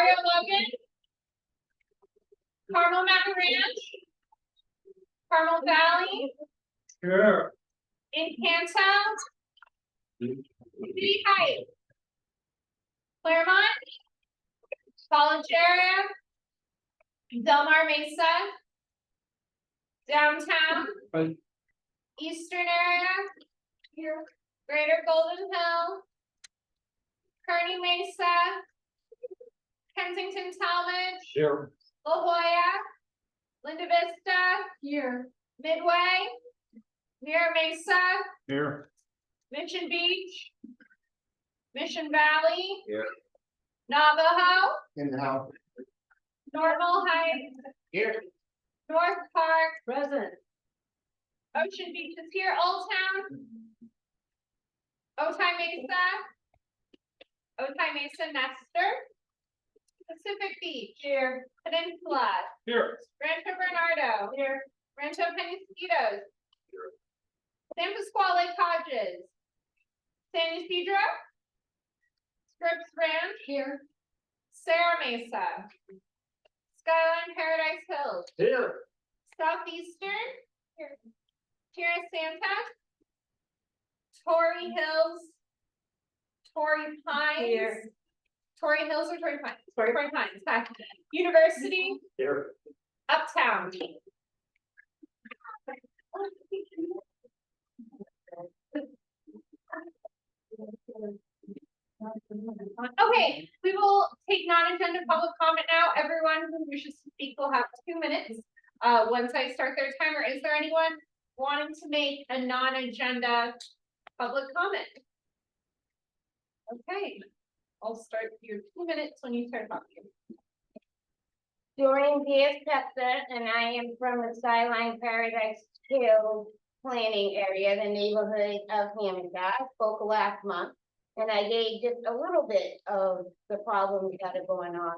Mario Logan, Carmel Mountain Ranch, Carmel Valley, Here. Encanto, City Heights, Claremont, College Area, Del Mar Mesa, downtown, Right. Eastern Area, here, Greater Golden Hill, Kearney Mesa, Kensington Talmadge, Here. La Jolla, Linda Vista, Here. Midway, Mira Mesa, Here. Mission Beach, Mission Valley, Here. Navajo, In the house. Normal Heights, Here. North Park, Present. Ocean Beach is here, Old Town, Otay Mesa, Otay Mesa Nestor, Pacific Beach, here, Peninsula, Here. Rancho Bernardo, here, Rancho Penasquitos, San Pasquale Hodges, San Isidro, Scripps Ranch, Here. Serra Mesa, Skyline Paradise Hills, Here. Southeastern, here, Tierra Santa, Torrey Hills, Torrey Pines, Here. Torrey Hills or Torrey Pines? Torrey. Torrey Pines, hi. University, Here. Uptown. Okay, we will take non-agenda public comment now. Everyone who wishes to speak will have 2 minutes. Once I start their timer, is there anyone wanting to make a non-agenda public comment? Okay, I'll start your 2 minutes when you start talking. Doreen Diaz-Pester, and I am from the Skyline Paradise Hill planning area, the neighborhood of Hamilton. I spoke last month, and I gave just a little bit of the problems that are going on.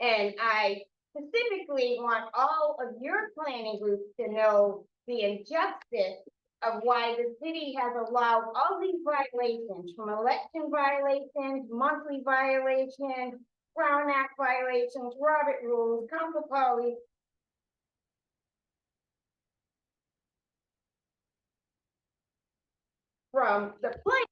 And I specifically want all of your planning groups to know the injustice of why the city has allowed all these violations, from election violations, monthly violations, Brown Act violations, Robert rules, council policy. From the place.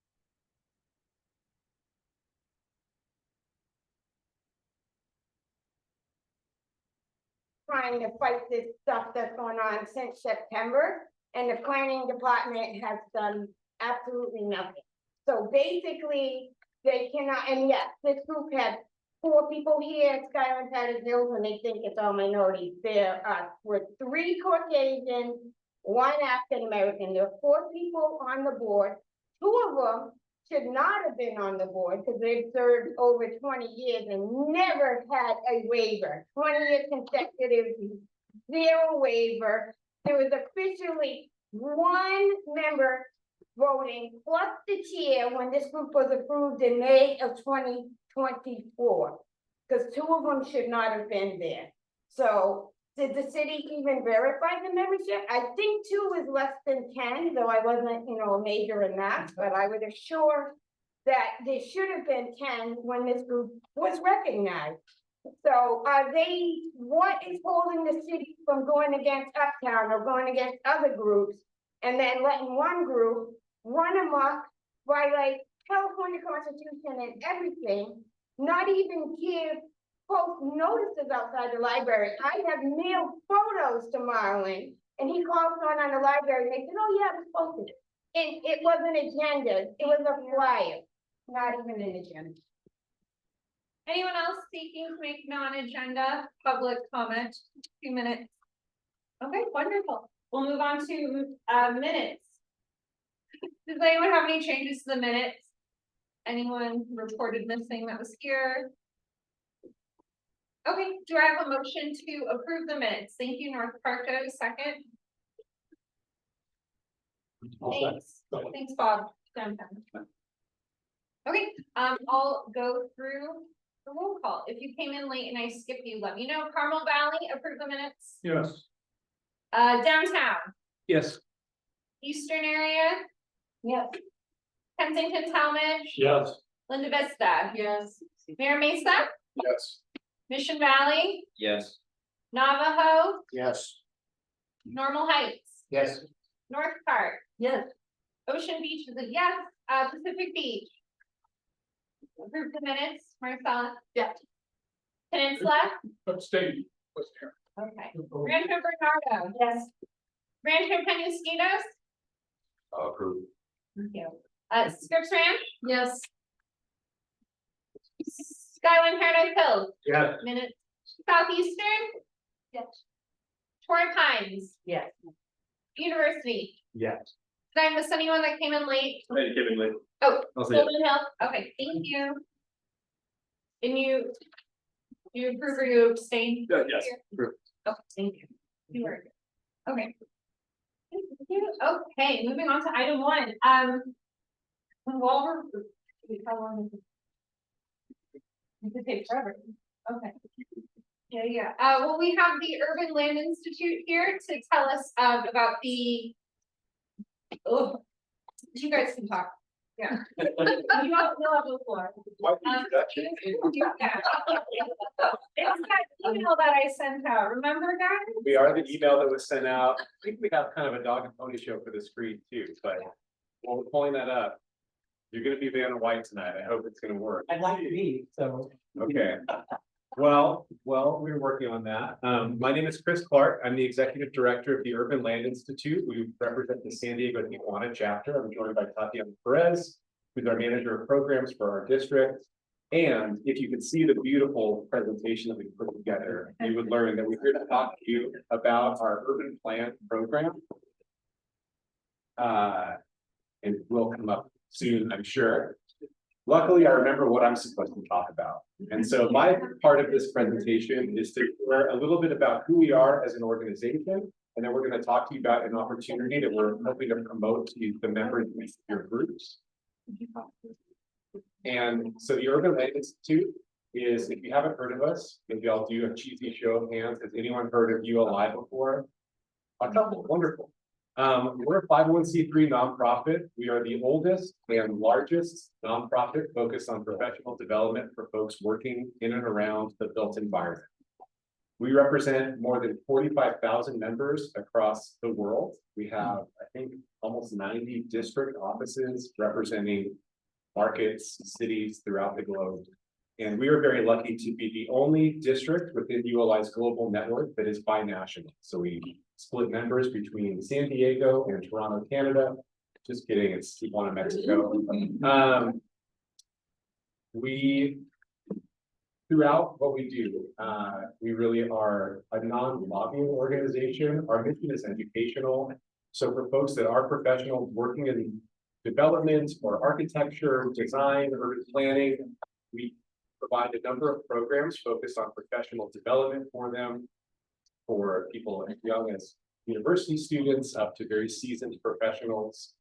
Trying to fight this stuff that's going on since September, and the planning department has done absolutely nothing. So basically, they cannot, and yes, this group had 4 people here at Skyline Paradise Hills, and they think it's all minorities. There were 3 Caucasians, 1 African American. There were 4 people on the board. 2 of them should not have been on the board because they've served over 20 years and never had a waiver. 20 years consecutive, 0 waiver. There was officially 1 member voting plus the chair when this group was approved in May of 2024, because 2 of them should not have been there. So did the city even verify the membership? I think 2 is less than 10, though I wasn't, a major in that, but I would assure that there should have been 10 when this group was recognized. So what is holding the city from going against Uptown or going against other groups, and then letting 1 group run amok, violate California Constitution and everything, not even give post notices outside the library? I have mailed photos to Marlon, and he called on the library, and they said, oh yeah, we posted it. It wasn't agenda, it was a flyer, not even an agenda. Anyone else seeking to make non-agenda public comment? 2 minutes. Okay, wonderful. We'll move on to minutes. Does anyone have any changes to the minutes? Anyone reported missing that was here? Okay, do I have a motion to approve the minutes? Thank you, North Parko, second. Thanks. Thanks, Bob. Downtown. Okay, I'll go through the roll call. If you came in late and I skipped you, let me know. Carmel Valley, approve the minutes. Yes. Downtown, Yes. Eastern area, Yes. Kensington Talmadge, Yes. Linda Vista, Yes. Mira Mesa, Yes. Mission Valley, Yes. Navajo, Yes. Normal Heights, Yes. North Park, Yes. Ocean Beach is a yes, Pacific Beach. Approve the minutes, Marcella? Yeah. Peninsula, Abstain. okay. Rancho Bernardo, Yes. Rancho Penasquitos, Approved. thank you. Scripps Ranch, Yes. Skyline Paradise Hills, Yes. minutes, Southeastern, Yes. Torrey Pines, Yes. University. Yes. Did I miss anyone that came in late? Hey, Kevin, Lee. Oh, I'll see you. Golden Hill, okay, thank you. And you approve or you abstain? Yes. Approved. Oh, thank you. You were, okay. Thank you. Okay, moving on to item 1, while how long is it? It could take forever, okay. Yeah, well, we have the Urban Land Institute here to tell us, about the. Oh, you guys can talk, yeah. You have the floor. Yeah. It's that email that I sent out, remember guys? We are the email that was sent out. I think we have kind of a dog and pony show for the screen too, but while we're pulling that up, you're gonna be Vanna White tonight. I hope it's gonna work. I'd like to be, so. Okay. Well, we're working on that. My name is Chris Clark. I'm the Executive Director of the Urban Land Institute. We represent the San Diego Tijuana chapter. I'm joined by Tatiana Perez, who's our manager of programs for our district. And if you could see the beautiful presentation that we put together, you would learn that we're here to talk to you about our urban plan program. And will come up soon, I'm sure. Luckily, I remember what I'm supposed to talk about. And so my part of this presentation is to learn a little bit about who we are as an organization. And then we're going to talk to you about an opportunity that we're hoping to promote to the members of your groups. And so the Urban Land Institute is, if you haven't heard of us, maybe I'll do a cheesy show of hands. Has anyone heard of ULI before? A couple, wonderful. We're a 501c3 nonprofit. We are the oldest and largest nonprofit focused on professional development for folks working in and around the built environment. We represent more than 45,000 members across the world. We have, I think, almost 90 district offices representing markets, cities throughout the globe. And we are very lucky to be the only district within ULI's global network that is binational. So we split members between San Diego and Toronto, Canada. Just kidding, it's Tijuana, Mexico. Throughout what we do, we really are a non-lobbying organization. Our mission is educational. So for folks that are professionals working in development or architecture, design, urban planning, we provide a number of programs focused on professional development for them, for people as young as university students up to very seasoned professionals.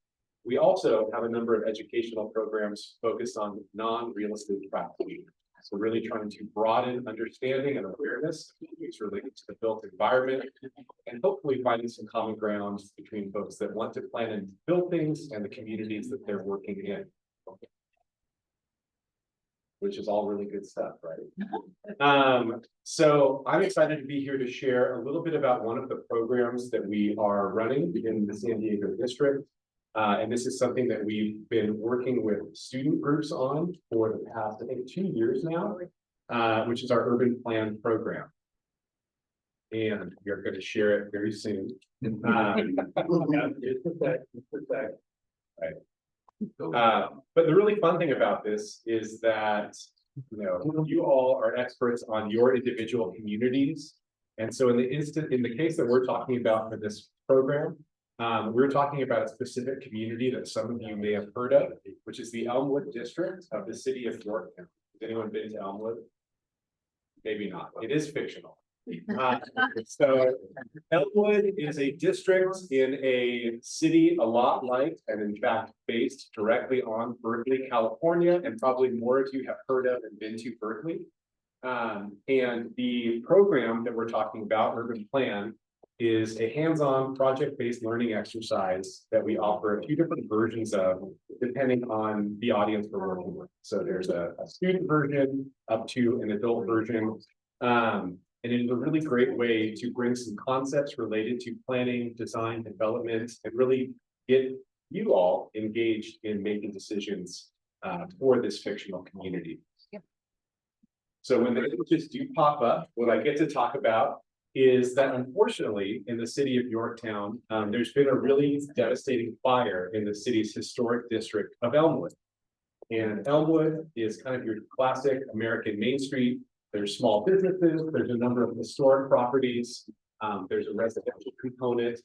We also have a number of educational programs focused on non-real estate practitioners. So really trying to broaden understanding and awareness of issues related to the built environment, and hopefully finding some common ground between folks that want to plan and build things and the communities that they're working in. Which is all really good stuff, right? So I'm excited to be here to share a little bit about one of the programs that we are running in the San Diego district. And this is something that we've been working with student groups on for the past, I think, 2 years now, which is our urban plan program. And we are going to share it very soon. Right. But the really fun thing about this is that, you all are experts on your individual communities. And so in the case that we're talking about for this program, we're talking about a specific community that some of you may have heard of, which is the Elmwood district of the city of Yorktown. Has anyone been to Elmwood? Maybe not. It is fictional. So Elmwood is a district in a city a lot like, and in fact, based directly on Berkeley, California, and probably more of you have heard of and been to Berkeley. And the program that we're talking about, Urban Plan, is a hands-on project-based learning exercise that we offer a few different versions of, depending on the audience we're working with. So there's a student version up to an adult version. And it is a really great way to bring some concepts related to planning, design, development, and really get you all engaged in making decisions for this fictional community. So when the images do pop up, what I get to talk about is that unfortunately, in the city of Yorktown, there's been a really devastating fire in the city's historic district of Elmwood. And Elmwood is kind of your classic American Main Street. There's small businesses, there's a number of historic properties, there's a residential component.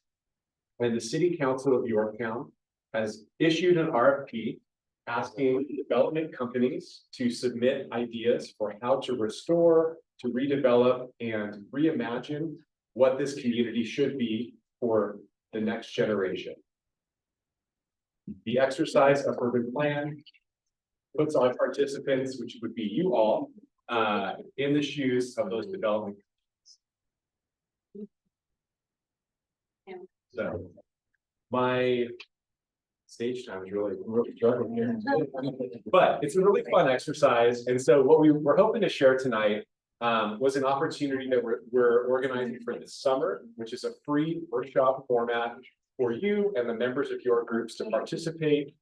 And the City Council of Yorktown has issued an RFP asking development companies to submit ideas for how to restore, to redevelop, and reimagine what this community should be for the next generation. The exercise of urban plan puts our participants, which would be you all, in the shoes of those development. So my stage time is really struggling here, but it's a really fun exercise. And so what we were hoping to share tonight was an opportunity that we're organizing for this summer, which is a free workshop format for you and the members of your groups to participate,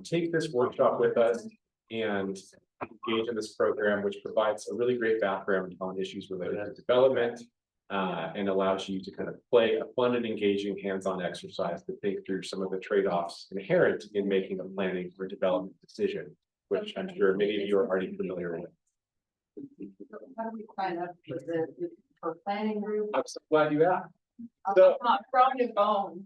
take this workshop with us, and engage in this program, which provides a really great background on issues related to development, and allows you to kind of play a fun and engaging hands-on exercise to think through some of the trade-offs inherent in making a planning or development decision, which I'm sure many of you are already familiar with. How do we sign up for planning group? I'm so glad you asked. So From your phone.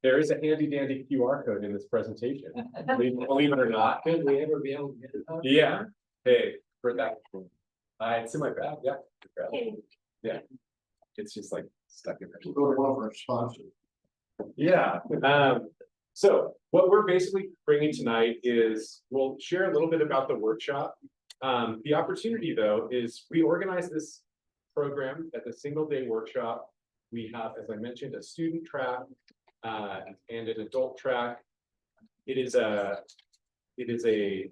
there is a handy dandy QR code in this presentation, believe it or not. Could we ever be able to get it? Yeah, hey, for that. It's in my bag, yeah. Yeah, it's just like stuck in there. Go to one of our sponsors. Yeah, so what we're basically bringing tonight is we'll share a little bit about the workshop. The opportunity though is we organize this program as a single day workshop. We have, as I mentioned, a student track and an adult track. It is an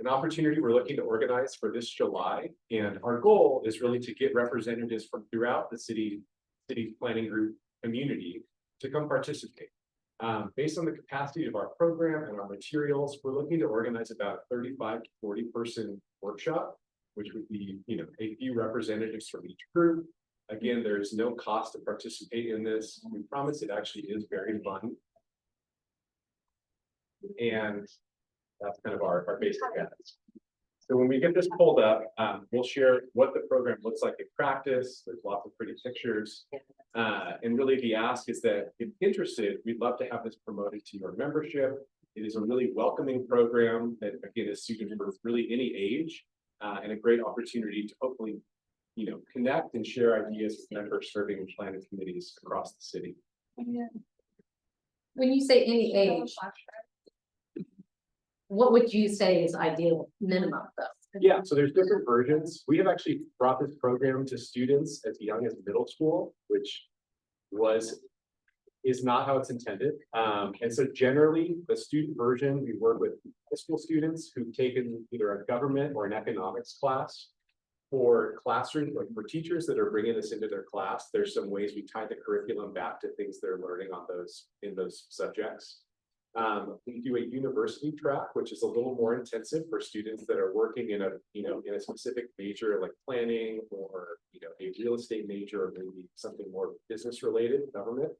opportunity we're looking to organize for this July, and our goal is really to get representatives from throughout the city's planning group community to come participate. Based on the capacity of our program and our materials, we're looking to organize about a 35 to 40 person workshop, which would be, a few representatives from each group. Again, there is no cost to participate in this. We promise it actually is very fun. And that's kind of our basic guidance. So when we get this pulled up, we'll share what the program looks like in practice. There's lots of pretty pictures. And really the ask is that if interested, we'd love to have this promoted to your membership. It is a really welcoming program that again is suited for really any age, and a great opportunity to hopefully, connect and share ideas with members serving in planning committees across the city. When you say any age, what would you say is ideal minimum though? Yeah, so there's different versions. We have actually brought this program to students as young as middle school, which is not how it's intended. And so generally the student version, we work with high school students who've taken either a government or an economics class. For classrooms, like for teachers that are bringing this into their class, there's some ways we tie the curriculum back to things they're learning on in those subjects. We do a university track, which is a little more intensive for students that are working in a specific major like planning or a real estate major or maybe something more business related, government.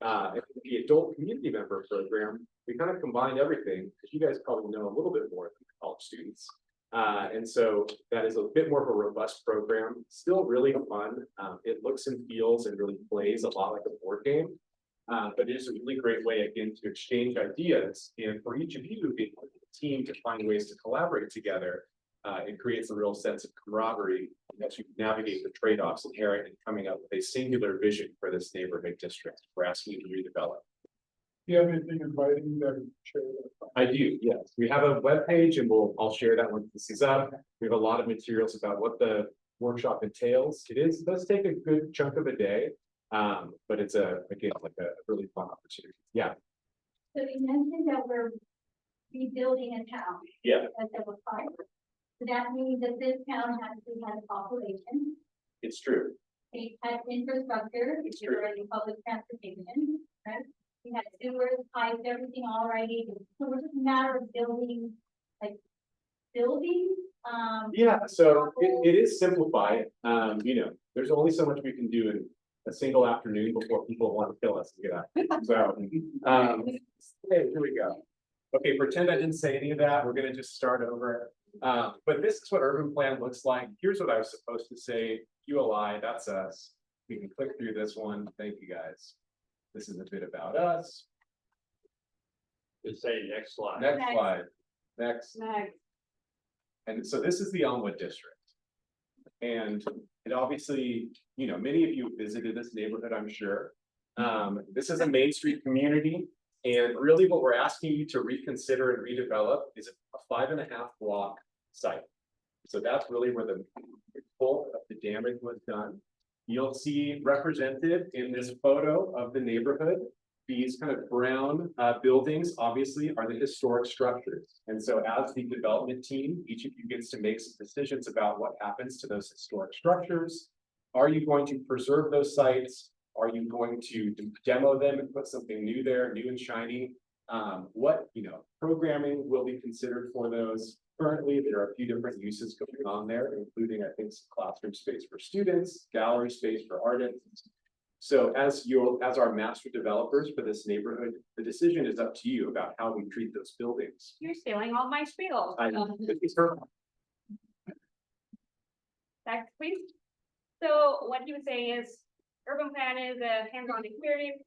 And the adult community member program, we kind of combine everything because you guys probably know a little bit more than college students. And so that is a bit more of a robust program, still really fun. It looks and feels and really plays a lot like a board game. But it is a really great way, again, to exchange ideas. And for each of you, being a team to find ways to collaborate together, it creates a real sense of camaraderie as you navigate the trade-offs inherent in coming up with a singular vision for this neighborhood district we're asking you to redevelop. Do you have anything in writing that share that? I do, yes. We have a webpage and I'll share that once this is up. We have a lot of materials about what the workshop entails. It does take a good chunk of a day. But it's again, like a really fun opportunity. Yeah. So you mentioned that we're rebuilding a town. Yeah. As there was fire. So that means that this town has a population. It's true. They had infrastructure, which is already public transportation, right? We had sewers, pipes, everything already, so it was just a matter of building, like, buildings, Yeah, so it is simplified. You know, there's only so much we can do in a single afternoon before people want to kill us and get out. So, hey, here we go. Okay, pretend I didn't say any of that. We're gonna just start over. But this is what urban plan looks like. Here's what I was supposed to say. ULI, that's us. We can click through this one. Thank you, guys. This is a bit about us. Just say next slide. Next Next. slide. Next. Next. And so this is the Elmwood district. And it obviously, you know, many of you have visited this neighborhood, I'm sure. This is a Main Street community. And really what we're asking you to reconsider and redevelop is a 5.5 block site. So that's really where the bulk of the damage was done. You'll see represented in this photo of the neighborhood, these kind of brown buildings obviously are the historic structures. And so as the development team, each of you gets to make some decisions about what happens to those historic structures. Are you going to preserve those sites? Are you going to demo them and put something new there, new and shiny? What, you know, programming will be considered for those? Currently, there are a few different uses going on there, including, I think, some classroom space for students, gallery space for artists. So as our master developers for this neighborhood, the decision is up to you about how we treat those buildings. You're stealing all my spiel. Next, please. So what he was saying is, urban plan is a hands-on experience.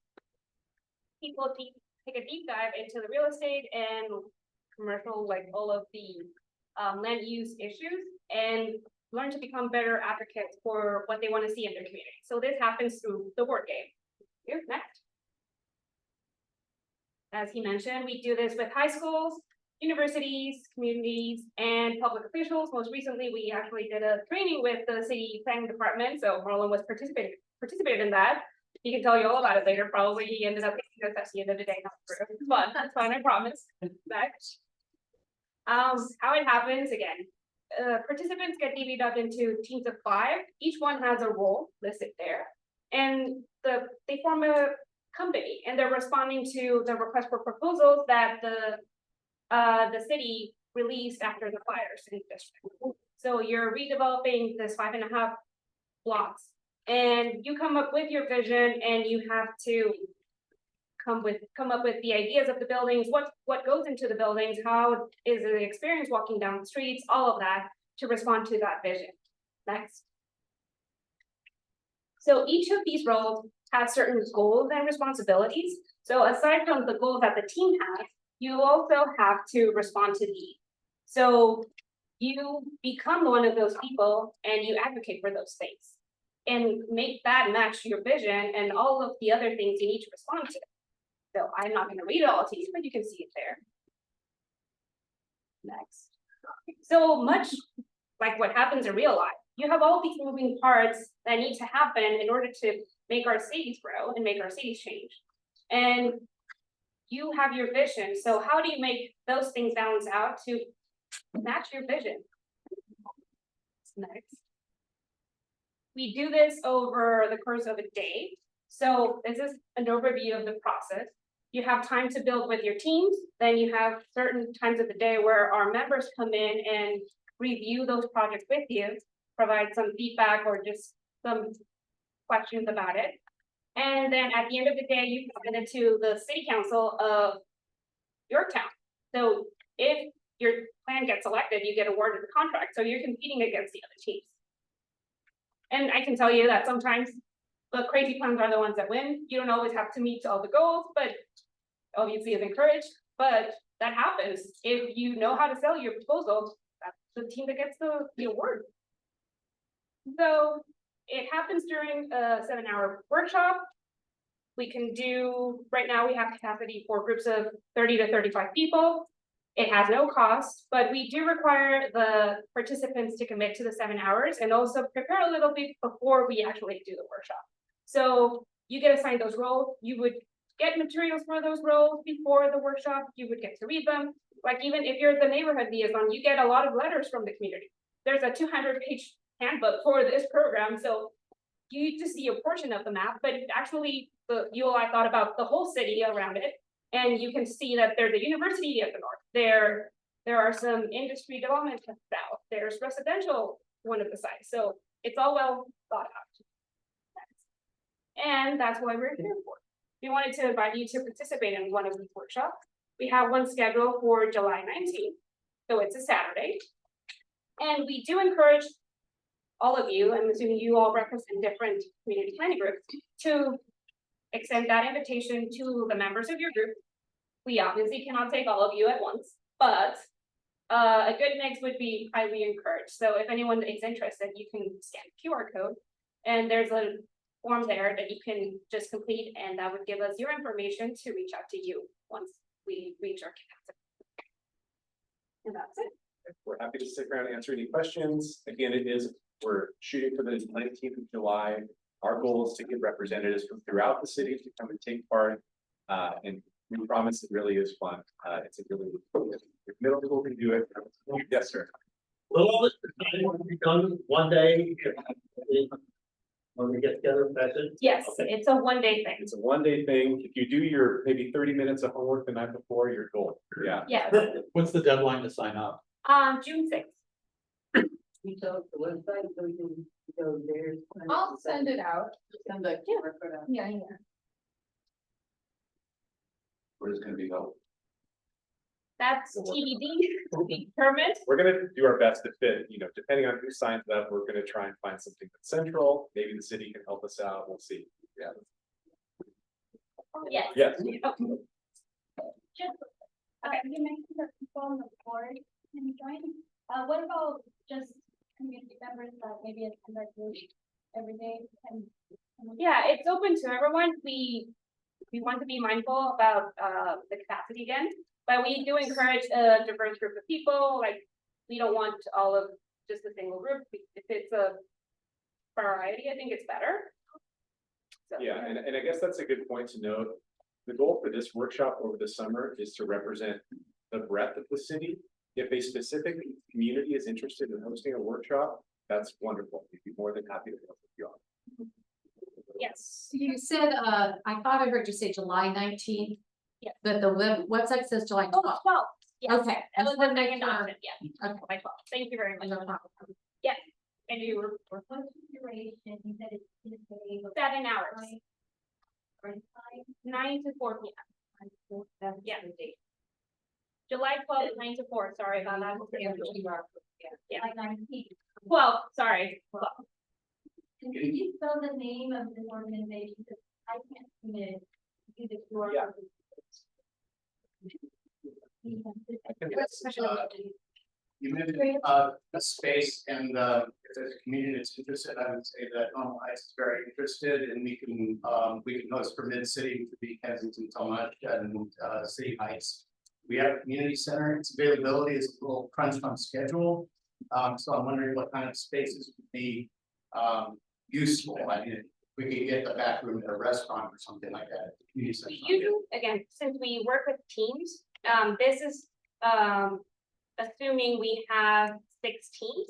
People take a deep dive into the real estate and commercial, like all of the land use issues, and learn to become better advocates for what they want to see in their community. So this happens through the board game. Here, next. As he mentioned, we do this with high schools, universities, communities, and public officials. Most recently, we actually did a training with the city planning department. So Marlon was participated in that. He can tell you all about it later. Probably he ended up getting us at the end of the day. But that's fine, I promise. Next. How it happens again. Participants get divvied up into teams of 5. Each one has a role listed there. And they form a company, and they're responding to the request for proposals that the city released after the fires in the district. So you're redeveloping this 5.5 blocks, and you come up with your vision, and you have to come up with the ideas of the buildings, what goes into the buildings, how is the experience walking down the streets, all of that to respond to that vision. Next. So each of these roles has certain goals and responsibilities. So aside from the goals that the team has, you also have to respond to these. So you become one of those people and you advocate for those things and make that match your vision and all of the other things you need to respond to. So I'm not going to read it all to you, but you can see it there. Next. So much like what happens in real life, you have all these moving parts that need to happen in order to make our cities grow and make our cities change. And you have your vision. So how do you make those things balance out to match your vision? Next. We do this over the course of a day. So this is an overview of the process. You have time to build with your teams. Then you have certain times of the day where our members come in and review those projects with you, provide some feedback or just some questions about it. And then at the end of the day, you present it to the city council of your town. So if your plan gets selected, you get awarded the contract. So you're competing against the other teams. And I can tell you that sometimes the crazy plans are the ones that win. You don't always have to meet all the goals, but obviously is encouraged. But that happens. If you know how to sell your proposal, that's the team that gets the award. So it happens during a 7-hour workshop. We can do, right now we have capacity for groups of 30 to 35 people. It has no cost, but we do require the participants to commit to the 7 hours and also prepare a little bit before we actually do the workshop. So you get assigned those roles, you would get materials for those roles before the workshop, you would get to read them. Like even if you're the neighborhood liaison, you get a lot of letters from the community. There's a 200-page handbook for this program, so you just see a portion of the map, but actually the UI thought about the whole city around it. And you can see that there's a university at the north, there are some industry development to the south, there's residential one of the sides, so it's all well thought out. And that's why we're here for. We wanted to invite you to participate in one of these workshops. We have one scheduled for July 19th, so it's a Saturday. And we do encourage all of you, I'm assuming you all represent different community planning groups, to extend that invitation to the members of your group. We obviously cannot take all of you at once, but a good mix would be highly encouraged. So if anyone is interested, you can scan the QR code, and there's a form there that you can just complete, and that would give us your information to reach out to you once we reach our capacity. And that's it. We're happy to stick around and answer any questions. Again, we're shooting for the 19th of July. Our goal is to get representatives from throughout the city to come and take part. And we promise it really is fun. It's a really, if middle school can do it. Yes, sir. Will all this be done one day? When we get together, that's it? Yes, Okay. it's a one-day thing. It's a one-day thing. If you do your maybe 30 minutes of homework the night before, you're golden. Yeah. Yeah, what's the deadline to sign up? June 6th. You tell the website, so you can go there. I'll send it out. Send the QR code out. Yeah. Where is it gonna be held? That's TBD, permit. We're gonna do our best to fit, depending on who signs up, we're gonna try and find something that's central. Maybe the city can help us out. We'll see. Yeah. Yes. Yes. Just, you mentioned that people on the board can join, what about just community members that maybe attend that group every day and? Yeah, it's open to everyone. We want to be mindful about the capacity again, but we do encourage a diverse group of people. Like, we don't want all of just a single group. If it's a variety, I think it's better. So, Yeah, and I guess that's a good point to note. The goal for this workshop over the summer is to represent the breadth of the city. If a specific community is interested in hosting a workshop, that's wonderful. We'd be more than happy to help you on. yes. You said, I thought I heard you say July 19th. Yeah. But the website says July Oh, 12th. 12. Yes. Okay. That was the Just wanna make second sure. option, yeah. Okay. By 12. Thank you very much. No problem. And you were What's the duration, you said it's in the. 7 hours, Or time? 9 to 4 p.m. Yeah. July 12th, 9 to 4, sorry about that. Yeah. Like 19. 12, sorry. 12. Can you spell the name of this organization? Because I can't see it. Do the QR. Yeah. You mentioned the space and if there's a community that's interested, I would say that Normal Heights is very interested and we can host for Mid-City, to be Kensington, Talmadge and City Heights. We have a community center, its availability is a little crunched on schedule. So I'm wondering what kind of spaces would be useful. I mean, if we could get the back room at a restaurant or something like that. At the community center. Usually, again, since we work with teams, this is assuming we have 6 teams.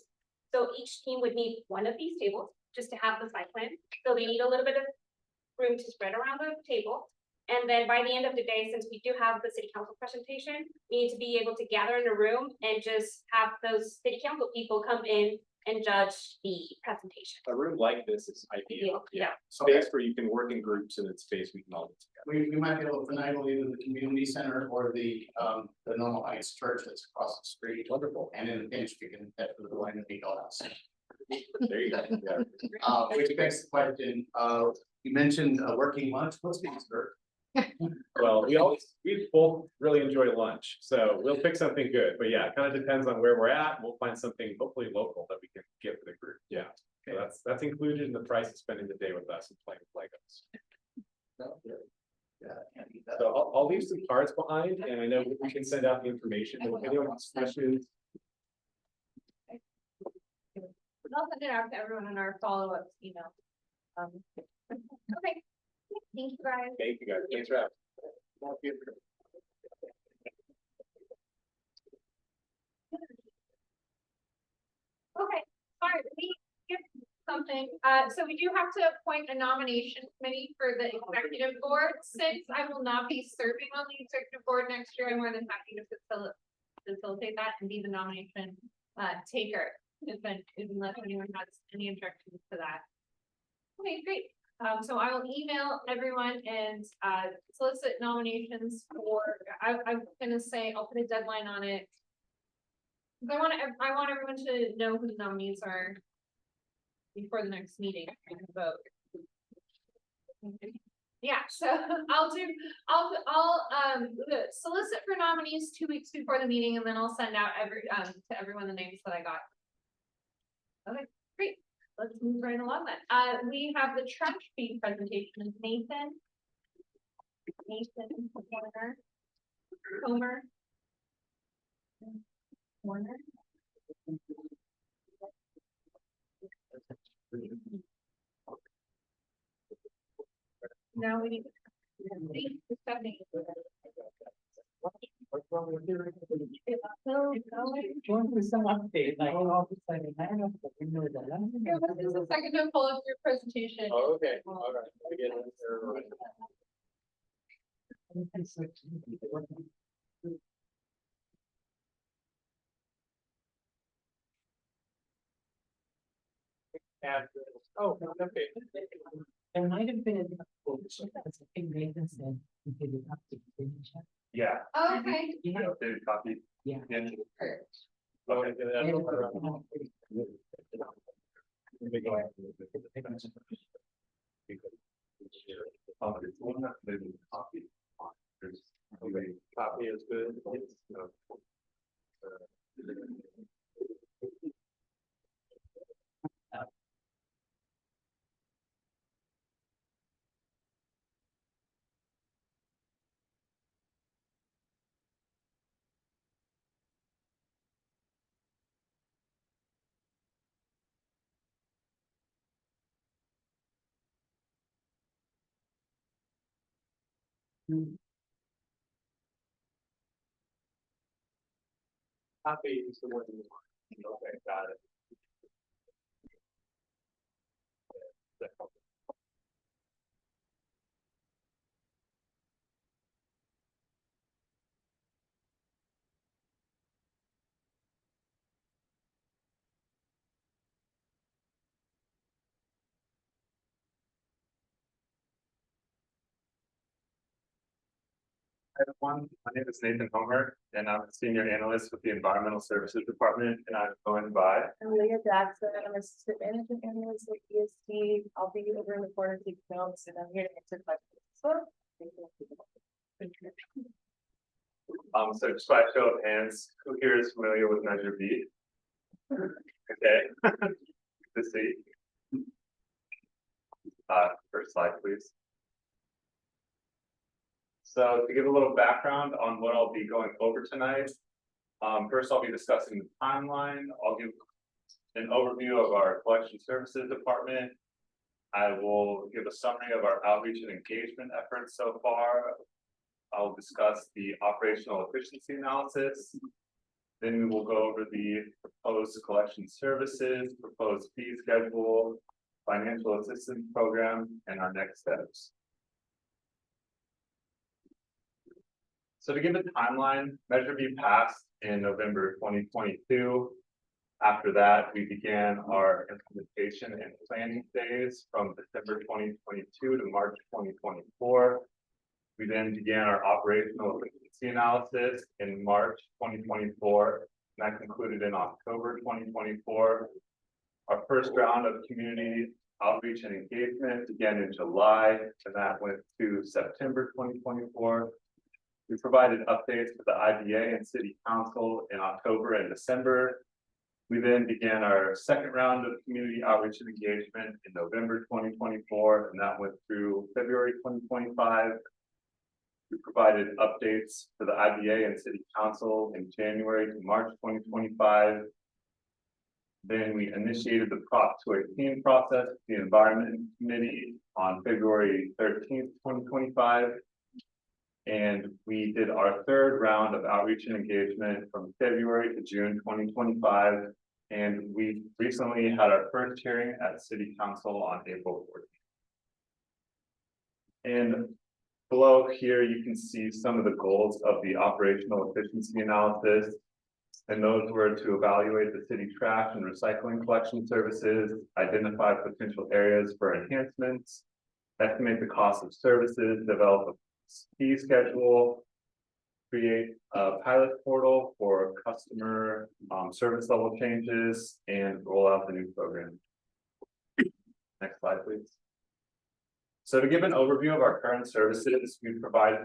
So each team would need one of these tables just to have the site plan. So they need a little bit of room to spread around the table. And then by the end of the day, since we do have the city council presentation, we need to be able to gather in a room and just have those city council people come in and judge the presentation. A room like this is ideal. Yeah. Space where you can work in groups and it's space we can all get together. We might be able to finagle either the community center or the Normal Heights Church that's across the street. Wonderful. And in the pinch, we can head to the wine and meet all that. There you go. Yeah. Which begs the question, you mentioned working lunch, what's the dessert? Well, we both really enjoy lunch, so we'll pick something good, but yeah, it kind of depends on where we're at. We'll find something hopefully local that we can get for the group. Yeah. So that's included in the price of spending the day with us and playing with Legos. Yeah, can't eat that. So I'll leave some cards behind and I know we can send out the information, but if anyone has questions. I'll send it out to everyone in our follow-up email. Okay, thank you guys. Thank you guys. Thanks for having. Okay, all right, something. So we do have to appoint a nomination committee for the executive board. Since I will not be serving on the executive board next year, I'm more than happy to facilitate that and be the nomination taker. Unless anyone has any objections to that. Okay, great. So I will email everyone and solicit nominations for, I'm gonna say, I'll put a deadline on it. I want everyone to know who the nominees are before the next meeting and vote. Yeah, so I'll solicit for nominees 2 weeks before the meeting, and then I'll send out to everyone the names that I got. Okay, great. Let's move right along then. We have the trash fee presentation. Nathan Homer. Warner. Now we need. Stephanie. This is a second to pull up your presentation. Oh, okay, all right. We get it there, right. Oh, okay. There might have been that's a thing Nathan said. We did it up to finish it. Yeah. Okay. Yeah. Updated copy. Yeah. Yeah. Okay, And that's- Let me go ahead. It's one that they didn't copy. There's- Okay, copy is good. Copy is the one you want. Okay, got it. Hi, everyone. My name is Nathan Homer, and I'm a senior analyst with the Environmental Services Department, and I'm joined by. I'm Leah Jackson. I'm assistant management analyst at ESD. I'll be over in the corner taking notes, and I'm here to answer questions. So, So just by show of hands, who here is familiar with Measure B? Okay. Good to see. First slide, please. So to give a little background on what I'll be going over tonight. First, I'll be discussing the timeline. I'll give an overview of our collection services department. I will give a summary of our outreach and engagement efforts so far. I'll discuss the operational efficiency analysis. Then we will go over the proposed collection services, proposed fee schedule, financial assistance program, and our next steps. So to give a timeline, Measure B passed in November 2022. After that, we began our implementation and planning phase from December 2022 to March 2024. We then began our operational efficiency analysis in March 2024, and that concluded in October 2024. Our first round of community outreach and engagement began in July, and that went to September 2024. We provided updates to the IBA and City Council in October and December. We then began our second round of community outreach and engagement in November 2024, and that went through February 2025. We provided updates to the IBA and City Council in January to March 2025. Then we initiated the Prop 218 process with the Environment Committee on February 13th, 2025. And we did our third round of outreach and engagement from February to June 2025. And we recently had our first hearing at City Council on April 14th. And below here, you can see some of the goals of the operational efficiency analysis. And those were to evaluate the city trash and recycling collection services, identify potential areas for enhancements, estimate the cost of services, develop a fee schedule, create a pilot portal for customer service level changes, and roll out the new program. Next slide, please. So to give an overview of our current services, we provide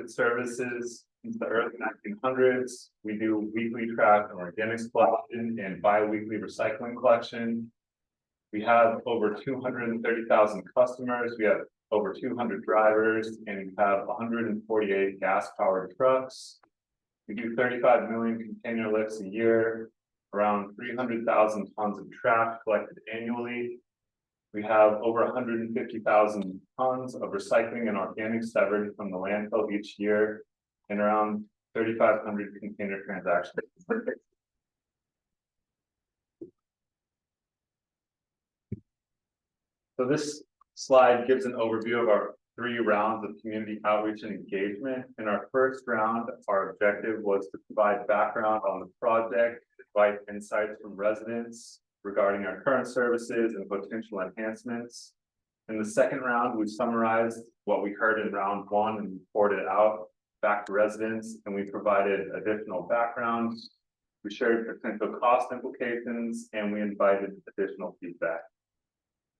services since the early 1900s. We do weekly trash and organics collection and bi-weekly recycling collection. We have over 230,000 customers. We have over 200 drivers, and we have 148 gas-powered trucks. We do 35 million container lifts a year, around 300,000 tons of trash collected annually. We have over 150,000 tons of recycling and organics diverted from the landfill each year, and around 3,500 container transactions. So this slide gives an overview of our 3 rounds of community outreach and engagement. In our first round, our objective was to provide background on the project, invite insights from residents regarding our current services and potential enhancements. In the second round, we summarized what we heard in round 1 and reported it out back to residents, and we provided additional background. We shared potential cost implications, and we invited additional feedback.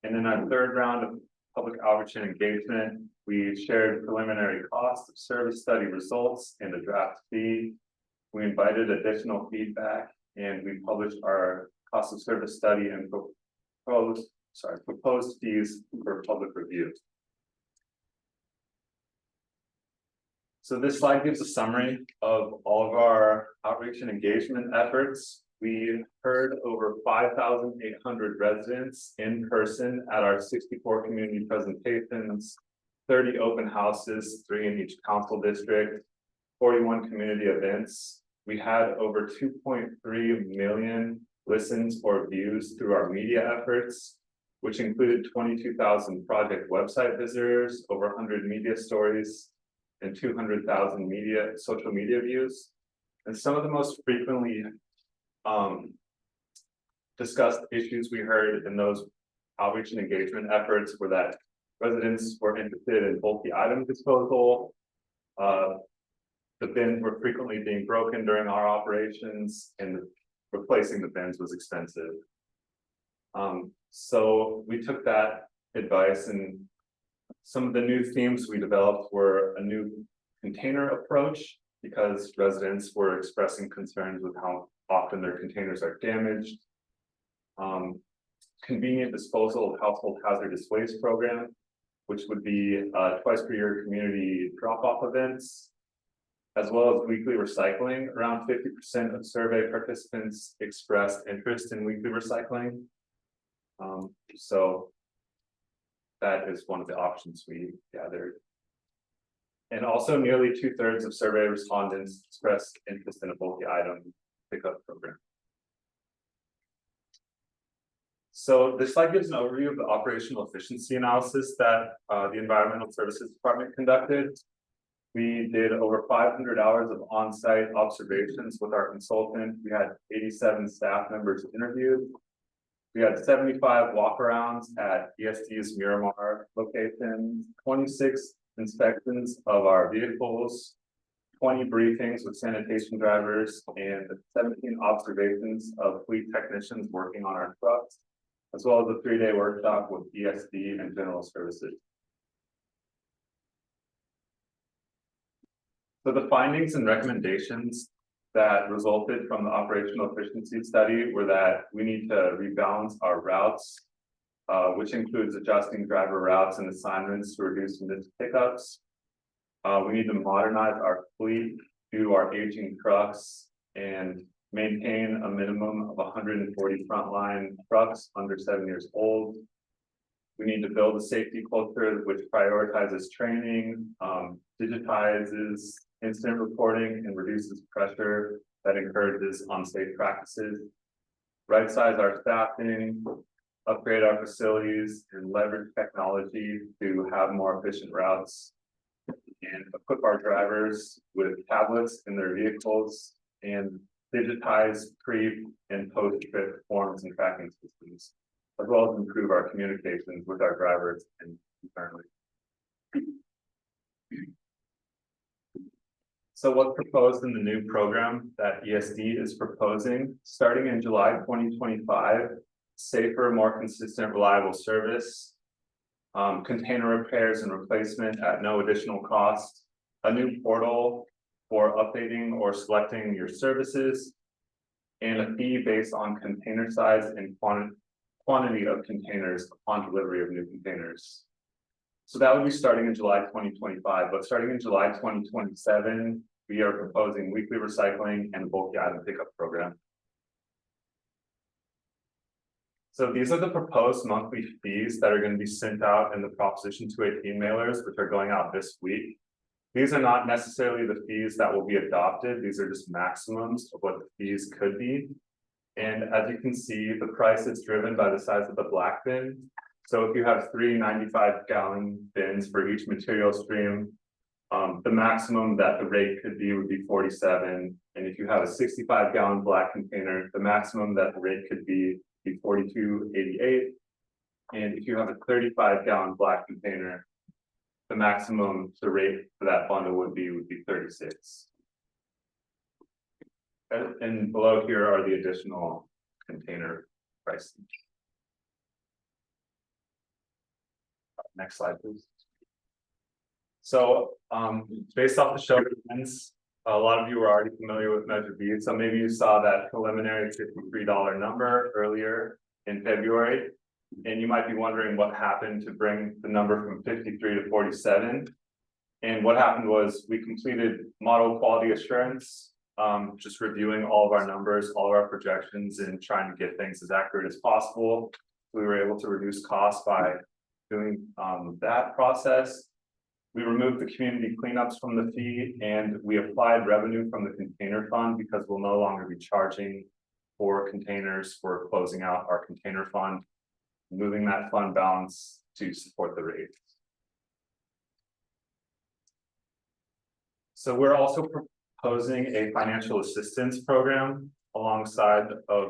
And in our third round of public outreach and engagement, we shared preliminary cost of service study results and a draft fee. We invited additional feedback, and we published our cost of service study and proposed fees for public review. So this slide gives a summary of all of our outreach and engagement efforts. We heard over 5,800 residents in person at our 64 community presentations, 30 open houses, 3 in each council district, 41 community events. We had over 2.3 million listens or views through our media efforts, which included 22,000 project website visitors, over 100 media stories, and 200,000 social media views. And some of the most frequently discussed issues we heard in those outreach and engagement efforts were that residents were interested in bulky item disposal. The bins were frequently being broken during our operations, and replacing the bins was expensive. So we took that advice, and some of the new themes we developed were a new container approach, because residents were expressing concerns with how often their containers are damaged. Convenient disposal of household hazardous waste program, which would be twice per year community drop-off events, as well as weekly recycling. Around 50% of survey participants expressed interest in weekly recycling. So that is one of the options we gathered. And also nearly 2/3 of survey respondents expressed interest in a bulky item pickup program. So this slide gives an overview of the operational efficiency analysis that the Environmental Services Department conducted. We did over 500 hours of on-site observations with our consultant. We had 87 staff members interviewed. We had 75 walkarounds at ESD's Miramar location, 26 inspections of our vehicles, 20 briefings with sanitation drivers, and 17 observations of fleet technicians working on our trucks, as well as a 3-day workshop with ESD and General Services. So the findings and recommendations that resulted from the operational efficiency study were that we need to rebalance our routes, which includes adjusting driver routes and assignments to reduce missed pickups. We need to modernize our fleet due to our aging trucks and maintain a minimum of 140 frontline trucks under 7 years old. We need to build a safety culture which prioritizes training, digitizes incident reporting, and reduces pressure that encourages unsafe practices. right size our staffing, upgrade our facilities, and leverage technology to have more efficient routes. And equip our drivers with tablets in their vehicles and digitize pre and post trip forms and tracking systems, as well as improve our communications with our drivers and internally. So what's proposed in the new program that ESD is proposing, starting in July 2025, safer, more consistent, reliable service, container repairs and replacement at no additional cost, a new portal for updating or selecting your services, and a fee based on container size and quantity of containers upon delivery of new containers. So that would be starting in July 2025, but starting in July 2027, we are proposing weekly recycling and bulky item pickup program. So these are the proposed monthly fees that are going to be sent out in the Proposition 218 mailers, which are going out this week. These are not necessarily the fees that will be adopted. These are just maximums of what the fees could be. And as you can see, the price is driven by the size of the black bin. So if you have 3 95-gallon bins for each material stream, the maximum that the rate could be would be 47. And if you have a 65-gallon black container, the maximum that the rate could be 42.88. And if you have a 35-gallon black container, the maximum the rate for that bundle would be 36. And below here are the additional container pricing. Next slide, please. So based off the show trends, a lot of you are already familiar with Measure B. So maybe you saw that preliminary $53 number earlier in February. And you might be wondering what happened to bring the number from 53 to 47. And what happened was we completed model quality assurance, just reviewing all of our numbers, all of our projections, and trying to get things as accurate as possible. We were able to reduce costs by doing that process. We removed the community cleanups from the fee, and we applied revenue from the container fund because we'll no longer be charging for containers for closing out our container fund, moving that fund balance to support the rate. So we're also proposing a financial assistance program alongside of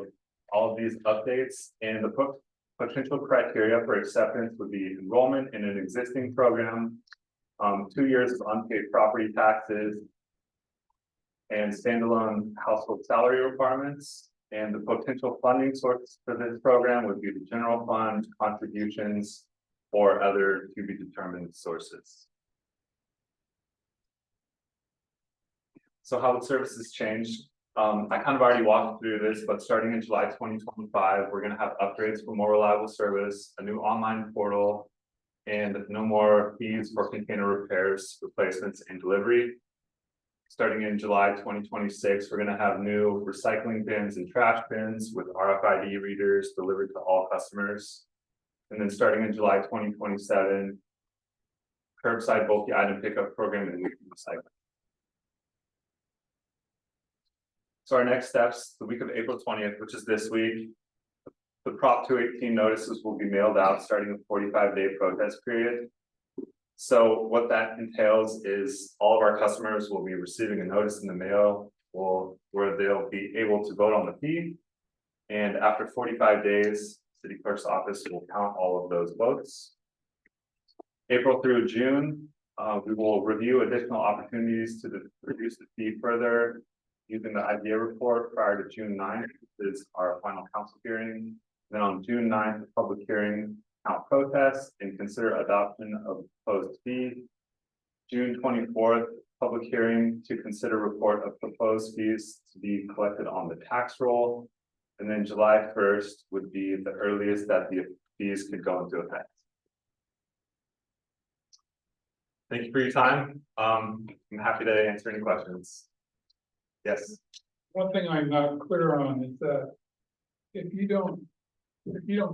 all of these updates, and the potential criteria for acceptance would be enrollment in an existing program, 2 years of unpaid property taxes, and standalone household salary requirements. And the potential funding sources for this program would be the general fund, contributions, or other to be determined sources. So how the services changed. I kind of already walked through this, but starting in July 2025, we're going to have upgrades for more reliable service, a new online portal, and no more fees for container repairs, replacements, and delivery. Starting in July 2026, we're going to have new recycling bins and trash bins with RFID readers delivered to all customers. And then starting in July 2027, curbside bulky item pickup program and weekly recycling. So our next steps, the week of April 20th, which is this week, the Prop 218 notices will be mailed out starting a 45-day protest period. So what that entails is all of our customers will be receiving a notice in the mail where they'll be able to vote on the fee. And after 45 days, City Clerk's office will count all of those votes. April through June, we will review additional opportunities to reduce the fee further using the idea report prior to June 9th, which is our final council hearing. Then on June 9th, the public hearing, count protests and consider adoption of proposed fee. June 24th, public hearing to consider report of proposed fees to be collected on the tax roll. And then July 1st would be the earliest that the fees could go into effect. Thank you for your time. I'm happy to answer any questions. Yes. One thing I'm not clear on is that if you don't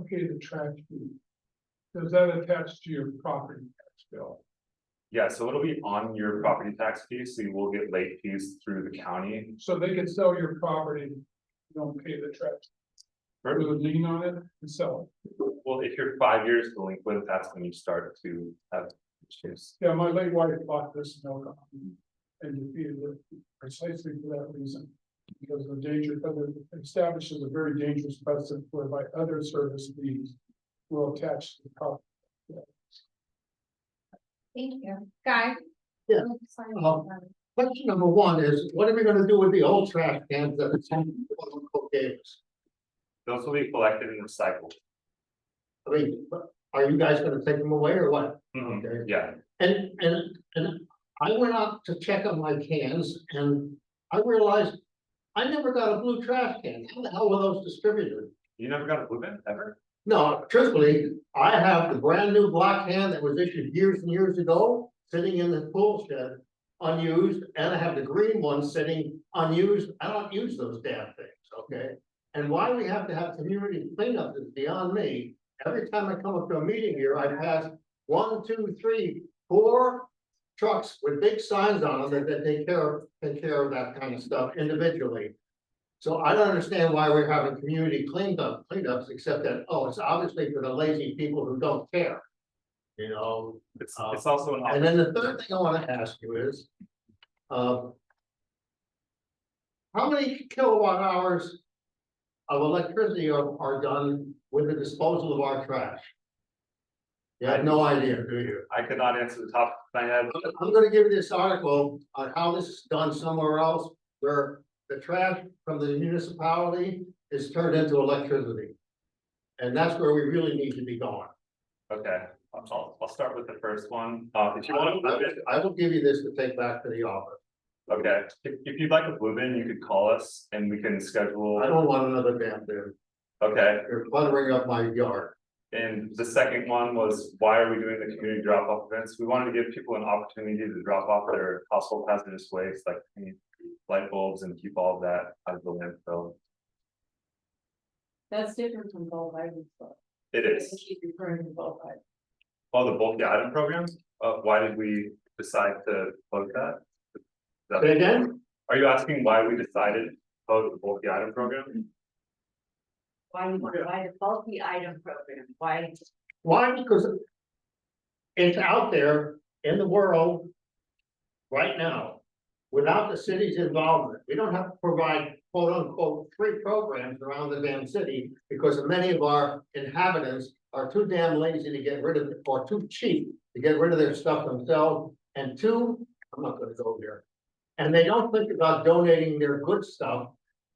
pay the trash fee, does that attach to your property tax bill? Yeah, so it'll be on your property tax fee, so you will get late fees through the county. So they can sell your property, you don't pay the trash. with a lien on it and sell it. Well, if you're 5 years delinquent, that's when you start to have issues. Yeah, my late wife bought this in Elkhorn and defeated it precisely for that reason. Because of the danger, because it establishes a very dangerous precedent whereby other service fees will attach to the property. Thank you. Guy? Yeah. Question number one is, what are we gonna do with the old trash cans that the town gave us? Those will be collected and recycled. I mean, are you guys gonna take them away or what? Mhm, Okay. yeah, And I went out to check on my cans and I realized I never got a blue trash can. How the hell were those distributed? you never got a blue bin ever? No, truthfully, I have the brand new black can that was issued years and years ago, sitting in the pool shed, unused, and I have the green one sitting unused. I don't use those damn things, okay? And why we have to have community cleanup is beyond me. Every time I come up to a meeting here, I pass 1, 2, 3, 4 trucks with big signs on them that take care of that kind of stuff individually. So I don't understand why we're having community cleanups, except that, oh, it's obviously for the lazy people who don't care. You know, It's also an. and then the third thing I wanna ask you is, how many kilowatt hours of electricity are done with the disposal of our trash? You have no idea, do you? I could not answer the top of my head. I'm gonna give you this article on how this is done somewhere else, where the trash from the municipality is turned into electricity. And that's where we really need to be going. Okay, I'll start with the first one. If you want to, I will give you this to take back to the office. okay, if you'd like a blue bin, you could call us and we can I schedule. don't want another damn thing. Okay, You're cluttering up my yard. and the second one was, why are we doing the community drop off events? We wanted to give people an opportunity to drop off their household hazardous waste, like light bulbs, and keep all of that out of the landfill. That's different from bulk items, though. It I is. keep referring to bulk items. Oh, the bulky item programs, why did we decide to close that? Say again? Are you asking why we decided to close the bulky item program? Why the bulky item program, why? Why? Because it's out there in the world right now. Without the city's involvement, we don't have to provide quote unquote free programs around the damn city because many of our inhabitants are too damn lazy to get rid of it, or too cheap to get rid of their stuff themselves. And two, I'm not gonna go there. And they don't think about donating their good stuff,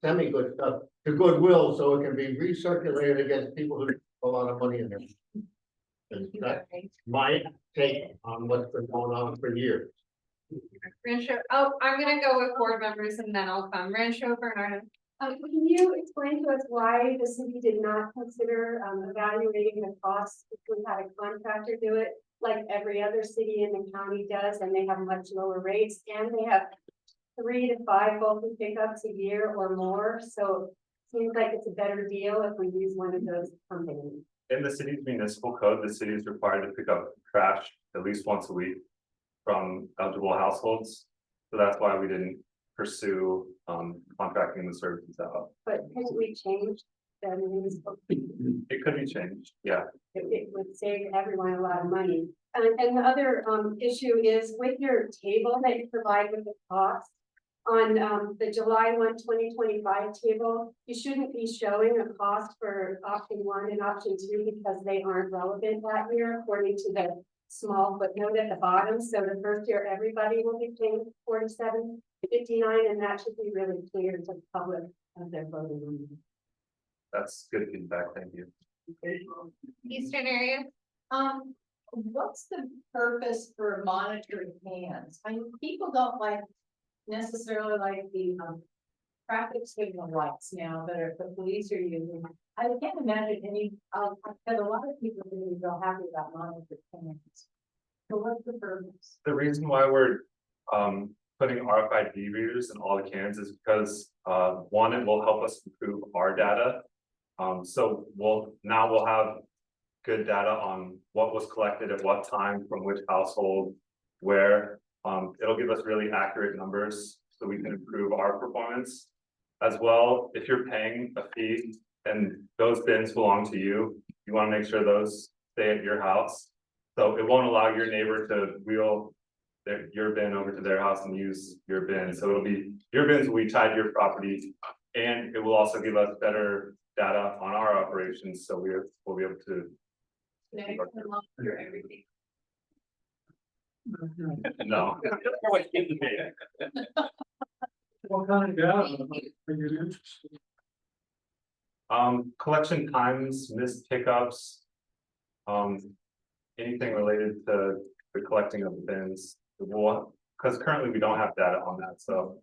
semi-good stuff, to Goodwill, so it can be recirculated against people who have a lot of money in there. And that's my take on what's been going on for years. Rancho, I'm gonna go with board members and then I'll come. Rancho Bernardo. Can you explain to us why the city did not consider evaluating the costs if we had a contractor do it? Like every other city in the county does, and they have much lower rates, and they have 3 to 5 bulky pickups a year or more, so it seems like it's a better deal if we use one of those companies. In the city's municipal code, the city is required to pick up trash at least once a week from eligible households. So that's why we didn't pursue contracting the services out. But couldn't we change the municipal? It could be changed, yeah. It would save everyone a lot of money. And the other issue is with your table that you provide with the cost. On the July 1, 2025 table, you shouldn't be showing a cost for option 1 and option 2 because they aren't relevant that year according to the small footnote at the bottom. So the first year, everybody will be paying $47.59, and that should be really clear to the public as they're voting on it. That's good feedback, thank you. Eastern area. What's the purpose for monitoring cans? I mean, people don't necessarily like the traffic signal lights now that the police are using. I can't imagine that a lot of people are really real happy about monitoring cans. So what's the purpose? The reason why we're putting RFID readers in all the cans is because one, it will help us improve our data. So we'll have good data on what was collected at what time from which household, where. It'll give us really accurate numbers so we can improve our performance. As well, if you're paying a fee and those bins belong to you. You wanna make sure those stay at your house. So it won't allow your neighbor to wheel your bin over to their house and use your bin. So it'll be, your bins will be tied to your property. And it will also give us better data on our operations, so we'll be able to. No. What kind of data are you interested in? Collection times, missed pickups. Anything related to the collecting of the bins, because currently we don't have data on that, so.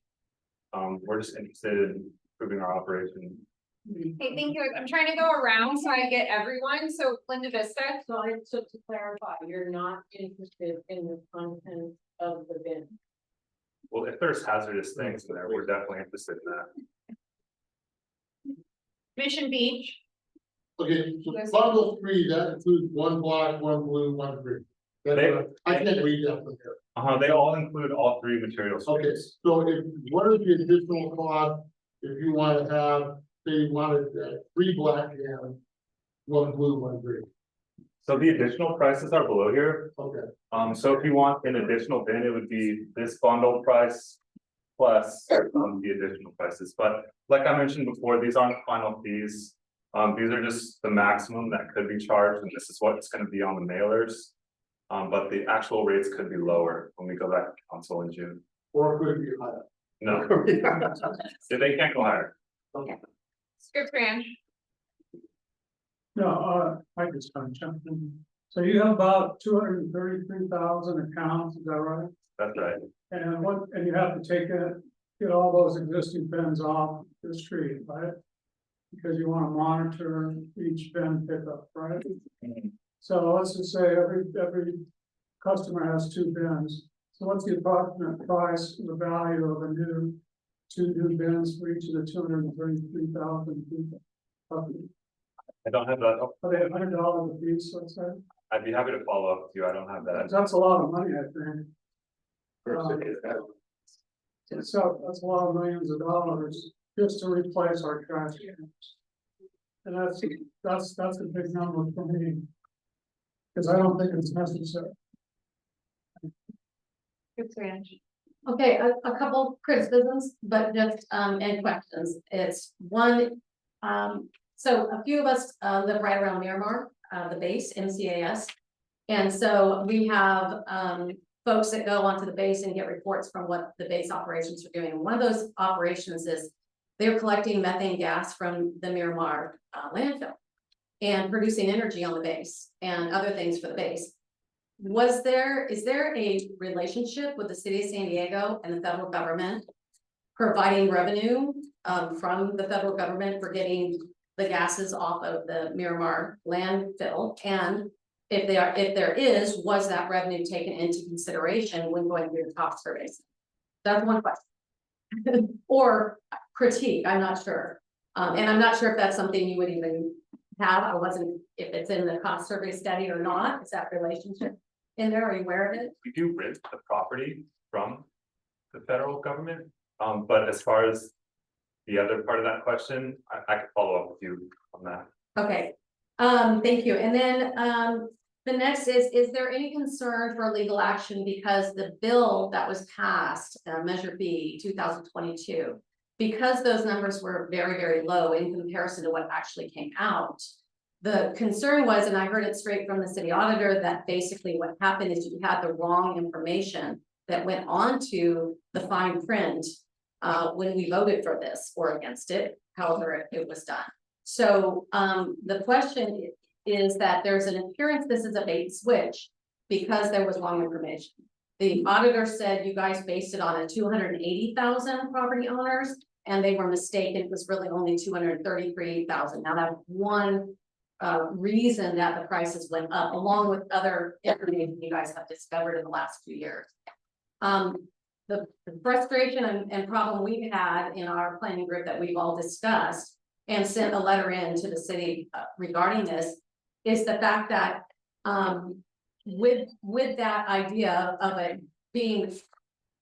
We're just interested in improving our operation. Hey, thank you. I'm trying to go around so I get everyone. So Linda Vista. So to clarify, you're not interested in the content of the bin. Well, if there's hazardous things in there, we're definitely interested in that. Mission Beach. Okay, so bundle 3, that includes 1 black, 1 blue, 1 green. I can't read that from here. They all include all 3 material Okay, streams. so what is the additional cost if you want to have, say you wanted 3 black and 1 blue, 1 green? So the additional prices are below here. Okay, So if you want an additional bin, it would be this bundle price plus the additional prices. But like I mentioned before, these aren't final fees. These are just the maximum that could be charged, and this is what it's going to be on the mailers. But the actual rates could be lower when we go back to council in June. or could it be higher? No, so they can't go higher. Scripps Ranch. No, I just kind of jumped in. So you have about 233,000 accounts, is that right? That's right. And you have to get all those existing bins off the street, right? Because you want to monitor each bin pickup, right? So let's just say every customer has 2 bins. So what's the approximate price, the value of two new bins for each of the 233,000 people? I don't have that. Are they $100 a piece, let's say? I'd be happy to follow up with you. I don't have that. That's a lot of money, I think. So that's a lot of millions of dollars just to replace our trash cans. And that's a big number for me. Because I don't think it's necessary. Scripps Ranch. Okay, a couple criticisms, but just, and questions. It's one, so a few of us, live right around Miramar, the base, MCAS. And so we have, folks that go onto the base and get reports from what the base operations are doing. One of those operations is they're collecting methane gas from the Miramar landfill and producing energy on the base and other things for the base. Is there a relationship with the city of San Diego and the federal government providing revenue from the federal government for getting the gases off of the Miramar landfill? And if there is, was that revenue taken into consideration when going through the cost surveys? That's one question. Or critique, I'm not sure. And I'm not sure if that's something you would even have. I wasn't, if it's in the cost survey study or not, is that relationship in there? Are you aware of it? We do rent the property from the federal government. But as far as the other part of that question, I could follow up with you on that. Okay, thank you. And then the next is there any concern for legal action because the bill that was passed, Measure B 2022, because those numbers were very, very low in comparison to what actually came out? The concern was, and I heard it straight from the city auditor, that basically what happened is you had the wrong information that went on to the fine print when we voted for this or against it, however it was done. So the question is that there's an appearance this is a bait and switch because there was wrong information. The auditor said you guys based it on a 280,000 property owners and they were mistaken. It was really only 233,000. Now that's one reason that the prices went up, along with other information you guys have discovered in the last few years. The frustration and problem we've had in our planning group that we've all discussed and sent a letter in to the city regarding this is the fact that with that idea of it being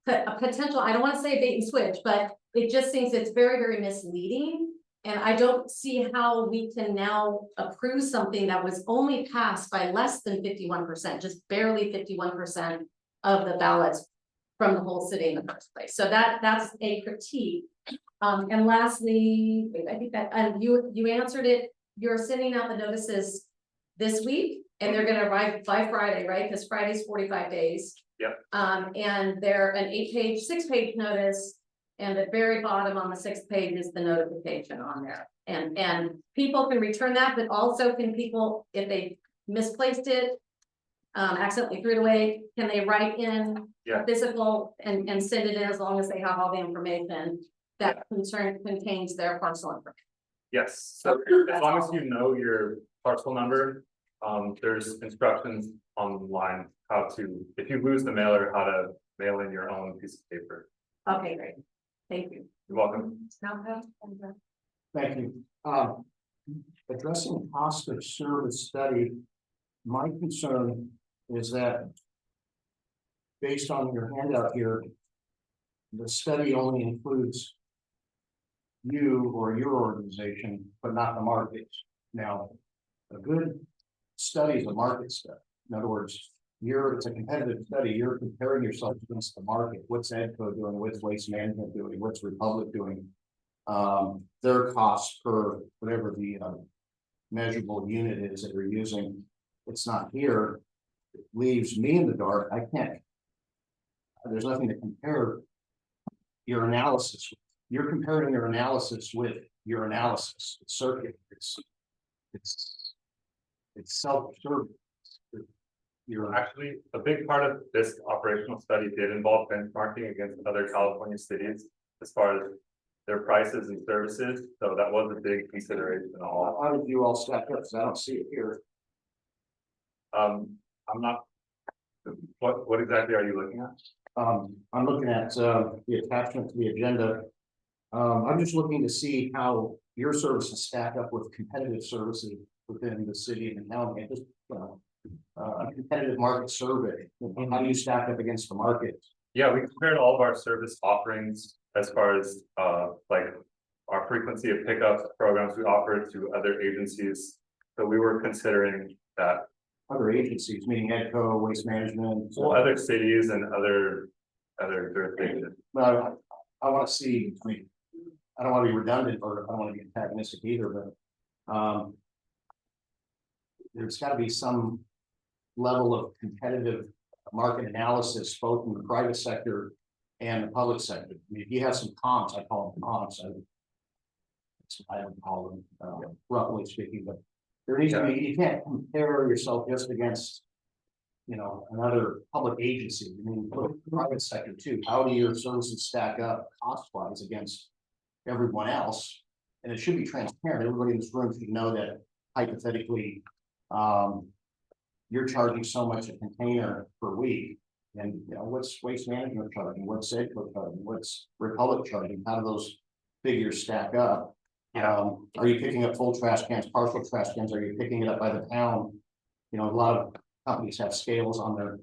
a potential, I don't want to say bait and switch, but it just seems it's very, very misleading And I don't see how we can now approve something that was only passed by less than 51%, just barely 51% of the ballots from the whole city in the first place. So that's a critique. And lastly, I think that, you answered it, you're sending out the notices this week, and they're gonna arrive by Friday, right? Because Friday's 45 days. Yep. And they're an 8-page, 6-page notice. And at the very bottom on the 6th page is the notification on there. And people can return that, but also can people, if they misplaced it, accidentally threw it away, can they write in Yeah. a physical and send it in as long as they have all the information that contains their parcel information? Yes, so as long as you know your parcel number, there's instructions online how to, if you lose the mailer, how to mail in your own piece of paper. Okay, great. Thank you. You're welcome. Thank you. Addressing cost of service study, my concern is that based on your handout here, the study only includes you or your organization, but not the markets. Now, a good study is a market study. In other words, it's a competitive study. You're comparing yourself against the market. What's ADCO doing? What's Waste Management doing? What's Republic doing? Their costs per whatever the measurable unit is that you're using. It's not here. It leaves me in the dark. I can't. There's nothing to compare your analysis. You're comparing your analysis with your analysis. It's circular. It's self-serving. You're actually, a big part of this operational study did involve benchmarking against other California cities as far as their prices and services. So that was a big consideration. All. How did you all stack up? Because I don't see it here. I'm not. What exactly are you looking at? I'm looking at the attachment to the agenda. I'm just looking to see how your services stack up with competitive services within the city and the county. And just a competitive market survey. How do you stack up against the market? Yeah, we compared all of our service offerings as far as like our frequency of pickups programs we offer to other agencies. So we were considering that. Other agencies, meaning ADCO, Waste Management. Well, other cities and other jurisdictions. Well, I want to see, I mean, I don't want to be redundant or I don't want to be antagonistic either, but there's got to be some level of competitive market analysis, both in the private sector and the public sector. I mean, if you have some comps, I call them comps. I don't call them, roughly speaking, but there needs to be, you can't compare yourself just against, another public agency. I mean, private sector too. How do your services stack up cost-wise against everyone else? And it should be transparent. Everybody in this room should know that hypothetically, you're charging so much a container per week. And what's Waste Management charging? What's ADCO charging? What's Republic charging? How do those figures stack up? Are you picking up full trash cans, partial trash cans? Are you picking it up by the pound? A lot of companies have scales on their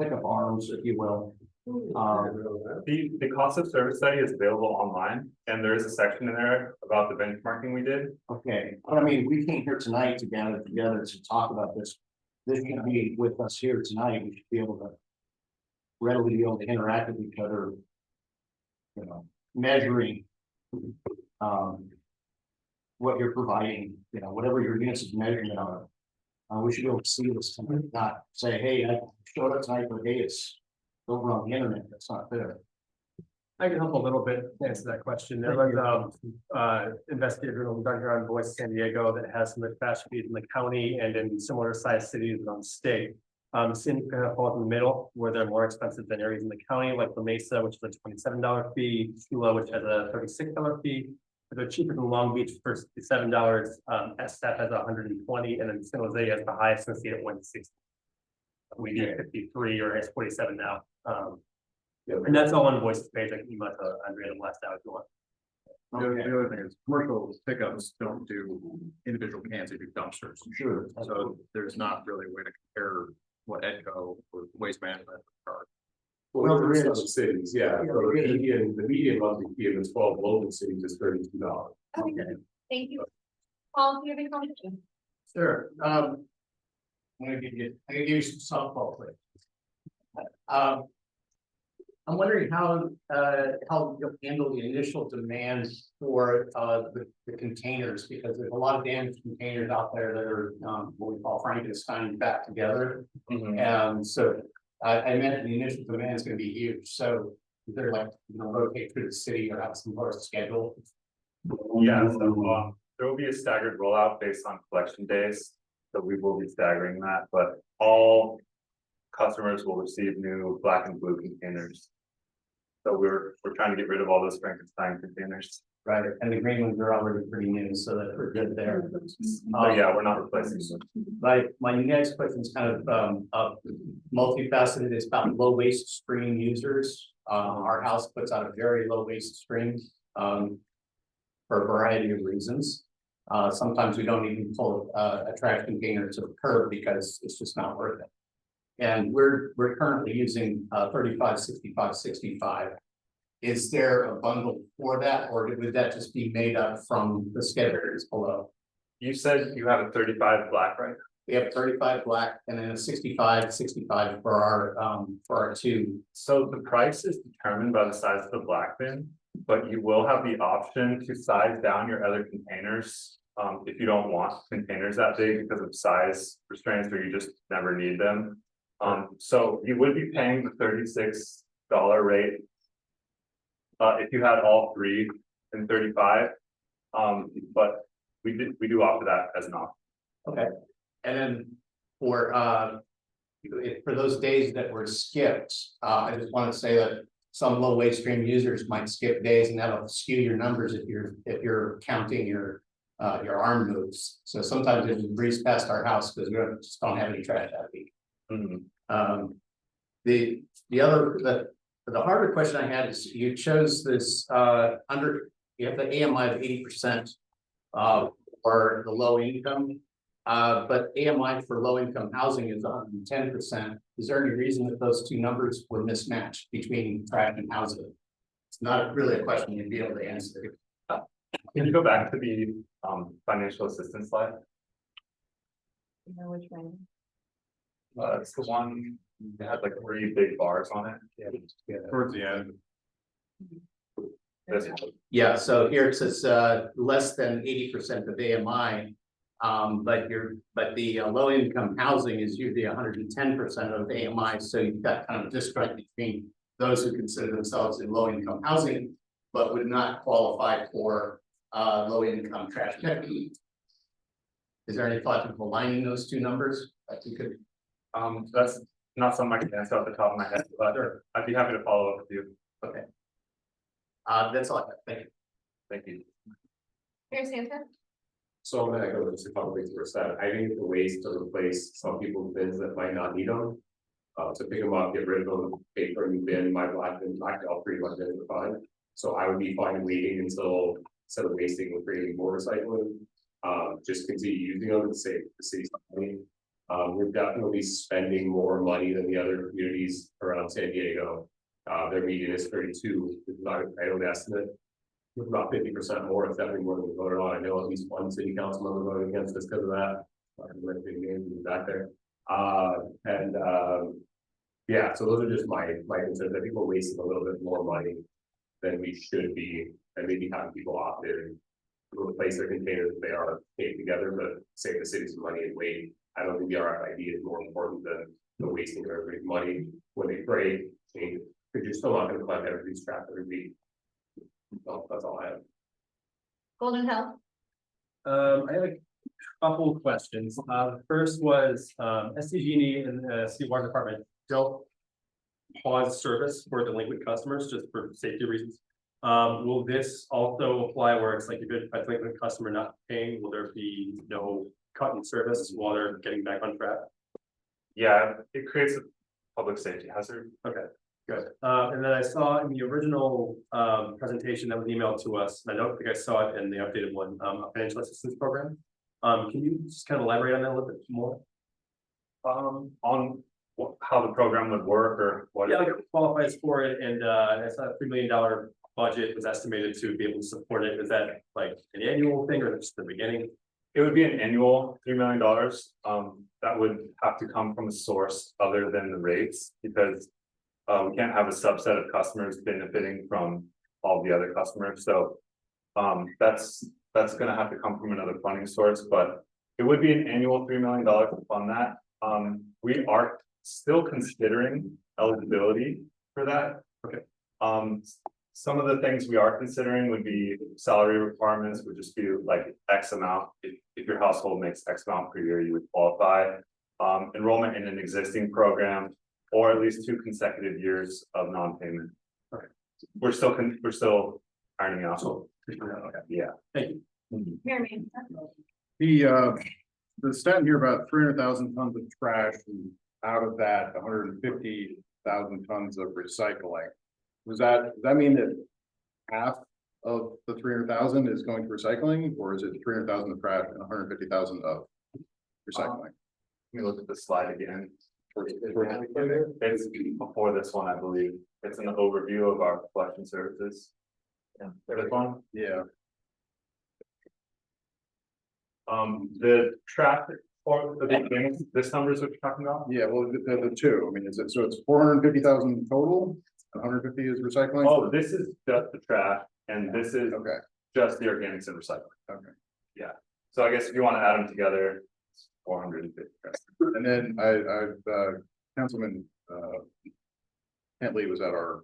pickup arms, if you will. The cost of service study is available online, and there is a section in there about the benchmarking we did. Okay, but I mean, we came here tonight to gather together to talk about this. This should be with us here tonight. We should be able to readily be able to interact with each other. Measuring what you're providing, whatever your units of measurement are. We should be able to see this tonight, not say, hey, I showed up tonight, but hey, it's over on the internet. That's not fair. I can help a little bit to answer that question. There was investigator journal done here on Voice San Diego that has some of the trash feeds in the county and in similar sized cities around the state. Sin kind of falls in the middle where they're more expensive than areas in the county, like La Mesa, which is a $27 fee, Tula, which has a $36 fee. They're cheaper than Long Beach for $67. SF has $120, and then San Jose has the highest since it went to 60. We need 53 or it's 47 now. And that's all on Voice's page. I can email to Andrea last hour if you want. The other thing is commercial pickups don't do individual cans, they do dumpsters. Sure. So there's not really a way to compare what EDCO or Waste Management are. Well, there is. Cities, yeah. So the median monthly fee of the 12 local cities is $32. Okay, thank you. Paul, do you have any comments? Sure, I'm gonna give you some softball play. I'm wondering how you'll handle the initial demands for, the containers, because there's a lot of damaged containers out there that are, what we call Frankenstein back together. And so I imagine the initial demand is gonna be huge, so is there like, rotate through the city or have some sort of schedule? Yeah, so there will be a staggered rollout based on collection days. So we will be staggering that, but all customers will receive new black and blue containers. So we're trying to get rid of all those Frankenstein containers. Right, and the green ones are already pretty new, so that we're good there. So yeah, we're not replacing them. My next question is kind of multifaceted. It's about low waste stream users. Our house puts out a very low waste stream for a variety of reasons. Sometimes we don't even pull a trash container to the curb because it's just not worth it. And we're currently using 35, 65, 65. Is there a bundle for that, or would that just be made up from the schedules below? You said you have a 35 black, right? We have 35 black and then a 65 for our two. So the price is determined by the size of the black bin, but you will have the option to size down your other containers. If you don't want containers that big because of size restraints or you just never need them. So you would be paying the $36 rate. If you had all three in 35, but we do offer that as an option. Okay, and then for those days that were skipped, I just want to say that some low waste stream users might skip days, and that'll skew your numbers if you're counting your arm moves. So sometimes it will breeze past our house because we just don't have any trash that week. The harder question I had is you chose this you have the AMI of 80% for the low income, but AMI for low income housing is 110%. Is there any reason that those two numbers were mismatched between trash and housing? It's not really a question you'd be able to answer. Can you go back to the financial assistance slide? You know which one? It's the one that had like 3 big bars on it. Yeah. Towards the end. This one. Yeah, so here it says less than 80% of AMI. But the low income housing is usually 110% of AMI. So you've got kind of disconnect between those who consider themselves in low income housing, but would not qualify for low income trash picking. Is there any thought of aligning those two numbers that you could? That's not something I can answer off the top of my head, but I'd be happy to follow up with you. Okay. That's all I have. Thank you. Thank you. Here's Santa. So I'm gonna go just a couple things for that. I think the ways to replace some people's bins that might not need them. To pick them up, get rid of them, pay for a new bin, my black bin, all three of my bins are fine. So I would be fine waiting until instead of wasting and creating more recycling. Just continue using them to save the city's money. We're definitely spending more money than the other communities around San Diego. Their median is 32, it's not an idle estimate. With about 50% more, it's definitely more than we voted on. I know at least one city council member voted against this because of that. Big names back there. Yeah, so those are just my concerns. I think we're wasting a little bit more money than we should be, and maybe having people opt in to replace their containers if they are taped together, but save the city some money and wait. I don't think the RFID is more important than the wasting of everybody's money when they break, change, because you're still not going to collect everybody's crap every week. So that's all I have. Golden Hill. I have a couple of questions. First was SDG&E and the City Water Department don't pause service for delinquent customers just for safety reasons. Will this also apply where it's like if a delinquent customer not paying, will there be no cut in service while they're getting back on track? Yeah, it creates a public safety hazard. Okay, good. And then I saw in the original presentation that was emailed to us, and I don't think I saw it in the updated one, a financial assistance program. Can you just kind of elaborate on that a little bit more? On how the program would work or what? Yeah, like it qualifies for it, and I saw a $3 million budget was estimated to be able to support it? Is that like an annual thing or just the beginning? It would be an annual $3 million. That would have to come from a source other than the rates because we can't have a subset of customers benefiting from all the other customers. So that's gonna have to come from another funding source, but it would be an annual $3 million to fund that. We are still considering eligibility for that. Okay. Some of the things we are considering would be salary requirements, would just be like X amount. If your household makes X amount per year, you would qualify. Enrollment in an existing program, or at least 2 consecutive years of non-payment. Okay. We're still ironing out. Yeah. Thank you. Mary. The stat here about 300,000 tons of trash and out of that, 150,000 tons of recycling. Does that mean that half of the 300,000 is going to recycling, or is it 300,000 of trash and 150,000 of recycling? Let me look at the slide again. It's before this one, I believe. It's an overview of our collection services. Yeah, this one. Yeah. The traffic or the things, this number is what you're talking about? Yeah, well, the two, I mean, is it, so it's 450,000 total, 150 is recycling? Oh, this is just the trash, and this is Okay. just the organics and recycling. Okay. Yeah, so I guess if you want to add them together, it's 450. And then Councilman Hentley was at our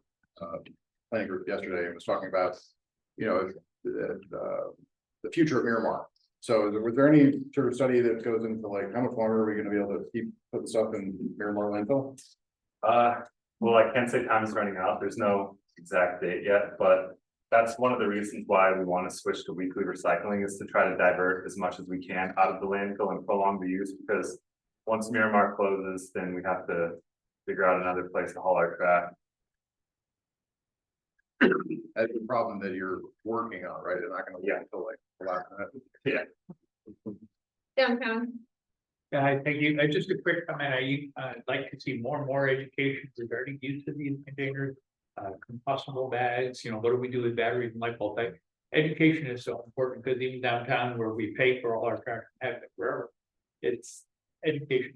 planning group yesterday and was talking about, you know, the future of Miramar. So was there any sort of study that goes into like, how much longer are we gonna be able to keep putting stuff in Miramar landfill? Well, I can't say time is running out. There's no exact date yet, but that's one of the reasons why we want to switch to weekly recycling, is to try to divert as much as we can out of the landfill and prolong the use, because once Miramar closes, then we have to figure out another place to haul our trash. That's the problem that you're working on, right? They're not gonna wait until like the last minute. Yeah. Downtown. I thank you. Just a quick comment. I'd like to see more and more education regarding use of these containers, compostable bags, you know, what do we do with batteries and light bulb type? Education is so important because even downtown where we pay for all our trash and have it forever, it's education.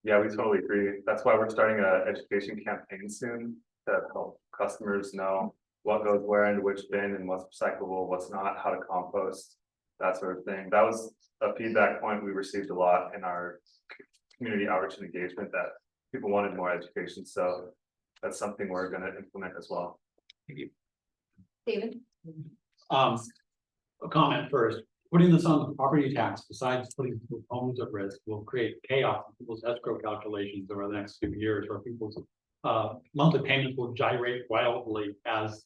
Yeah, we totally agree. That's why we're starting an education campaign soon to help customers know what goes where into which bin and what's recyclable, what's not, how to compost, that sort of thing. That was a feedback point we received a lot in our community outreach and engagement, that people wanted more education. So that's something we're going to implement as well. Thank you. David. A comment first. Putting this on the property tax, besides putting homes at risk, will create chaos in people's escrow calculations over the next few years, where people's monthly payments will gyrate wildly as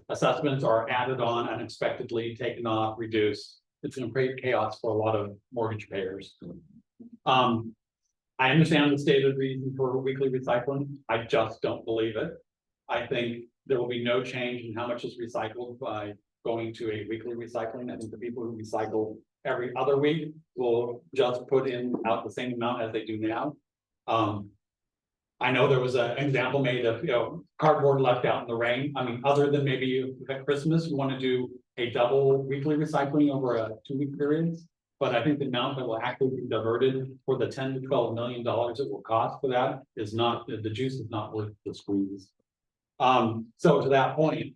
assessments are added on unexpectedly, taken off, reduced. It's going to create chaos for a lot of mortgage payers. I understand the stated reason for weekly recycling. I just don't believe it. I think there will be no change in how much is recycled by going to a weekly recycling. I think the people who recycle every other week will just put in out the same amount as they do now. I know there was an example made of, you know, cardboard left out in the rain. I mean, other than maybe at Christmas, you want to do a double weekly recycling over a 2-week period. But I think the amount that will actually be diverted for the $10 to $12 million it will cost for that is not, the juice is not worth the squeeze. So to that point,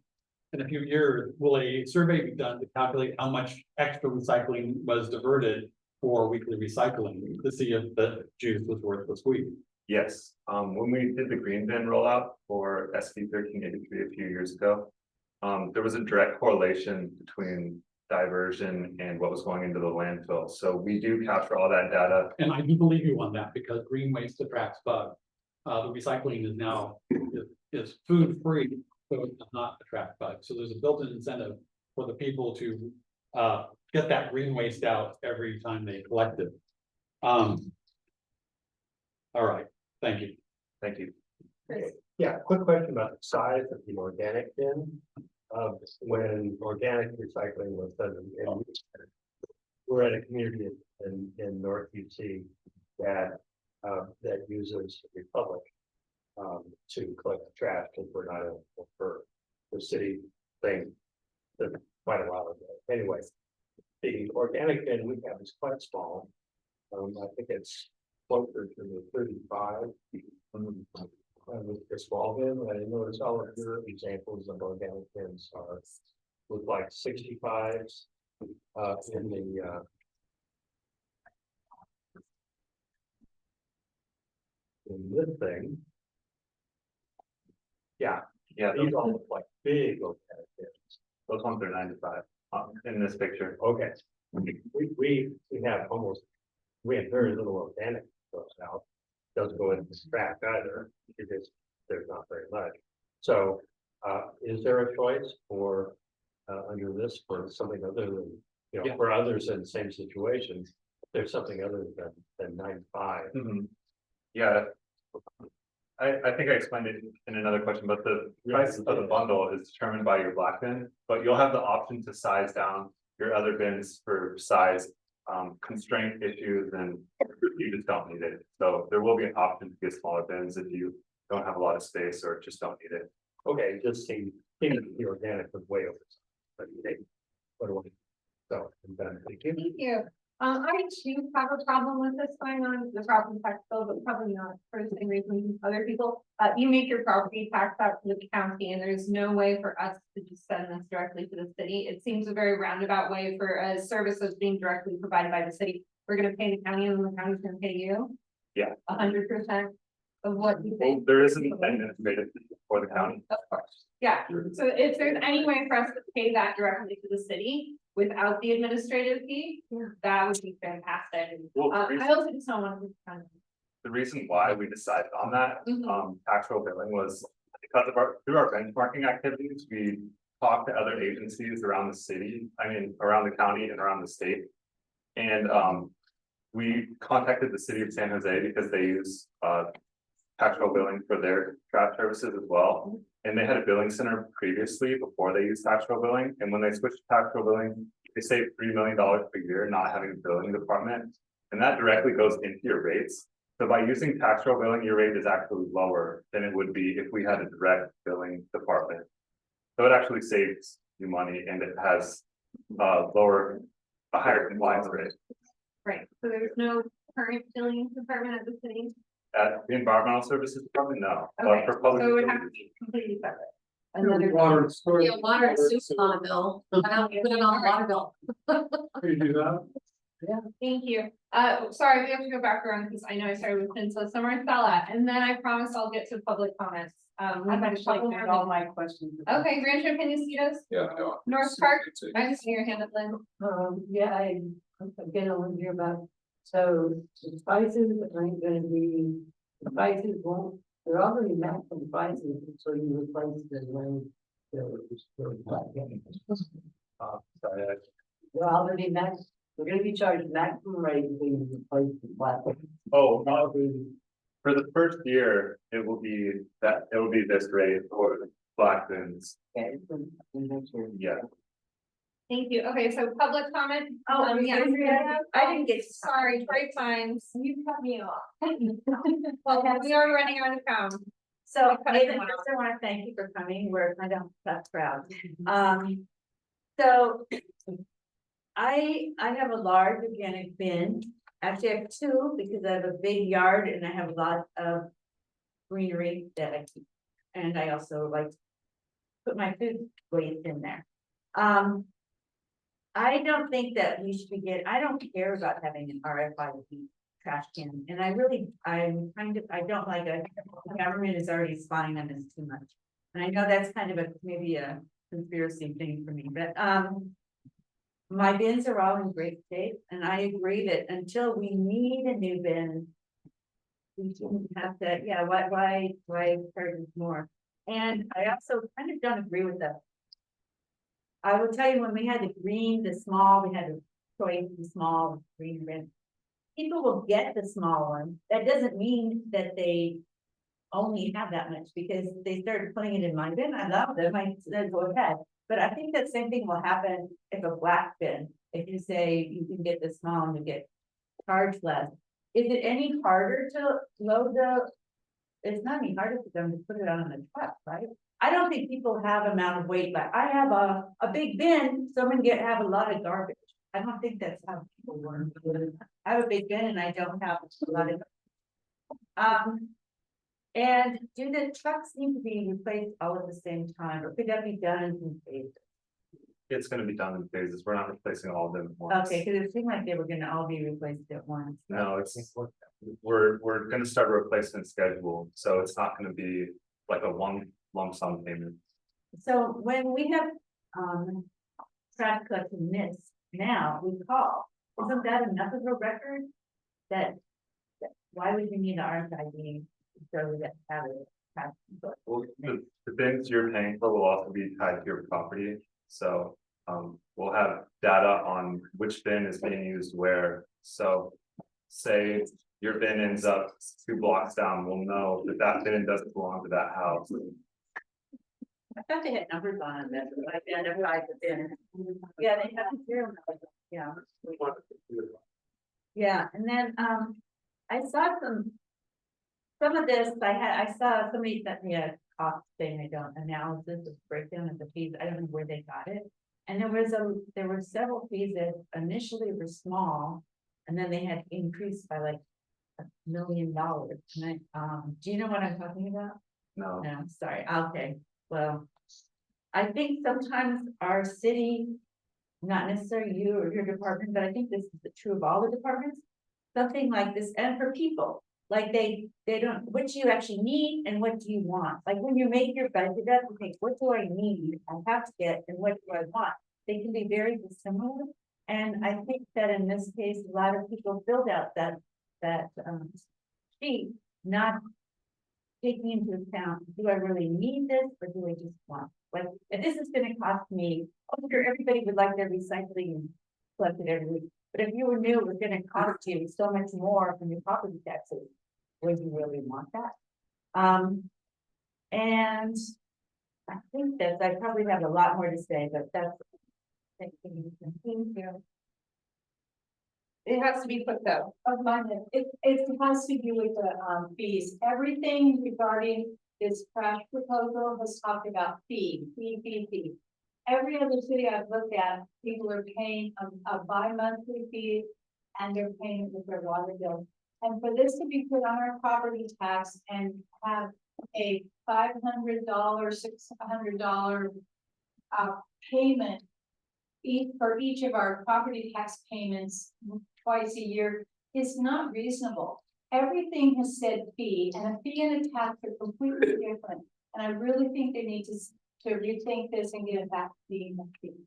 in a few years, will a survey be done to calculate how much extra recycling was diverted for weekly recycling to see if the juice was worth the squeeze? Yes, when we did the green bin rollout for SB 1383 a few years ago, there was a direct correlation between diversion and what was going into the landfill. So we do capture all that data. And I do believe you on that, because green waste attracts bugs. The recycling is now is food free, so it does not attract bugs. So there's a built-in incentive for the people to get that green waste out every time they collect it. All right, thank you. Thank you. Yeah, quick question about the size of the organic bin. When organic recycling was done in we're at a community in North UC that uses Republic to collect the trash, because we're not eligible for the city thing quite a while ago. Anyway, the organic bin we have is quite small. I think it's closer to the 35. With the small bin, I notice all of your examples of organic bins are with like 65s in the in this thing. Yeah, Yeah, these all look like big organic bins. those ones are 95 in this picture. Okay, we have almost, we have very little organic goes out. Doesn't go into the trash either, because there's not very much. So, is there a choice for, under this for something other than, you know, Yeah. for others in the same situations, there's something other than 95? Yeah. I think I explained it in another question, but the price of the bundle is determined by your black bin, but you'll have the option to size down your other bins for size. Constraint issues, and you just don't need it. So there will be an option to get smaller bins if you don't have a lot of space or just don't need it. Okay, it just seemed the organic was way over. But what do I? So, I'm done. Thank you. Thank you. I too have a problem with this going on, the property tax bill, but probably not for the same reason as other people. You make your property tax out to the county, and there's no way for us to just send this directly to the city. It seems a very roundabout way for a service that's being directly provided by the city. We're gonna pay the county, and the county's gonna pay you. Yeah. 100% of what you pay. Well, there isn't an administrative for the county. Of course, yeah. So if there's any way for us to pay that directly to the city without the administrative fee, that would be fantastic. Well, I also just don't want to. the reason why we decided on that, tax roll billing was because of through our benchmarking activities, we talked to other agencies around the city, around the county and around the state. And, we contacted the city of San Jose because they use, tax roll billing for their trash services as well. And they had a billing center previously before they used tax roll billing. And when they switched to tax roll billing, they saved $3 million per year not having a billing department. And that directly goes into your rates. So by using tax roll billing, your rate is actually lower than it would be if we had a direct billing department. So it actually saves you money, and it has a higher compliance rate. Right, so there's no current billing department at the city? At the environmental services department, no, Okay, but for public. so it would have to be completely separate. Your water and storage. Yeah, water and sewer on a bill. I don't put it on a water bill. Can you do that? Thank you. Sorry, we have to go back around because I know I started with Peninsula, so Marcella, and then I promise I'll get to public comments. I've actually got all my questions. Okay, Rancho Penasitos, Yeah, no. North Park, I see your hand up, Lynn. Yeah, again, I want to hear about, so the prices aren't gonna be, the prices won't, they're already met from prices, so you replace the way. Sorry, They're already met, we're gonna be charged maximum rate when you replace the platform. Oh, for the first year, it will be this rate for black bins. Okay. Yeah. Thank you. Okay, so public comment. Yeah. I didn't get. Sorry, trade signs. You cut me off. Well, we are running out of town. So, cut Nathan, everyone first I want to thank you for coming. We're kind of tough crowd. So I have a large organic bin. Actually, I have two because I have a big yard and I have a lot of greenery that I keep. And I also like to put my food waste in there. I don't think that we should I don't care about having an RFID trash can. And I don't like it. The government is already spying on us too much. And I know that's kind of maybe a conspiracy thing for me, but, my bins are all in great shape, and I agree that until we need a new bin, we shouldn't have to, why charge more? And I also kind of don't agree with that. I will tell you, when we had the small, we had a choice, the small green bin. People will get the small one. That doesn't mean that they only have that much, because they started putting it in my bin. I love them. I said, go ahead. But I think that same thing will happen if a black bin, if you say you can get the small and you get charged less. Is it any harder to load it's not any harder for them to put it on a truck, right? I don't think people have amount of weight, but I have a big bin, so I'm gonna have a lot of garbage. I don't think that's how people work. I have a big bin and I don't have a lot of. And do the trucks need to be replaced all at the same time, or could that be done in phases? It's gonna be done in phases. We're not replacing all of them at once. Okay, because it seemed like they were gonna all be replaced at once. No, it's, we're gonna start a replacement schedule, so it's not gonna be like a one lump sum payment. So when we have, trash collection missed, now we call, isn't that enough of a record? That, why would we need the RFID so that have it? Well, the bins you're paying for will also be tied to your property, so, we'll have data on which bin is being used where, so. Say your bin ends up 2 blocks down, we'll know that that bin doesn't belong to that house. I thought they had numbers on them, like they identified the bin. Yeah, they have serial numbers, yeah. Yeah, and then, I saw some of this, I saw somebody sent me a cost thing, I don't, analysis of breakdown of the fees, I don't know where they got it. And there were several fees that initially were small, and then they had increased by like $1 million. And do you know what I'm talking about? No, No, sorry, okay, well, I think sometimes our city, not necessarily you or your department, but I think this is true of all the departments. Something like this, and for people, like they don't, what do you actually need and what do you want? Like when you make your budget, you have to think, what do I need, I have to get, and what do I want? They can be very dissimilar. And I think that in this case, a lot of people filled out that sheet, not taking into account, do I really need this or do I just want? Like, if this is gonna cost me, I'm sure everybody would like their recycling collected every week. But if you knew it was gonna cost you so much more from your property taxes, would you really want that? And I think that I probably have a lot more to say, but that's. Thank you. It has to be put though. Of mine, it has to do with the fees. Everything regarding this trash proposal has talked about fee. Every other city I've looked at, people are paying a bi-monthly fee and they're paying it with their water bill. And for this to be put on our property tax and have a $500, $600 payment for each of our property tax payments twice a year is not reasonable. Everything has said fee, and a fee and a tax are completely different. And I really think they need to rethink this and get it back to being a fee.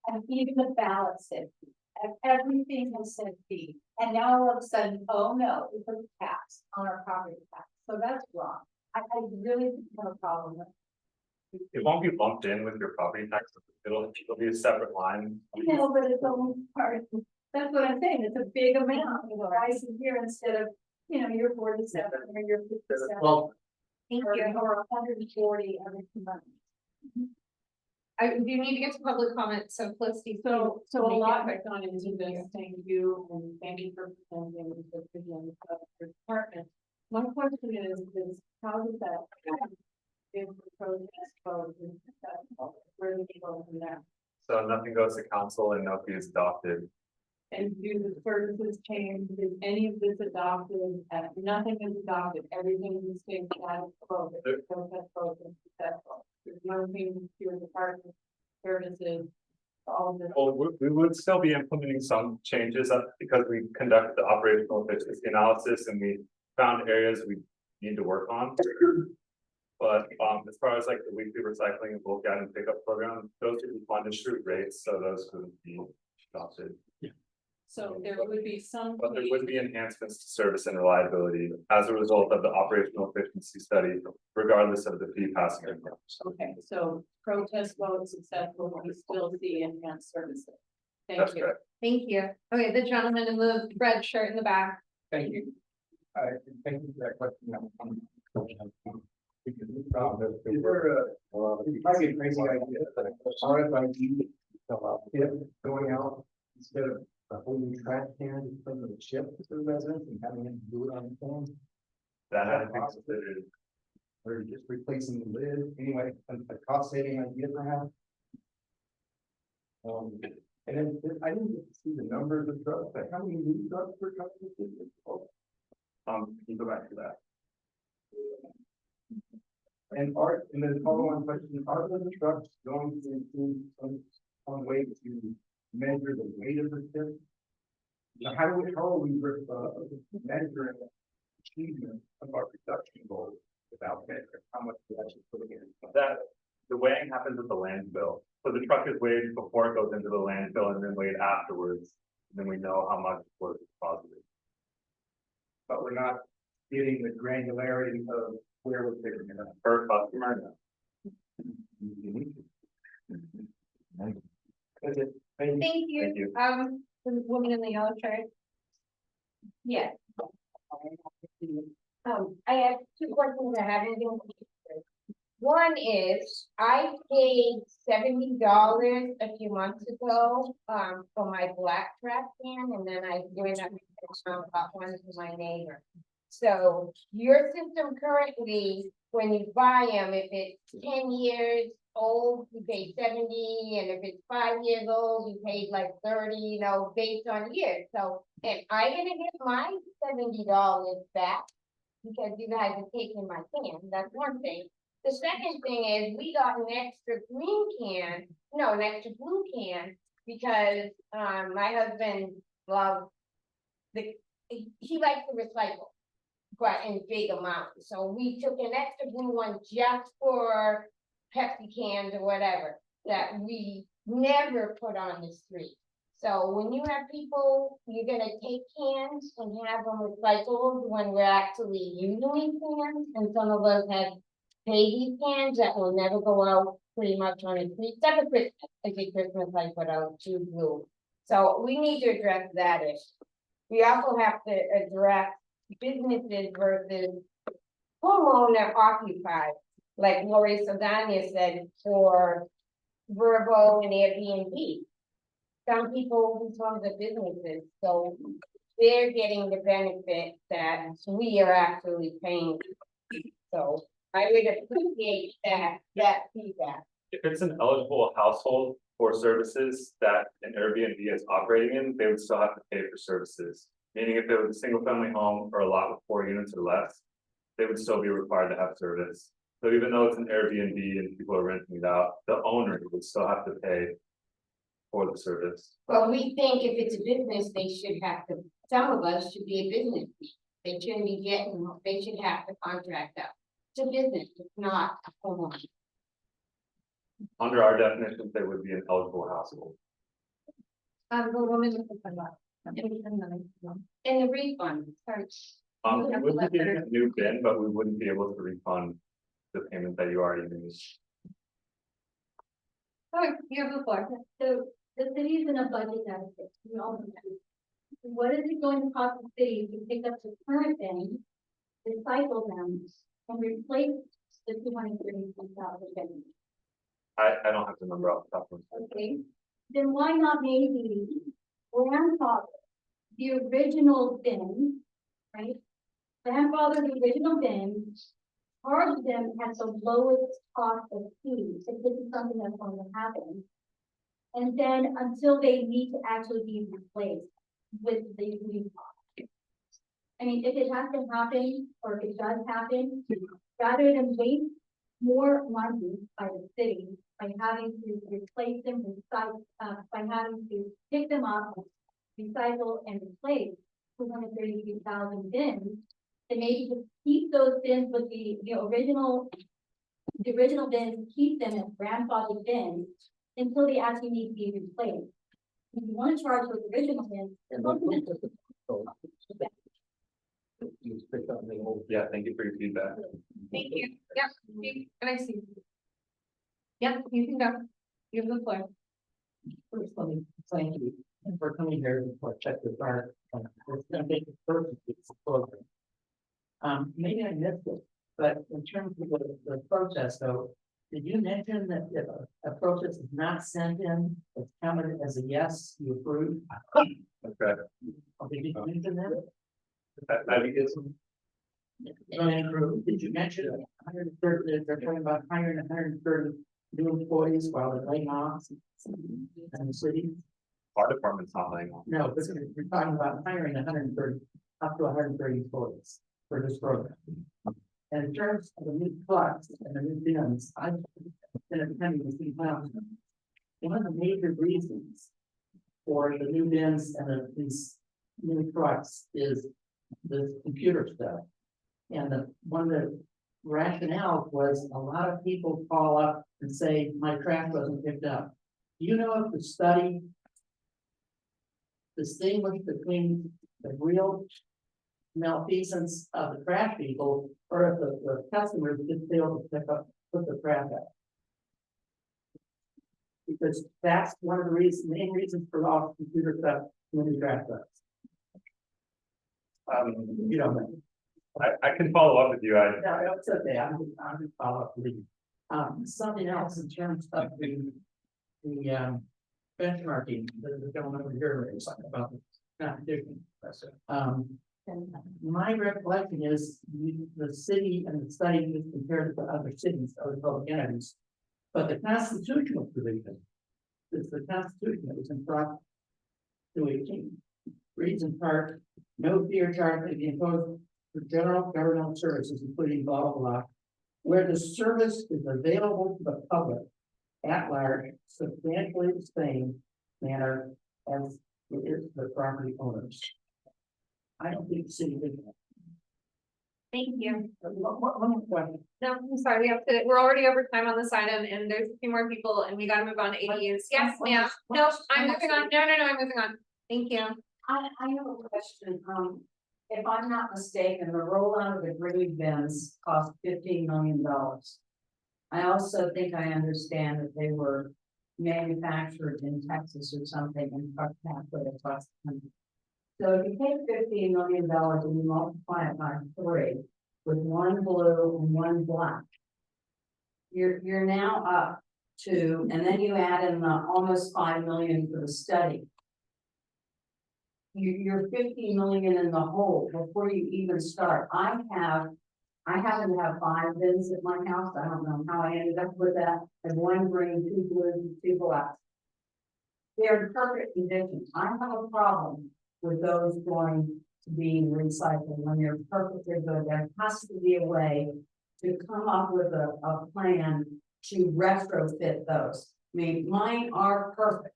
And even the ballot said fee. And everything has said fee. And now all of a sudden, oh no, we put a tax on our property tax. So that's wrong. I really have a problem with it. it won't be lumped in with your property tax, it'll be a separate line. No, but it's only part, that's what I'm saying, it's a big amount, twice a year instead of, you're 47 or you're 57. Well, Or 140 every 2 months. I do need to get to public comment, so Felicity. So a lot has gone into this, thank you, and thank you for presenting the vision of your department. My question is how does that? If the protest vote is successful, where do we go from there? So nothing goes to council and no fee is adopted. And do the services change? Is any of this adopted? Nothing is adopted. Everything is staying status quo. The protest vote is successful. There's no change to your department services. All of this. Well, we would still be implementing some changes because we conducted the operational efficiency analysis and we found areas we need to work on. But as far as like the weekly recycling and bulk add and pickup program, those would be funded through rates, so those would be adopted. So there would be some. But there would be enhancements to service and reliability as a result of the operational efficiency study, regardless of the fee passing. Okay, so protest vote successful, we still see enhanced services. That's Thank you. correct. Thank you. Okay, the gentleman in the red shirt in the back. Thank you. Thank you for that question. Is there probably a crazy idea that RFID going out instead of a whole new trash can from the chip to the residents and having them do it on the phone? That had been considered. Or just replacing the lid, anyway, a cost saving idea perhaps? And then I didn't get to see the numbers of drugs, like how many new drugs were coming to the city? Can you go back to that? And then follow-on question, are those trucks going to include some way to measure the weight of the tip? Now, how are we measuring achievement of our reduction goals without measuring how much we actually put in? That, the weighing happens at the landfill. So the truck is weighed before it goes into the landfill and then weighed afterwards. Then we know how much was deposited. But we're not getting the granularity of where we're figuring it out. Per customer, no. That's it. Thank Thank you. you. The woman in the yellow shirt. Yes. I have two questions that haven't been answered. One is, I paid $70 a few months ago, for my black trash can, and then I went up and got one to my neighbor. So your system currently, when you buy them, if it's 10 years old, you pay 70, and if it's 5 years old, you pay like 30, you know, based on years. So am I gonna get my $70 back? Because you guys are taking my can, that's one thing. The second thing is, we got an extra green can, no, an extra blue can, because, my husband loves he likes to recycle, but in big amounts, so we took an extra blue one just for Pepsi cans or whatever, that we never put on the street. So when you have people, you're gonna take cans and have them recycled when we're actually using cans, and some of us have baby cans that will never go out pretty much on the street, except for Christmas, like at Christmas I put out 2 blue. So we need to address that issue. We also have to address businesses versus homeowner occupied, like Lori Saldana said, for Verbo and Airbnb. Some people who own the businesses, so they're getting the benefit that we are actually paying. So I would appreciate that feedback. If it's an eligible household for services that an Airbnb is operating in, they would still have to pay for services. Meaning if it was a single family home or a lot with 4 units or less, they would still be required to have service. So even though it's an Airbnb and people are renting it out, the owner would still have to pay for the service. Well, we think if it's a business, they should have to, some of us should be a business. They shouldn't be getting, they should have to contract out. It's a business, it's not a homeowner. Under our definitions, they would be an eligible household. The woman with the sunblock. And the refund, sorry. We would be getting a new bin, but we wouldn't be able to refund the payment that you already made. Oh, you have the floor. So the city is in a budget deficit, we all know that. What is it going to cost the city to pick up the current bins, recycle them, and replace the 233,000? I don't have the number off the top of my head. Okay, then why not maybe grandfather the original bin, right? Grandfather the original bin, charge them at the lowest cost of fees, if this is something that's going to happen. And then until they need to actually be replaced with the new cost. I mean, if it has to happen, or if it does happen, rather than waste more money by the city, by having to replace them, by having to pick them up, recycle and replace 233,000 bins, and maybe just keep those bins with the original bins, keep them as grandfathered bins until they actually need to be replaced. If you want to charge those original bins, Yeah, thank you for your feedback. Thank you. Yep, and I see. Yep, you can go. You have the floor. First, let me thank you for coming here to check this out. It's gonna make it perfect, it's a program. Maybe I missed it, but in terms of the protest though, did you mention that if a protest is not sent in, it's counted as a yes, you approve? Okay. Did you mention that? I think it's, And did you mention 130, they're talking about hiring 130 new employees while they're laying off in the city? Our department's not laying off. No, but you're talking about hiring 130, up to 130 employees for this program. And in terms of the new trucks and the new bins, I've been attending the city council. One of the major reasons for the new bins and these new trucks is the computer stuff. And one of the rationale was a lot of people call up and say, my trash wasn't picked up. Do you know if the study distinguish between the real malfeasance of the trash people, or if the customers just fail to pick up, put the trash out? Because that's one of the main reasons for all the computer stuff when you trash trucks. You don't know. I can follow up with you. No, it's okay. I'm just follow up with you. Something else in terms of the benchmarking, the gentleman over here was talking about the competition. My recollection is the city and the study was compared to other cities, other public entities. But the constitutional provision is the Constitution that was in Prop 218. Reads in part, no fee or charge may be imposed for general governmental services, including blah, blah, blah, where the service is available to the public at large, substantially the same manner as it is the property owners. I don't think the city did that. Thank you. One more question. No, I'm sorry, we're already over time on this item and there's a few more people and we gotta move on to ADUs. Yes, ma'am. No, I'm moving on. No, I'm moving on. Thank you. I have a question. If I'm not mistaken, the rollout of the green bins cost $15 million. I also think I understand that they were manufactured in Texas or something and trucked halfway across the country. So if you take $15 million and you multiply it by 3 with 1 blue and 1 black, you're now up to, and then you add in the almost 5 million for the study. You're 50 million in the hole before you even start. I happen to have 5 bins at my house. I don't know how I ended up with that. And 1 green, 2 blue, 2 black. They're in perfect condition. I have a problem with those going to be recycled when they're perfectly good. There has to be a way to come up with a plan to retrofit those. I mean, mine are perfect.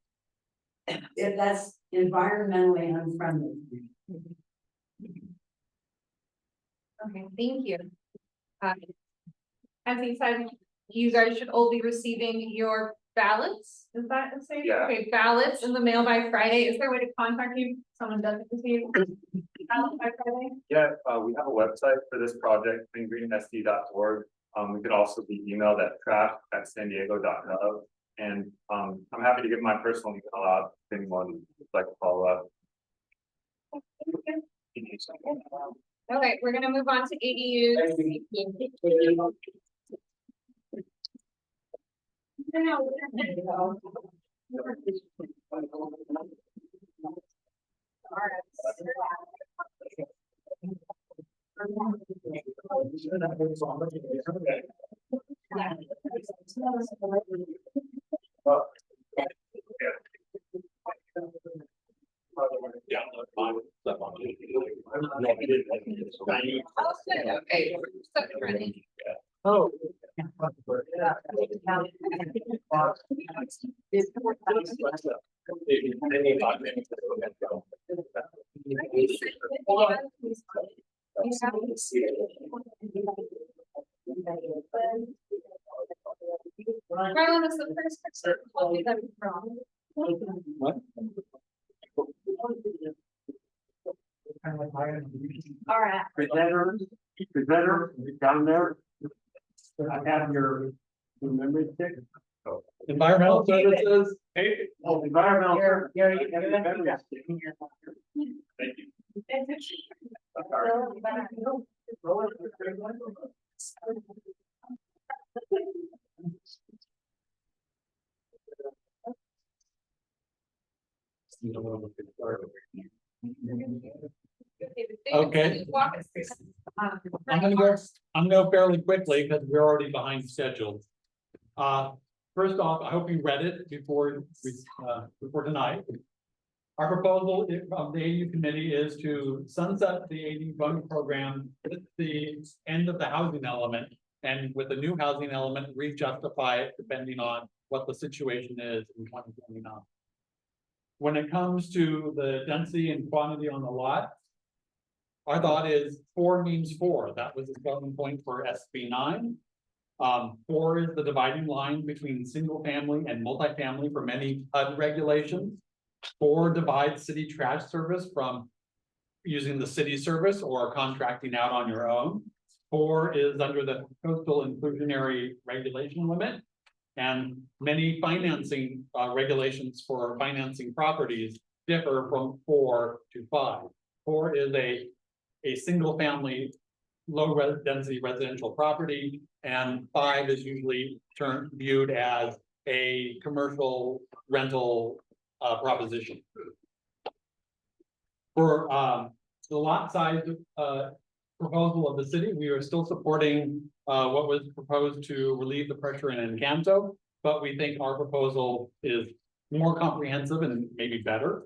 If that's environmentally unfriendly. Okay, thank you. As he said, you guys should all be receiving your ballots. Is that the same? Yeah. Okay, ballots in the mail by Friday. Is there a way to contact you? Someone does it with you? Ballot by Friday? Yeah, we have a website for this project, greengreen.sd.org. We could also be emailed at trash@sandiego.gov. And I'm happy to give my personal email out if anyone would like to follow up. Okay, we're gonna move on to ADUs. Okay. Oh. Marlon was the first person to tell me that was wrong. What? All right. Presenter, down there. I have your memory stick. Environmental services. Hey. Oh, environmental. Thank you. Okay. Walk us through. I'm gonna go fairly quickly because we're already behind schedule. First off, I hope you read it before tonight. Our proposal of the ADU committee is to sunset the ADU voting program at the end of the housing element. And with the new housing element, re-justify it depending on what the situation is in 2029. When it comes to the density and quantity on the lot, our thought is 4 means 4. That was the starting point for SB 9. 4 is the dividing line between single family and multifamily for many HUD regulations. 4 divides city trash service from using the city service or contracting out on your own. 4 is under the coastal inclusionary regulation limit. And many financing regulations for financing properties differ from 4 to 5. 4 is a single family low density residential property, and 5 is usually viewed as a commercial rental proposition. For the lot size proposal of the city, we are still supporting what was proposed to relieve the pressure in Encanto, but we think our proposal is more comprehensive and maybe better.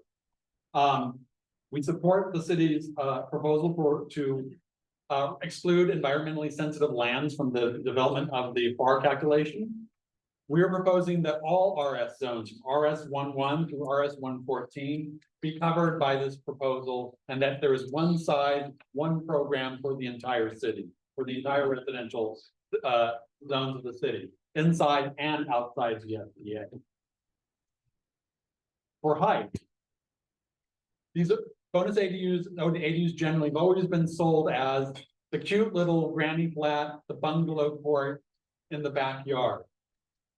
We support the city's proposal to exclude environmentally sensitive lands from the development of the FAR calculation. We are proposing that all RS zones, RS11 through RS114, be covered by this proposal, and that there is one size, one program for the entire city, for the entire residential zones of the city, inside and outside the SDA. For height, these bonus ADUs, ADUs generally have always been sold as the cute little granny flat, the bungalow court in the backyard.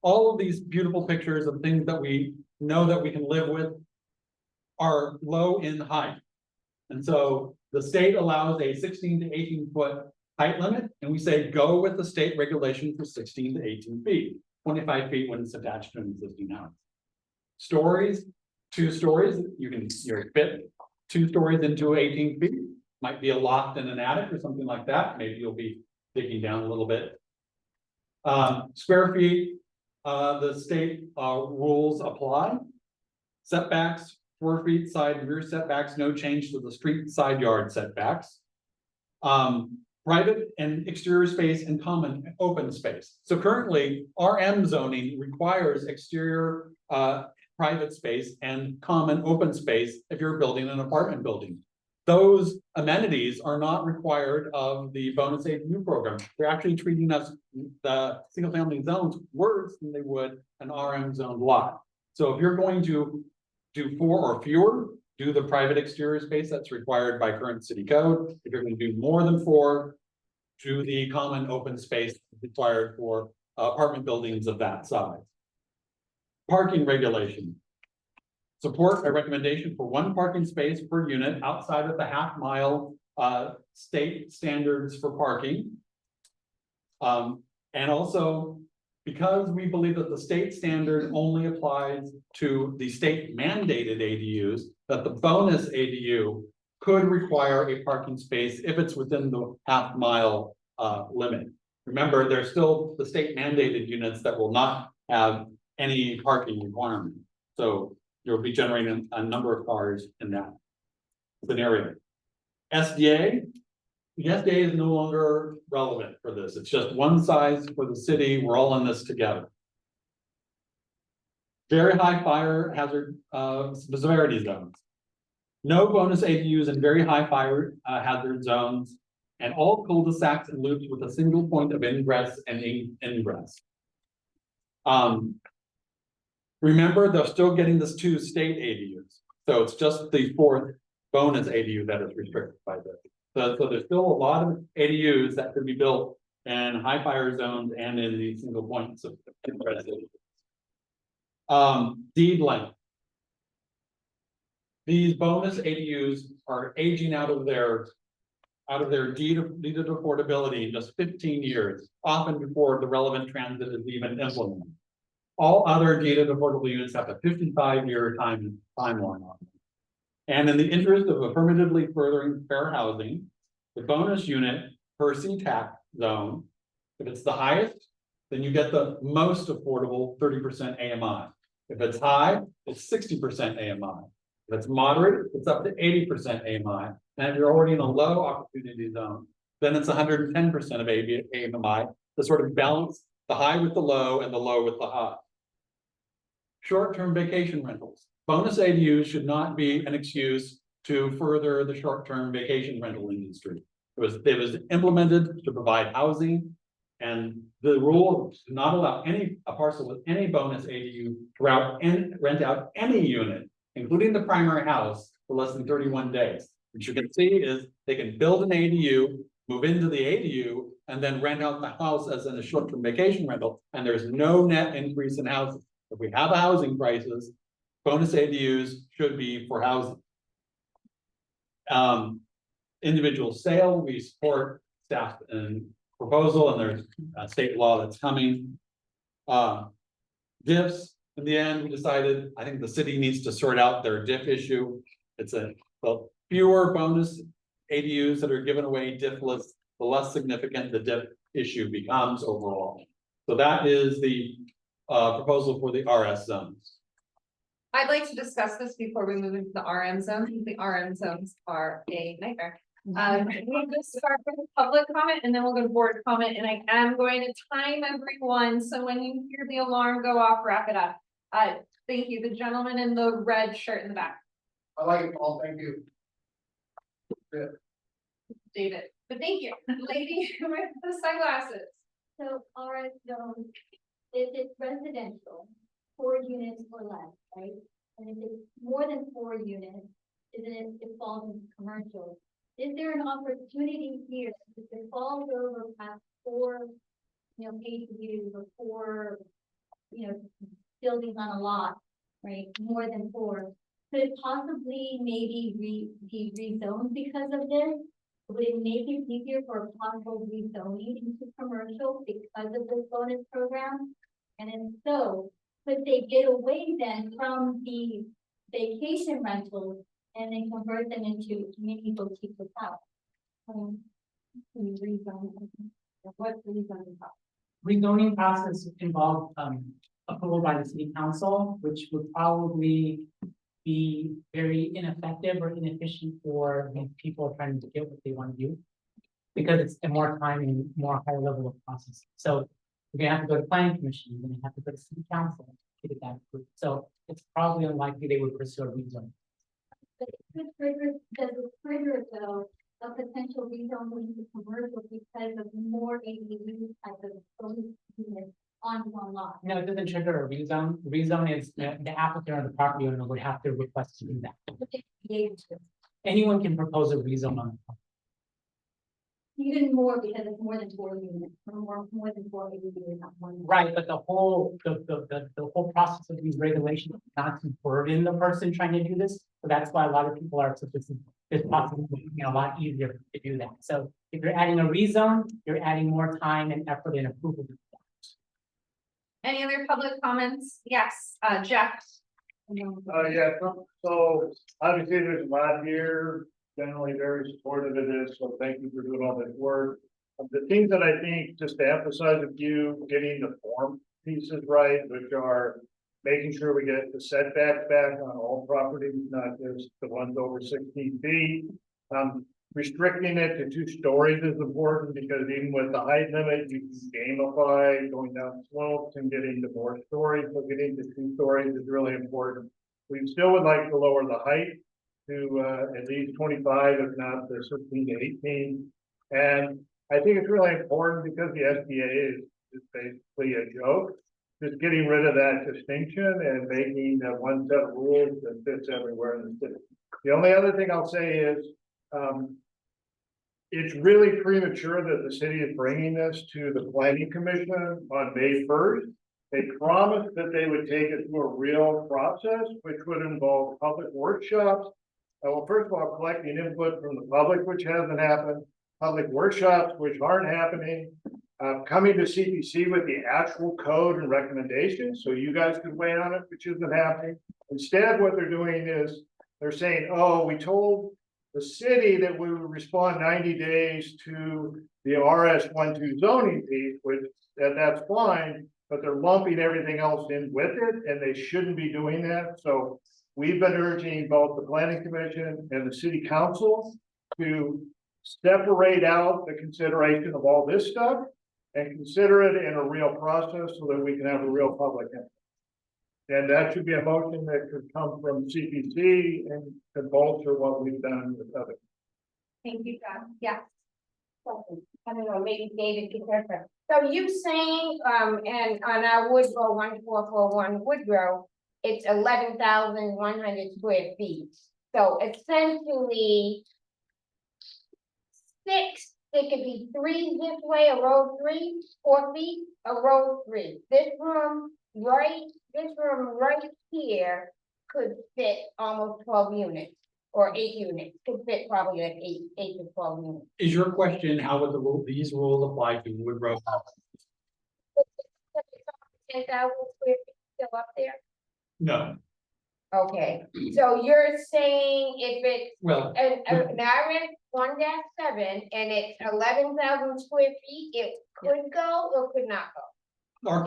All of these beautiful pictures of things that we know that we can live with are low in height. And so the state allows a 16 to 18 foot height limit, and we say go with the state regulation for 16 to 18 feet, 25 feet when it's attached to an existing house. Stories, 2 stories, you're fit 2 stories into 18 feet, might be a loft and an attic or something like that. Maybe you'll be digging down a little bit. Square feet, the state rules apply. Setbacks, 4 feet side and rear setbacks, no change to the street side yard setbacks. Private and exterior space and common open space. So currently, RM zoning requires exterior private space and common open space if you're building an apartment building. Those amenities are not required of the bonus ADU program. They're actually treating us, the single family zones, worse than they would an RM zoned lot. So if you're going to do 4 or fewer, do the private exterior space that's required by current city code. If you're going to do more than 4, do the common open space required for apartment buildings of that size. Parking regulation. Support a recommendation for 1 parking space per unit outside of the half-mile state standards for parking. And also, because we believe that the state standard only applies to the state mandated ADUs, that the bonus ADU could require a parking space if it's within the half-mile limit. Remember, there's still the state mandated units that will not have any parking requirement. So you'll be generating a number of cars in that scenario. SDA, the SDA is no longer relevant for this. It's just one size for the city. We're all in this together. Very high fire hazard severity zones. No bonus ADUs in very high fire hazard zones, and all cul-de-sacs and loops with a single point of ingress and ingress. Remember, they're still getting this 2 state ADUs. So it's just the 4th bonus ADU that is restricted by this. So there's still a lot of ADUs that could be built in high fire zones and in the single points of ingress. Deed length. These bonus ADUs are aging out of their deeded affordability in just 15 years, often before the relevant transit is even implemented. All other deeded affordable units have a 55-year timeline on them. And in the interest of affirmatively furthering fair housing, the bonus unit per tax zone. If it's the highest, then you get the most affordable 30% AMI. If it's high, it's 60% AMI. If it's moderate, it's up to 80% AMI. And if you're already in a low opportunity zone, then it's 110% of AMI to sort of balance the high with the low and the low with the high. Short-term vacation rentals. Bonus ADUs should not be an excuse to further the short-term vacation rental industry. It was implemented to provide housing, and the rule is to not allow a parcel with any bonus ADU to rent out any unit, including the primary house, for less than 31 days. What you can see is they can build an ADU, move into the ADU, and then rent out the house as in a short-term vacation rental, and there's no net increase in housing. If we have a housing crisis, bonus ADUs should be for housing. Individual sale, we support staff and proposal, and there's a state law that's coming. Diffs, in the end, we decided, I think the city needs to sort out their diff issue. It's well, fewer bonus ADUs that are given away diffless, the less significant the diff issue becomes overall. So that is the proposal for the RS zones. I'd like to discuss this before we move into the RM zone. The RM zones are a nightmare. We'll just start with public comment and then we'll go to board comment, and I am going to time everyone, so when you hear the alarm go off, wrap it up. Thank you, the gentleman in the red shirt in the back. I like it, Paul, thank you. David, but thank you, lady with the sunglasses. So RS zone, if it's residential, 4 units or less, right? And if it's more than 4 units, then it falls into commercial. Is there an opportunity here if it falls over past 4, ADUs or 4, buildings on a lot, right? More than 4, could it possibly maybe be rezoned because of this? Would it make it easier for a possible rezoning into commercial because of this bonus program? And if so, could they get away then from the vacation rentals and then convert them into mini boutique hotels? What's the rezoning process? Rezoning process involves approval by the city council, which would probably be very ineffective or inefficient for the people trying to get what they want to do, because it's a more time and more higher level of process. So you're gonna have to go to planning commission, you're gonna have to go to city council to get that approved. So it's probably unlikely they would pursue a rezone. But does it trigger though a potential rezoning to commercial because of more ADU type of bonus units on one lot? No, it doesn't trigger a rezone. Rezone is the applicant or the property owner would have to request to do that. Would they be able to? Anyone can propose a rezone on the property. Even more because it's more than 4 units, more than 4 ADUs on one lot. Right, but the whole process of these regulations is not to burden the person trying to do this. So that's why a lot of people are suggesting this process is a lot easier to do that. So if you're adding a rezone, you're adding more time and effort and approval. Any other public comments? Yes, Jeff. Yeah, so obviously there's a lot here, generally very supportive of this, so thank you for doing all this work. The things that I think, just to emphasize a few, getting the form pieces right, which are making sure we get the setbacks back on all properties, not just the ones over 16 feet. Restricting it to 2 stories is important, because even with the height limit, you can gamify going down slopes and getting to more stories, but getting to 2 stories is really important. We still would like to lower the height to at least 25, if not the 16 to 18. And I think it's really important because the SBA is basically a joke, just getting rid of that distinction and making one set of rules that fits everywhere in the city. The only other thing I'll say is, it's really premature that the city is bringing this to the planning commission on May 1st. They promised that they would take it through a real process, which would involve public workshops. Well, first of all, collecting input from the public, which hasn't happened, public workshops, which aren't happening, coming to CPC with the actual code and recommendations, so you guys could weigh on it, which isn't happening. Instead, what they're doing is they're saying, oh, we told the city that we would respond 90 days to the RS 12 zoning piece, which, that's fine, but they're lumping everything else in with it, and they shouldn't be doing that, so we've been urging both the planning commission and the city council to separate out the consideration of all this stuff and consider it in a real process so that we can have a real public hearing. And that should be a motion that could come from CPC and could bolster what we've done with other. Thank you, John. Yeah. I don't know, maybe David can clarify. So you saying, and on our Woodrow 1441 Woodrow, it's 11,100 square feet. So essentially, it could be 3 this way, a row 3, 4 feet, a row 3. This room right here could fit almost 12 units. Or 8 units, could fit probably like 8 to 12 units. Is your question, how would these rules apply to Woodrow? 10,000 square feet still up there? No, Okay, so you're saying if it's well, an RS 1-7 and it's 11,000 square feet, it could go or could not go? our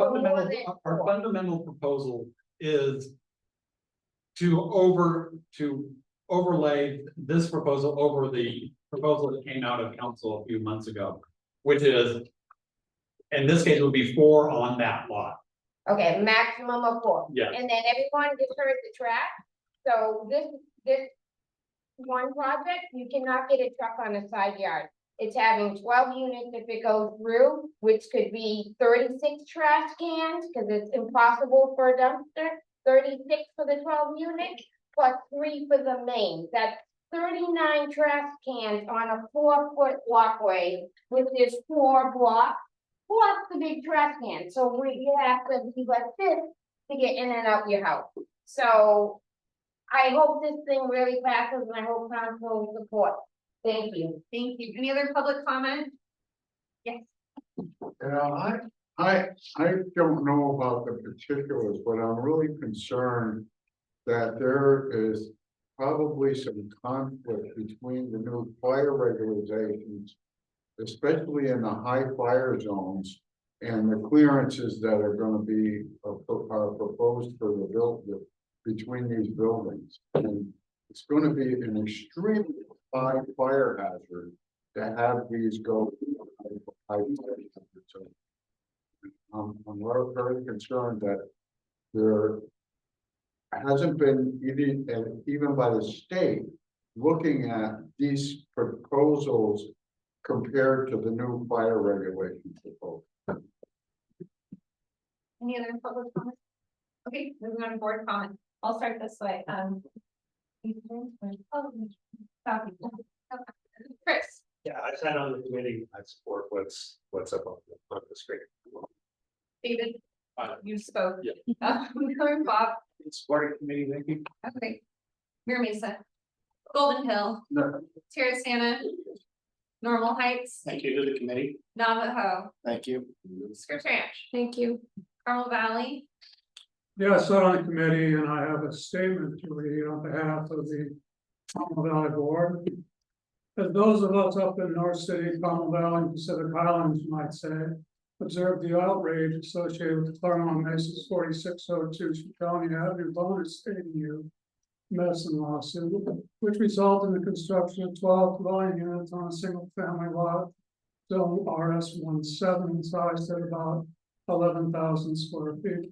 fundamental proposal is to overlay this proposal over the proposal that came out of council a few months ago, which is, in this case, it would be 4 on that lot. Okay, maximum of 4. Yes. And then everyone just heard the track. So this one project, you cannot get a truck on a side yard. It's having 12 units if it goes through, which could be 36 trash cans, because it's impossible for a dumpster. 36 for the 12 units, plus 3 for the main. That's 39 trash cans on a 4-foot walkway, which is 4 blocks, plus the big trash can. So you have to be like this to get in and out your house. So I hope this thing really passes, and I hope council will support. Thank you. Thank you. Any other public comment? Yes. I don't know about the particulars, but I'm really concerned that there is probably some conflict between the new fire regulations, especially in the high fire zones, and the clearances that are going to be proposed for the building between these buildings. And it's going to be an extremely high fire hazard to have these go high fire hazard. I'm very concerned that there hasn't been even by the state looking at these proposals compared to the new fire regulations proposed. Any other public comments? Okay, moving on to board comment. I'll start this way. Chris. Yeah, I sat on the committee. I support what's up on the screen. David, you spoke. Yeah. Bob. Supporting committee, thank you. Okay. Mira Mesa. Golden Hill. No. Terracana. Normal Heights. Thank you to the committee. Navajo. Thank you. Scripps Ranch. Thank you. Carmel Valley. Yeah, I sat on the committee and I have a statement to read on behalf of the Carmel Valley Board. As those of us up in North City, Carmel Valley, and Pacific Highlands might say, observed the outrage associated with the Claremont Mesa's 4602 County Avenue bonus ADU medicine lawsuit, which resulted in the construction of 12 dwelling units on a single family lot, zone RS 17, sized at about 11,000 square feet.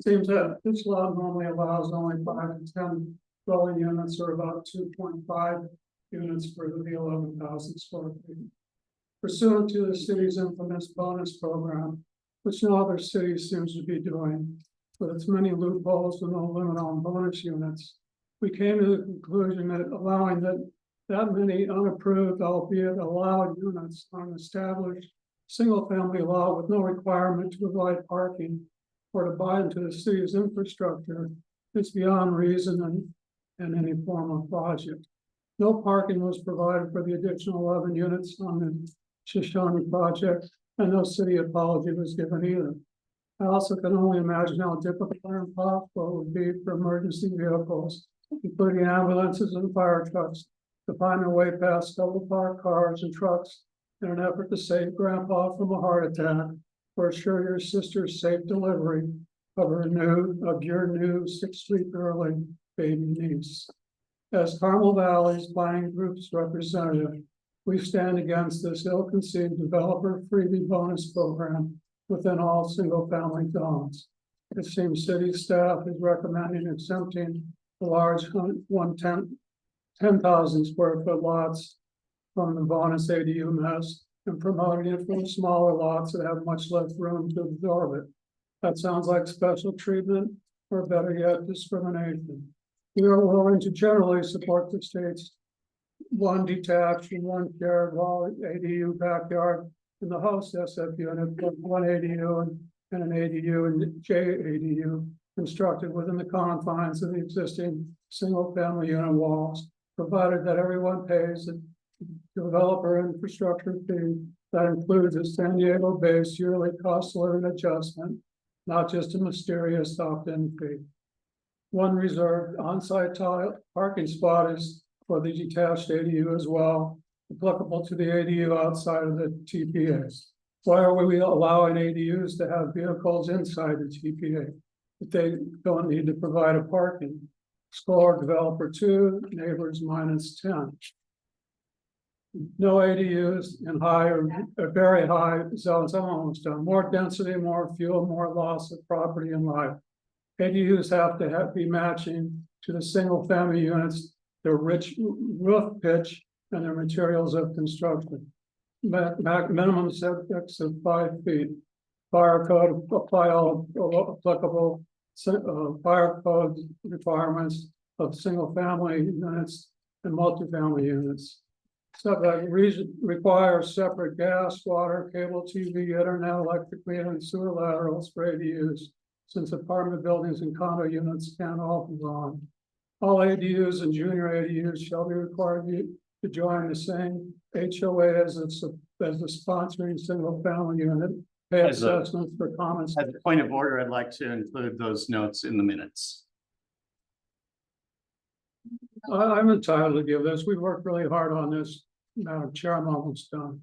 Seems that this law normally allows only 5 to 10 dwelling units, or about 2.5 units for the 11,000 square feet. Pursuant to the city's infamous bonus program, which no other city seems to be doing, with its many loopholes and no limit on bonus units, we came to the conclusion that allowing that many unapproved, albeit allowed units on an established single-family lot with no requirement to provide parking or to buy into the city's infrastructure is beyond reason and any form of project. No parking was provided for the additional 11 units on the Shoshone project, and no city apology was given either. I also can only imagine how difficult and impossible it would be for emergency vehicles, including ambulances and fire trucks, to find their way past double parked cars and trucks in an effort to save Grandpa from a heart attack or assure your sister's safe delivery of your new 6-week early baby niece. As Carmel Valley's planning group's representative, we stand against this ill-conceived developer freebie bonus program within all single-family zones. It seems city staff is recommending exempting the large 10,000 square foot lots from the bonus ADU mess and promoting it for the smaller lots that have much less room to absorb it. That sounds like special treatment, or better yet, discrimination. We are willing to generally support the state's one detached and one shared wall ADU backyard in the host SF unit, but one ADU and an ADU and JADU constructed within the confines of the existing single-family unit walls, provided that everyone pays a developer infrastructure fee that includes a San Diego-based yearly cost of living adjustment, not just a mysterious opt-in fee. One reserved on-site parking spot is for the detached ADU as well, applicable to the ADU outside of the TPAs. Why are we allowing ADUs to have vehicles inside the TPA if they don't need to provide a parking? Score developer 2, neighbors -10. No ADUs in high or very high zones. I'm almost done. More density, more fuel, more loss of property and life. ADUs have to be matching to the single family units, their rich roof pitch and their materials of construction. Minimum setbacks of 5 feet. Fire code apply all applicable fire code requirements of single family units and multifamily units. Setback requires separate gas, water, cable, TV, internet, electric meter, and sewer laterals for ADUs, since apartment buildings and condo units can't all be on. All ADUs and junior ADUs shall be required to join the same HOA as the sponsoring single family unit. Pay assessments for comments. As a point of order, I'd like to include those notes in the minutes. I'm entitled to give this. We've worked really hard on this. Madam Chair, I'm almost done.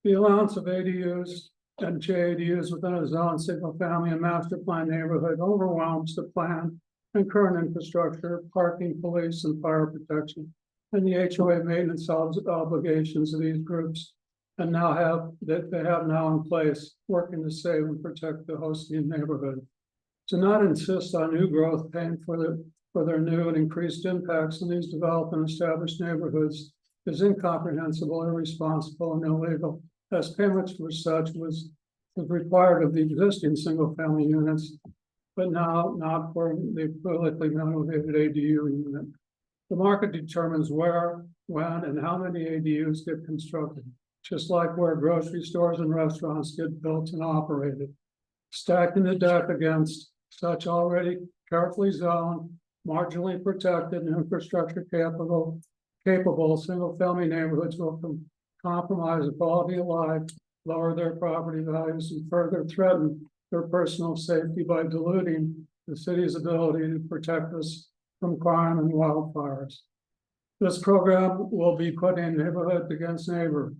The allowance of ADUs and JADUs within a zone, single family and master plan neighborhood overwhelms the plan and current infrastructure, parking, police, and fire protection, and the HOA maintenance obligations of these groups, and they have now in place, working to save and protect the hosting neighborhood. To not insist on new growth paying for their new and increased impacts on these developed and established neighborhoods is incomprehensible, irresponsible, and illegal, as payments for such was required of the existing single-family units, but now not for the politically motivated ADU unit. The market determines where, when, and how many ADUs get constructed, just like where grocery stores and restaurants get built and operated. Stacking the deck against such already carefully zoned, marginally protected, and infrastructure capable single-family neighborhoods will compromise the quality of life, lower their property values, and further threaten their personal safety by diluting the city's ability to protect us from crime and wildfires. This program will be putting neighborhood against neighbor,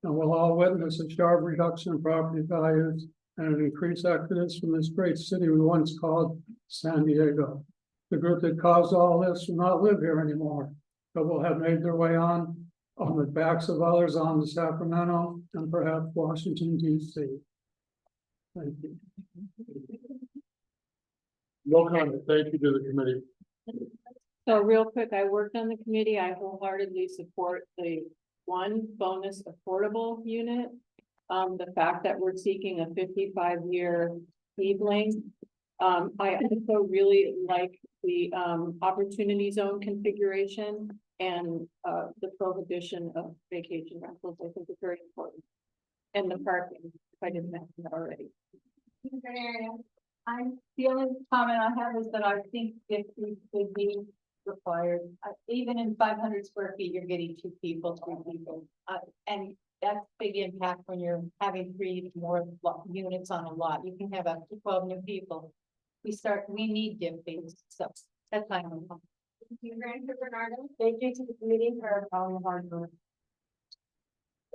and we'll all witness a sharp reduction in property values and an increased exodus from this great city we once called San Diego. The group that caused all this will not live here anymore, but will have made their way on the backs of others on to Sacramento and perhaps Washington, D.C. Thank you. No comment. Thank you to the committee. So real quick, I worked on the committee. I wholeheartedly support the one bonus affordable unit. The fact that we're seeking a 55-year seedling. I also really like the opportunity zone configuration and the prohibition of vacation rentals. I think it's very important. And the parking, if I didn't mention that already. The only comment I have is that I think if we could be required, even in 500 square feet, you're getting 2 people, 3 people. And that's big impact when you're having 3 more units on a lot. You can have up to 12 new people. We need give things. So that's my own. Thank you, Bernardo. Thank you to the committee for all the hard work.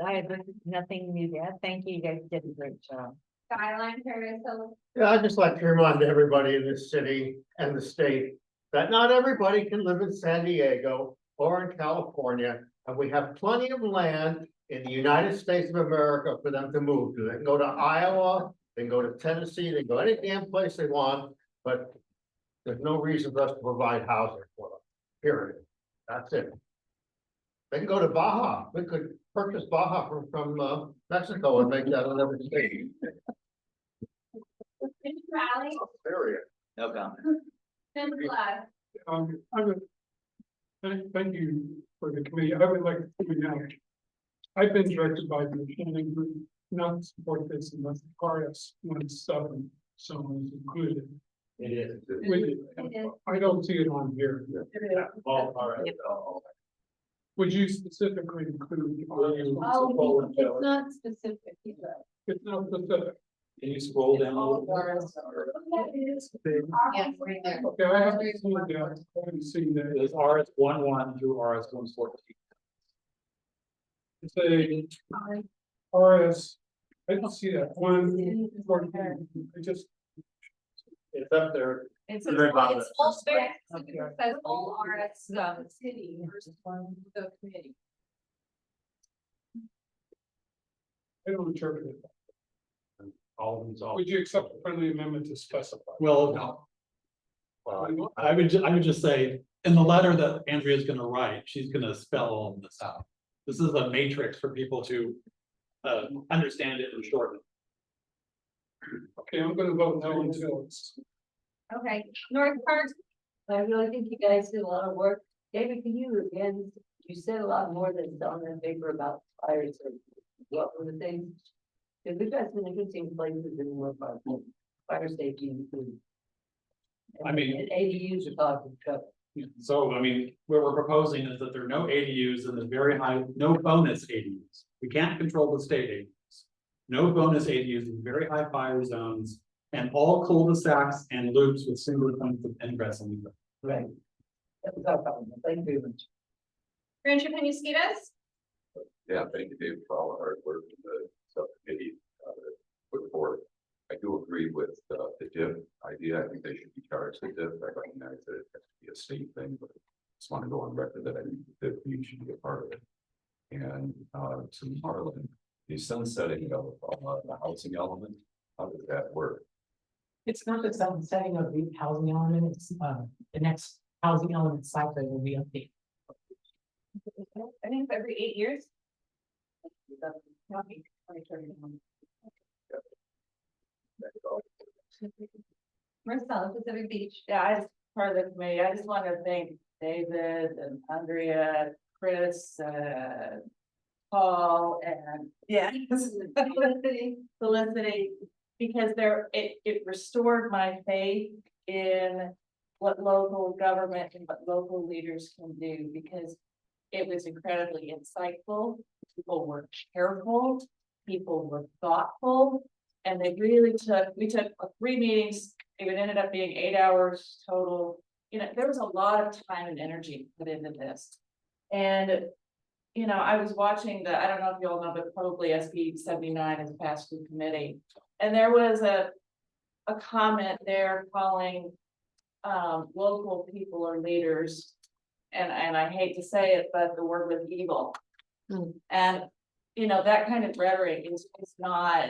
I have nothing new to add. Thank you. You guys did a great job. Skyline Paris, so Yeah, I'd just like to remind everybody in this city and the state that not everybody can live in San Diego or in California. And we have plenty of land in the United States of America for them to move to. They can go to Iowa, they can go to Tennessee, they can go any damn place they want, but there's no reason for us to provide housing for them, period. That's it. They can go to Baja. We could purchase Baja from Mexico and make that another state. Rally, Area. No comment. I would, thank you for the committee. I would like to point out, I've been directed by the planning group not to support this unless the RS 17 someone is included. It is. I don't see it on here. All right. Would you specifically include? Oh, it's not specific either. It's not specific. Can you scroll down a little? Yeah, right there. Okay, I haven't seen it yet. I haven't seen that. There's RS 11 through RS 114. It's a RS, I don't see that, 114, I just. It's up there. it's Very bottom. it's all very, it says all RS, City versus one, the committee. I don't interpret it. All of them's all. Would you accept a friendly amendment to specify? Well, no. I would just say, in the letter that Andrea's gonna write, she's gonna spell all of this out. This is a matrix for people to understand it and shorten. Okay, I'm gonna vote no until it's. okay, North Park, I really think you guys did a lot of work. David, can you again, you said a lot more than on the paper about fires or what were the things? Because we've got some interesting places in North Park, fire safety and food. I mean- And ADUs are talking trouble. So, I mean, what we're proposing is that there are no ADUs and the very high, no bonus ADUs. We can't control the state ADUs. No bonus ADUs in very high fire zones and all cul-de-sacs and loops with single points of ingress and egress. Right. That was our problem. Thank you very much. Rancho Penasquitas, Yeah, thank you, David, for all the hard work in the subcommittee put forward. I do agree with the DIP idea. I think they should be charged the DIP. I recognize that it has to be a state thing, but I just want to go on record that I think the DIP should be a part of it. And to Marlon, the sunsetting of the housing element, how does that work? It's not the setting of the housing element, it's the next housing element cycle will be updated. I think it's every 8 years. Marcella, Pacific Beach. Yeah, I just part of the committee. I just want to thank David and Andrea, Chris, Paul, and Felicity, because it restored my faith in what local government and what local leaders can do, because it was incredibly insightful. People were careful, people were thoughtful, and they really we took 3 meetings. It ended up being 8 hours total. You know, there was a lot of time and energy put into this. And, you know, I was watching I don't know if you all know, but probably SB 79 is passed through committee. And there was a comment there calling local people or leaders, and I hate to say it, but the word was evil. And you know, that kind of rhetoric is not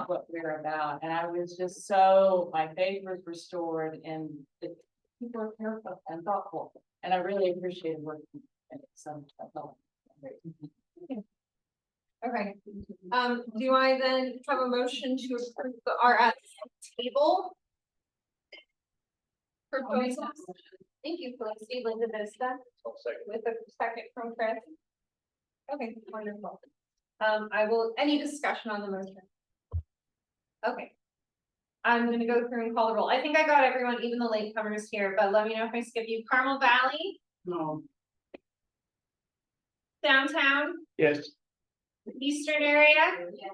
what we're about. And I was just my faith was restored, and the people are careful and thoughtful. And I really appreciated working with it. So I felt Okay, do I then have a motion to approve the RS table? For choices? Thank you, Felicity, Linda Vista, with a second from Chris. Okay, wonderful. Any discussion on the motion? Okay. I'm gonna go through and call the roll. I think I got everyone, even the latecomers here, but let me know if I skip you. Carmel Valley, No. downtown, Yes. eastern area? Yes.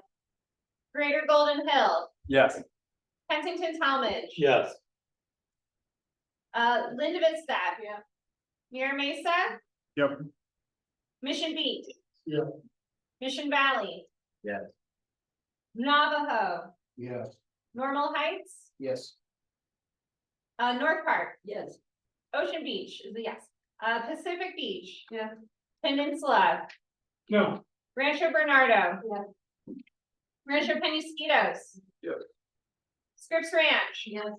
Greater Golden Hill, Yes. Kensington Talmadge. Yes. Linda Vista. Yeah. Mira Mesa, Yep. Mission Beach. Yeah. Mission Valley, Yes. Navajo, Yes. Normal Heights, Yes. North Park, Yes. Ocean Beach is a yes. Pacific Beach. Yeah. Peninsula, No. Rancho Bernardo. Yes. Rancho Penasquitos. Yes. Scripps Ranch. Yes.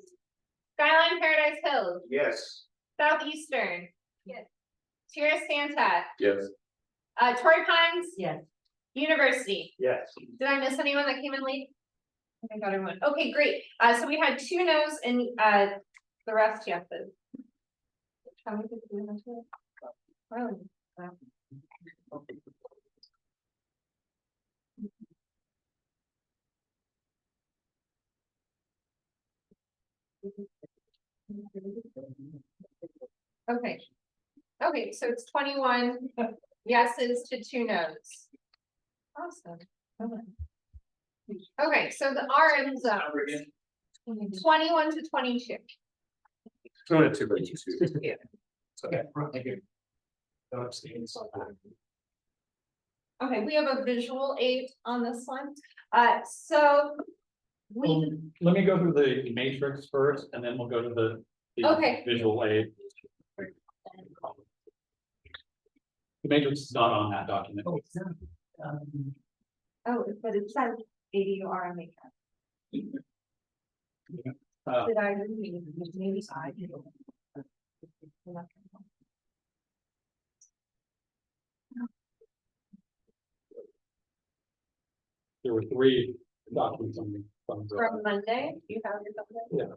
Skyline Paradise Hills, Yes. Southeastern. Yes. Tierra Santa, Yes. Torrey Pines. Yes. University. Yes. Did I miss anyone that came in late? I got everyone. Okay, great. So we had 2 no's and the rest yeses. How many did we have to it? Really? Wow. Okay. Okay, so it's 21 yeses to 2 no's. Awesome. Okay, so the RM zone. 21 to 22. Two to two. Yeah. Okay. Thank you. No abstains. Okay, we have a visual aid on this one. So we, Let me go through the matrix first, and then we'll go to the Okay. visual aid. The matrix is not on that document. Oh, but it says ADUR matrix. Did I read it? Maybe I did. There were 3 documents on the. from Monday, you have your Monday? Yeah.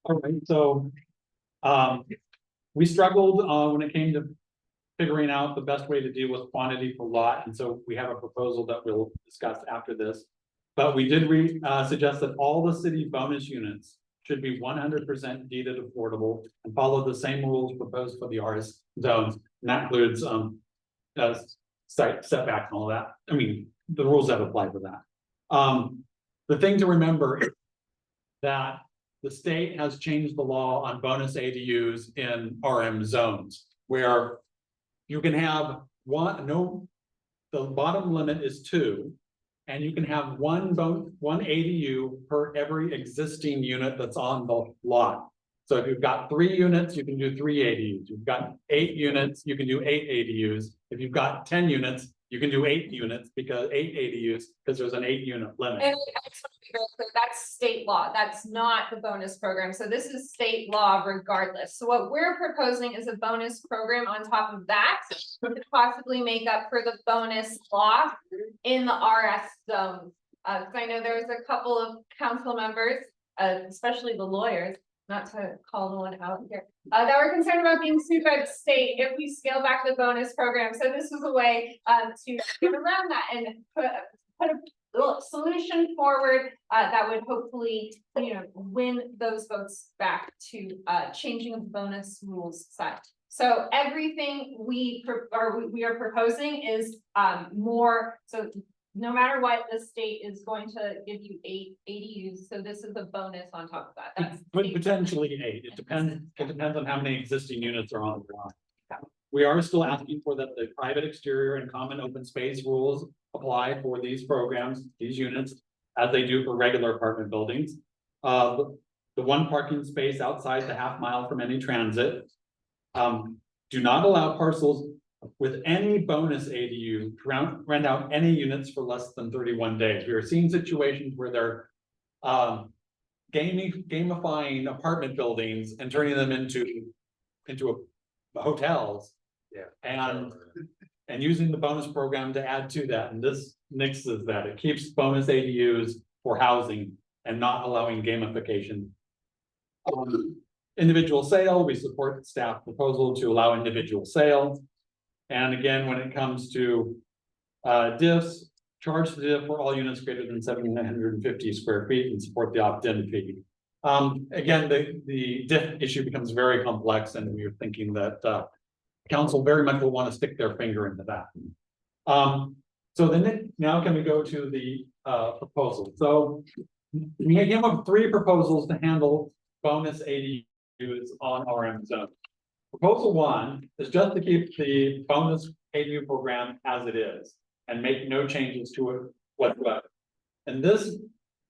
All right, so, we struggled, when it came to figuring out the best way to deal with quantity per lot, and so we have a proposal that we'll discuss after this. But we did suggest that all the city bonus units should be 100% deeded affordable and follow the same rules proposed for the RS zones. And that includes, site setbacks and all that. I mean, the rules that apply for that. The thing to remember is that the state has changed the law on bonus ADUs in RM zones, where you can have the bottom limit is 2, and you can have one ADU per every existing unit that's on the lot. So if you've got 3 units, you can do 3 ADUs. You've got 8 units, you can do 8 ADUs. If you've got 10 units, you can do 8 units because 8 ADUs, because there's an 8-unit limit. And I just want to be real clear, that's state law, that's not the bonus program, so this is state law regardless. So what we're proposing is a bonus program on top of that, to possibly make up for the bonus law in the RS zone. Cause I know there's a couple of council members, especially the lawyers, not to call one out here, that were concerned about being sued by the state if we scale back the bonus program. So this was a way to get around that and put a solution forward that would hopefully, win those votes back to changing of the bonus rules side. So everything we are proposing is more, so no matter what, the state is going to give you 8 ADUs, so this is a bonus on top of that. That's Potentially 8, it depends on how many existing units are on the lot. We are still asking for that the private exterior and common open space rules apply for these programs, these units, as they do for regular apartment buildings. The 1 parking space outside the half mile from any transit. Do not allow parcels with any bonus ADU to rent out any units for less than 31 days. We are seeing situations where they're gamifying apartment buildings and turning them into hotels. Yeah. And using the bonus program to add to that, and this nixes that. It keeps bonus ADUs for housing and not allowing gamification. Individual sale, we support staff proposal to allow individual sales. And again, when it comes to diffs, charge the diff for all units greater than 750 square feet and support the opt-in fee. Again, the diff issue becomes very complex, and we are thinking that council very much will want to stick their finger into that. So then now can we go to the proposal? So we came up with 3 proposals to handle bonus ADUs on RM zone. Proposal 1 is just to keep the bonus ADU program as it is and make no changes to it whatsoever. And this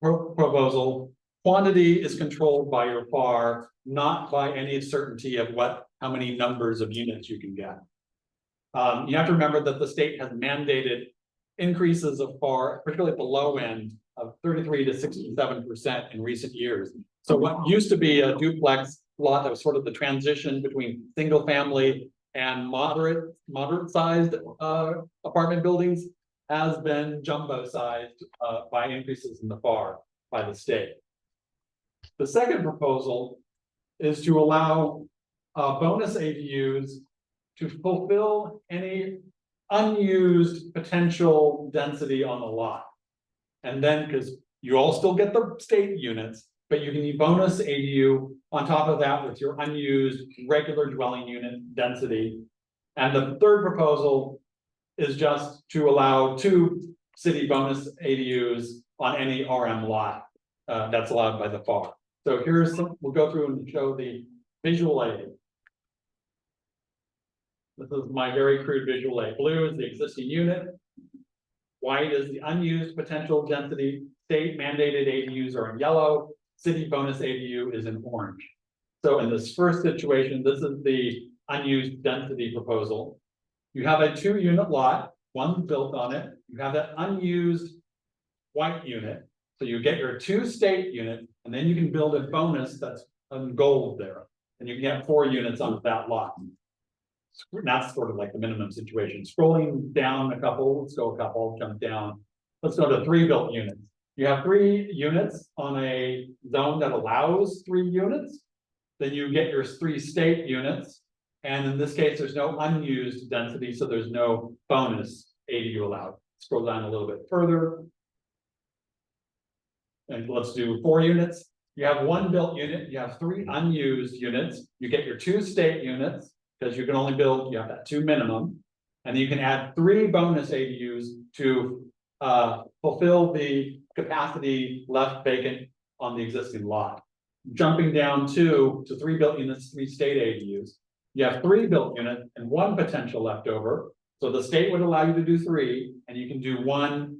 proposal, quantity is controlled by your FAR, not by any certainty of how many numbers of units you can get. You have to remember that the state has mandated increases of FAR, particularly at the low end, of 33 to 67% in recent years. So what used to be a duplex lot that was sort of the transition between single family and moderate sized apartment buildings has been jumbo sized by increases in the FAR by the state. The second proposal is to allow bonus ADUs to fulfill any unused potential density on the lot. And then, because you all still get the state units, but you can use bonus ADU on top of that with your unused regular dwelling unit density. And the third proposal is just to allow 2 city bonus ADUs on any RM lot that's allowed by the FAR. So we'll go through and show the visual aid. This is my very crude visual aid. Blue is the existing unit. White is the unused potential density. State mandated ADUs are in yellow. City bonus ADU is in orange. So in this first situation, this is the unused density proposal. You have a 2-unit lot, 1 built on it. You have that unused white unit. So you get your 2 state units, and then you can build a bonus that's in gold there. And you can get 4 units on that lot. That's sort of like the minimum situation. Scrolling down a couple, let's go a couple, jump down. Let's go to 3 built units. You have 3 units on a zone that allows 3 units. Then you get your 3 state units. And in this case, there's no unused density, so there's no bonus ADU allowed. Scroll down a little bit further. And let's do 4 units. You have 1 built unit, you have 3 unused units, you get your 2 state units, because you can only build, you have that 2 minimum. And you can add 3 bonus ADUs to fulfill the capacity left vacant on the existing lot. Jumping down to 3 built units, 3 state ADUs. You have 3 built units and 1 potential left over. So the state would allow you to do 3, and you can do 1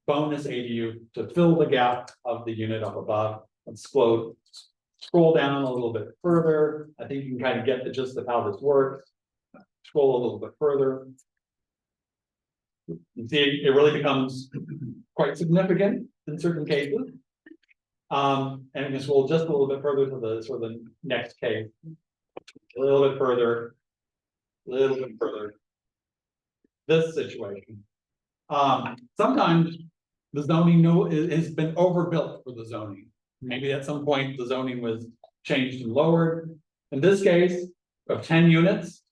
bonus ADU to fill the gap of the unit up above. Let's scroll down a little bit further. I think you can kind of get the gist of how this works. Scroll a little bit further. You see, it really becomes quite significant in certain cases. And we can scroll just a little bit further to the sort of the next case. A little bit further. A little bit further. This situation. Sometimes the zoning has been overbuilt for the zoning. Maybe at some point the zoning was changed and lowered. In this case, of 10 units,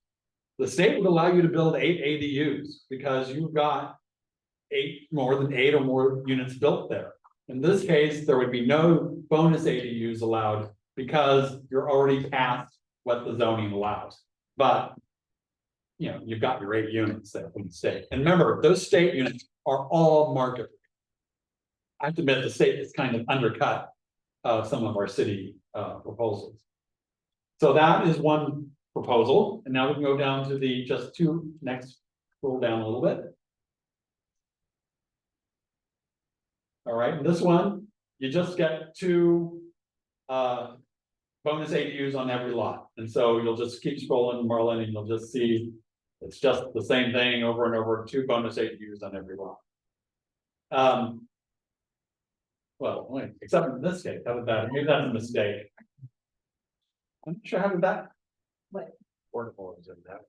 the state would allow you to build 8 ADUs because you've got more than 8 or more units built there. In this case, there would be no bonus ADUs allowed because you're already past what the zoning allows. But you know, you've got your 8 units there from the state. And remember, those state units are all market. I have to admit the state is kind of undercut some of our city proposals. So that is one proposal. And now we can go down to the just 2 next, scroll down a little bit. All right, and this one, you just get 2 bonus ADUs on every lot. And so you'll just keep scrolling, Marlon, and you'll just see it's just the same thing over and over, 2 bonus ADUs on every lot. Well, wait, except in this case, how did that? Maybe that's a mistake. I'm not sure how did that. What? Portable is in that.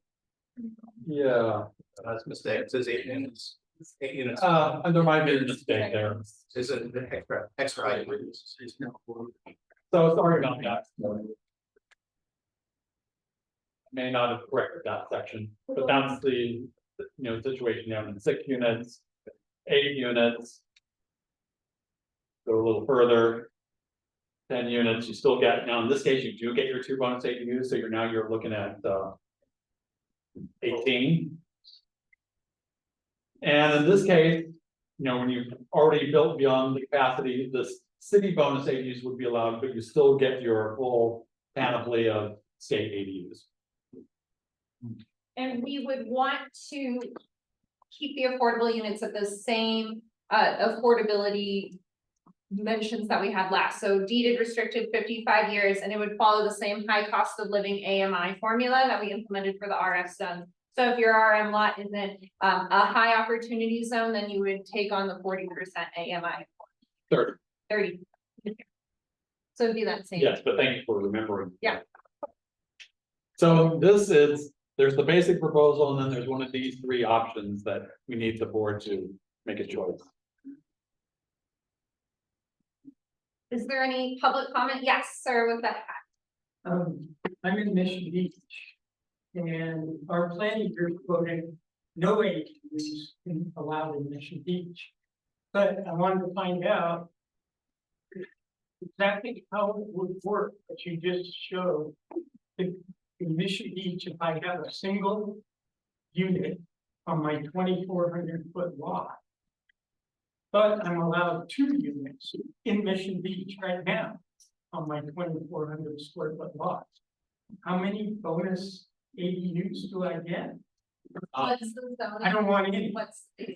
Yeah. That's a mistake. It says 8 units. 8 units. There might be a mistake there. Is it extra item? So sorry about that. may not have corrected that section, but that's the, situation down in 6 units, 8 units. Go a little further. 10 units, you still get, now in this case, you do get your 2 bonus ADUs, so you're looking at 18. And in this case, when you've already built beyond the capacity, the city bonus ADUs would be allowed, but you still get your full panoply of state ADUs. And we would want to keep the affordable units at the same affordability mentions that we had last. So deeded restricted 55 years, and it would follow the same high cost of living AMI formula that we implemented for the RF zone. So if your RM lot isn't a high opportunity zone, then you would take on the 40% AMI. 30. So it'd be that same. Yes, but thank you for remembering. Yeah. So there's the basic proposal, and then there's one of these 3 options that we need the board to make a choice. Is there any public comment? Yes, sir, with that. I'm in Mission Beach. And our planning group voted no ADUs allowed in Mission Beach. But I wanted to find out exactly how it would work that you just showed. In Mission Beach, if I have a single unit on my 2,400-foot lot, but I'm allowed 2 units in Mission Beach right now on my 2,400 square foot lot. How many bonus ADUs do I get? What's the zoning? I don't want any. What's the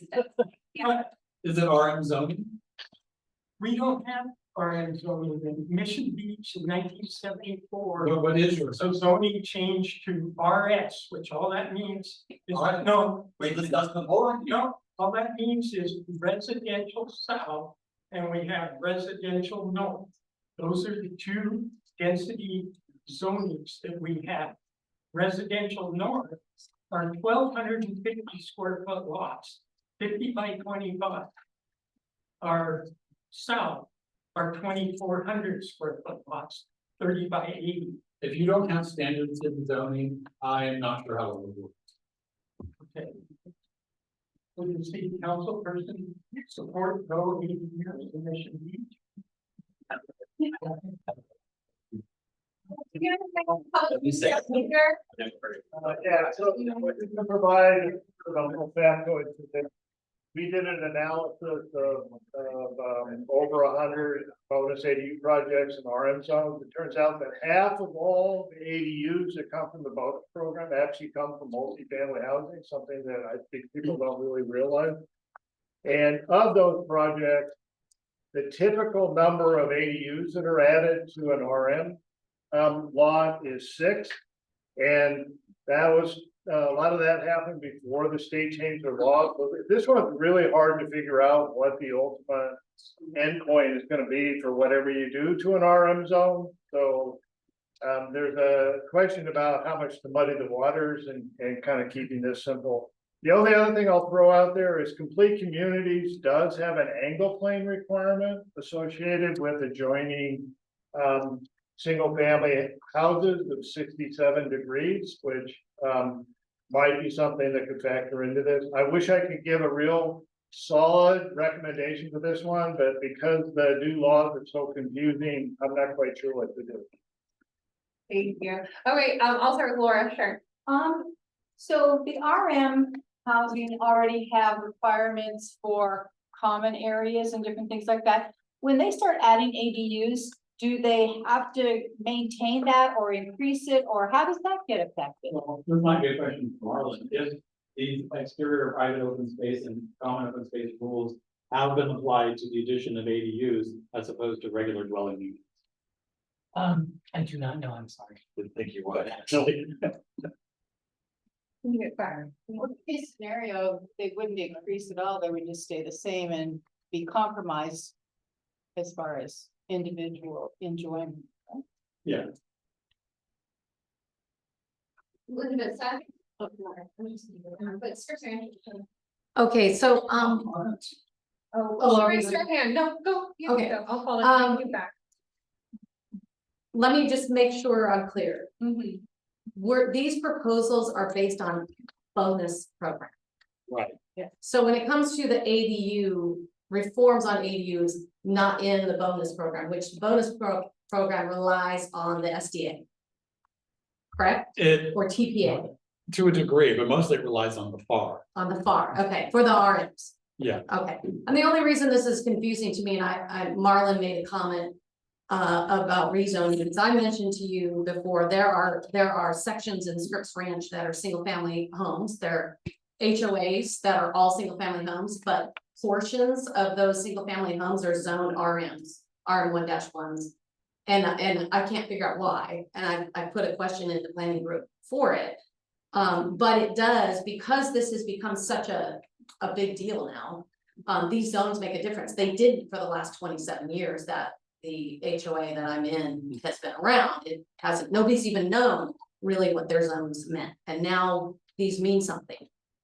Is it RM zoning? We don't have RM zoning in Mission Beach in 1974. What is your So zoning changed to RS, which all that means is no. We discussed before. No, all that means is residential south, and we have residential north. Those are the 2 density zonings that we have. Residential north are 1,250 square foot lots, 50 by 25. Our south are 2,400 square foot lots, 30 by 80. If you don't have standards in zoning, I am not sure how it would work. Okay. Would the city council person support no ADUs in Mission Beach? Yeah, so we can provide a little factoid to this. We did an analysis of over 100 bonus ADU projects in RM zones. It turns out that half of all the ADUs that come from the bonus program actually come from multifamily housing, something that I think people don't really realize. And of those projects, the typical number of ADUs that are added to an RM lot is 6, and that was a lot of that happened before the state changed their laws. But this one's really hard to figure out what the ultimate endpoint is going to be for whatever you do to an RM zone. So there's a question about how much to muddy the waters and kind of keeping this simple. The only other thing I'll throw out there is Complete Communities does have an angle plane requirement associated with adjoining single family houses of 67 degrees, which might be something that could factor into this. I wish I could give a real solid recommendation for this one, but because the new laws are so confusing, I'm not quite sure what to do. Thank you. Okay, I'll start with Laura, sure. So the RM housing already have requirements for common areas and different things like that. When they start adding ADUs, do they have to maintain that or increase it, or how does that get affected? Well, this might be a question for Marlon. If these exterior private open space and common open space rules have been applied to the addition of ADUs as opposed to regular dwelling units? I do not know, I'm sorry. Didn't think you would, actually. You get fired. Worst case scenario, they wouldn't increase at all, they would just stay the same and be compromised as far as individual enjoyment. Right? Yeah. Elizabeth, second. But certainly. Okay, so, Oh, raise your hand. No, go. You Okay. go. I'll call it. You back. let me just make sure I'm clear. these proposals are based on bonus program. Right. So when it comes to the ADU, reforms on ADUs, not in the bonus program, which the bonus program relies on the SDA. Correct? Or TPA, To a degree, but mostly it relies on the FAR. on the FAR, okay, for the RMs. Yeah. Okay, and the only reason this is confusing to me, and Marlon made a comment about rezoning, because I mentioned to you before, there are sections in Scripps Ranch that are single family homes. There are HOAs that are all single family homes, but portions of those single family homes are zoned RMs, RM1-1s. And I can't figure out why, and I put a question in the planning group for it. But it does, because this has become such a big deal now. These zones make a difference. They didn't for the last 27 years that the HOA that I'm in has been around. It hasn't, nobody's even known really what their zones meant. And now these mean something.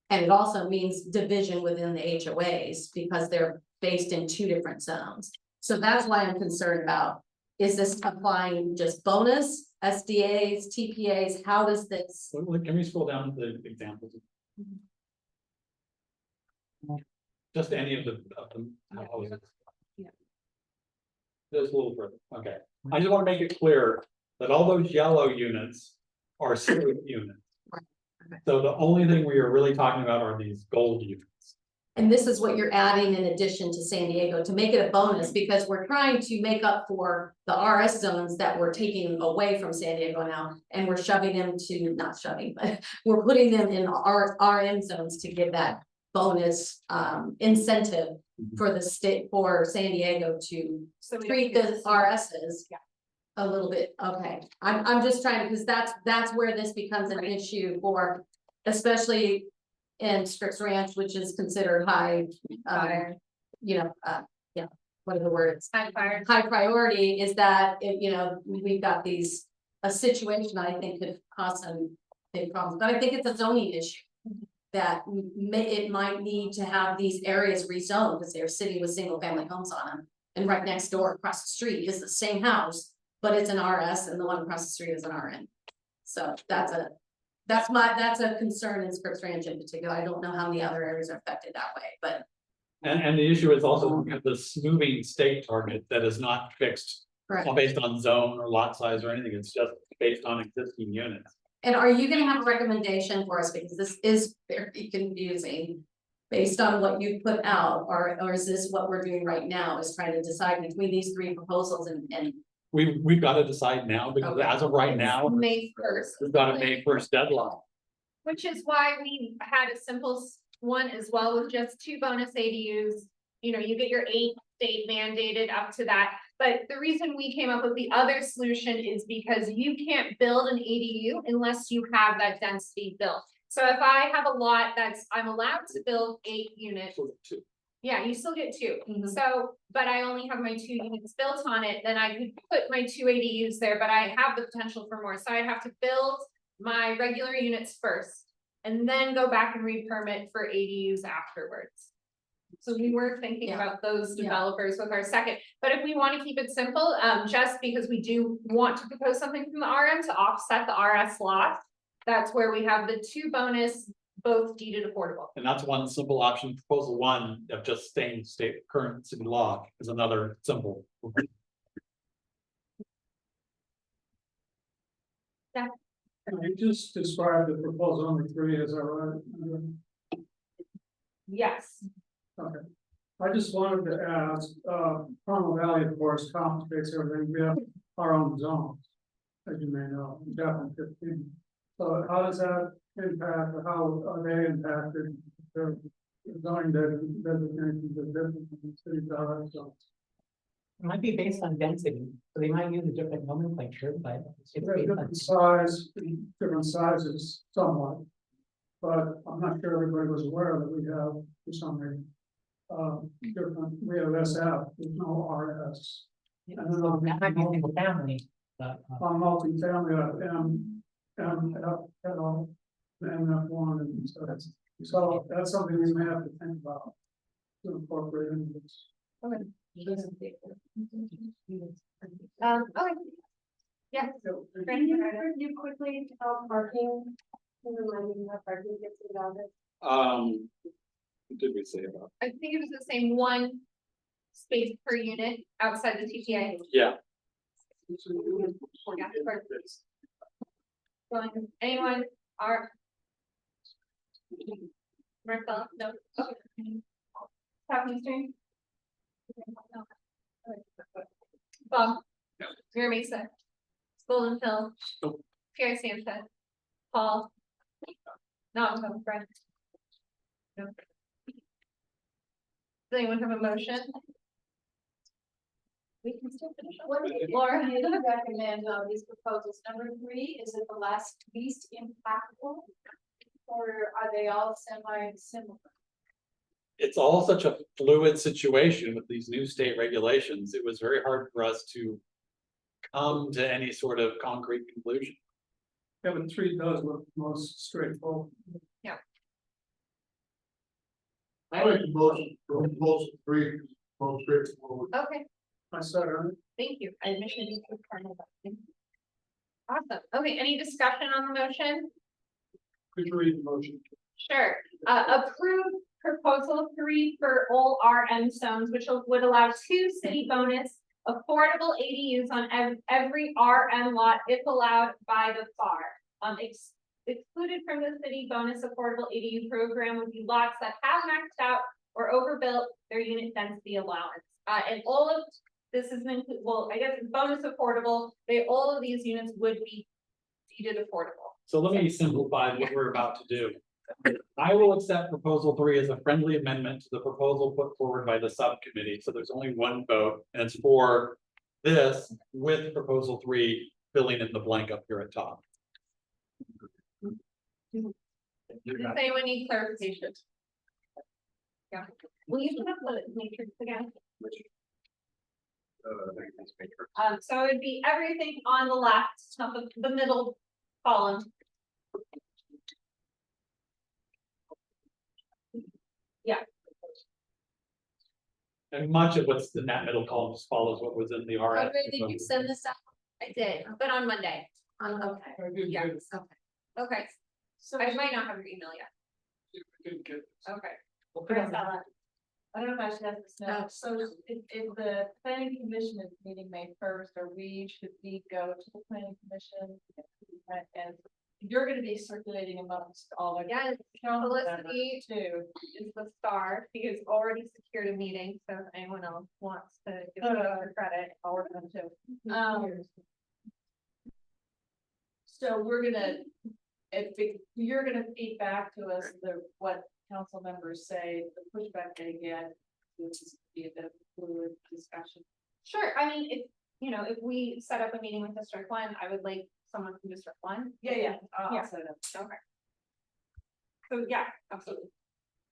And it also means division within the HOAs because they're based in 2 different zones. So that's why I'm concerned about, is this applying just bonus, SDAs, TPAs? How does this? Can we scroll down to the examples? Just any of the houses. Yeah. Just a little further, okay. I just want to make it clear that all those yellow units are civic units. So the only thing we are really talking about are these gold units. And this is what you're adding in addition to San Diego to make it a bonus, because we're trying to make up for the RS zones that we're taking away from San Diego now. And we're shoving them to, not shoving, but we're putting them in our RM zones to give that bonus incentive for the state, for San Diego to treat the RSs a little bit. Okay, I'm just trying to, because that's where this becomes an issue for, especially in Scripps Ranch, which is considered high, yeah, what are the words? High priority, is that, we've got a situation I think could cause some big problems, but I think it's a zoning issue. That it might need to have these areas rezoned because they're sitting with single family homes on them. And right next door across the street is the same house, but it's an RS and the one across the street is an RN. So that's a concern in Scripps Ranch in particular. I don't know how the other areas are affected that way, but. And the issue is also this moving state target that is not fixed. Correct. Based on zone or lot size or anything. It's just based on existing units. And are you gonna have a recommendation for us, because this is very confusing, based on what you put out, or is this what we're doing right now, is trying to decide between these 3 proposals and. We've got to decide now, because Okay. as of right now, May 1st. we've got a May 1st deadline. Which is why we had a simple one as well, with just 2 bonus ADUs. You know, you get your 8 state mandated up to that. But the reason we came up with the other solution is because you can't build an ADU unless you have that density built. So if I have a lot I'm allowed to build 8 units. Yeah, you still get 2. So, but I only have my 2 units built on it, then I could put my 2 ADUs there, but I have the potential for more. So I'd have to build my regular units first and then go back and re-permit for ADUs afterwards. So we were thinking about those developers with our second, but if we want to keep it simple, just because we do want to propose something from the RM to offset the RS lot, that's where we have the 2 bonus, both deeded affordable. And that's one simple option. Proposal 1 of just staying current city law is another simple. Can you just describe the proposal number 3 as our Yes. Okay. I just wanted to ask, Carmel Valley, of course, complicates everything. We have our own zones, as you may know, definitely 15. So how does that impact, or how are they impacted? Their zoning designations are different from cities are zones. It might be based on density, so they might use a different nomenclature, but it's They're based on. different sizes somewhat. But I'm not sure everybody was aware that we have, for some reason, we have SF, there's no RS. And then That might be single family. on multi-family, MF1, and so that's something we may have to think about to incorporate into this. Okay. Yes. Can you review quickly how parking? Can you remind me how parking gets involved? What did we say about? I think it was the same one space per unit outside the TPA. Yeah. Yeah, perfect. Anyone are? Marcella, no. Talking string. Bob. Mira Mesa. Golden Hill. Pierre Sanchez. Paul. Not Brent. No. Does anyone have a motion? We can still finish. What do you Laura. recommend on these proposals? Number 3, is it the least impactful? Or are they all semi-similar? It's all such a fluid situation with these new state regulations. It was very hard for us to come to any sort of concrete conclusion. Kevin, 3 does look most straightforward. Yeah. I like the most 3, most straightforward. Okay, I said, thank you. Admission is part of that. Thank you. Awesome. Okay, any discussion on the motion? could you read the motion? Sure. Approve proposal 3 for all RM zones, which would allow 2 city bonus affordable ADUs on every RM lot if allowed by the FAR. Excluded from the city bonus affordable ADU program would be lots that have maxed out or overbuilt their unit density allowance. And all of this is included, well, I guess it's bonus affordable, all of these units would be deeded affordable. So let me simplify what we're about to do. I will accept proposal 3 as a friendly amendment to the proposal put forward by the subcommittee. So there's only one vote, and it's for this with proposal 3 filling in the blank up here at top. Does anyone need clarification? Yeah. Will you put up the matrix again? So it'd be everything on the left, not the middle column. Yeah. And much of what's in that middle column just follows what was in the RF. Did you send this out? I did, but on Monday. Okay. Yeah. Okay. So I might not have your email yet. Okay. I don't know if I should ask this now. So if the planning commission is meeting May 1st, or should we go to the planning commission? And you're gonna be circulating amongst all of. Yes, Felicity too. is the star. She has already secured a meeting, so if anyone else wants to give her credit, I'll work on too. So we're gonna, you're gonna feed back to us what council members say, the pushback they get, which is be a bit of a fluid discussion. Sure, I mean, if we set up a meeting with District 1, I would like someone from District 1. Yeah. Yeah. Set it up. Okay. So, yeah, absolutely.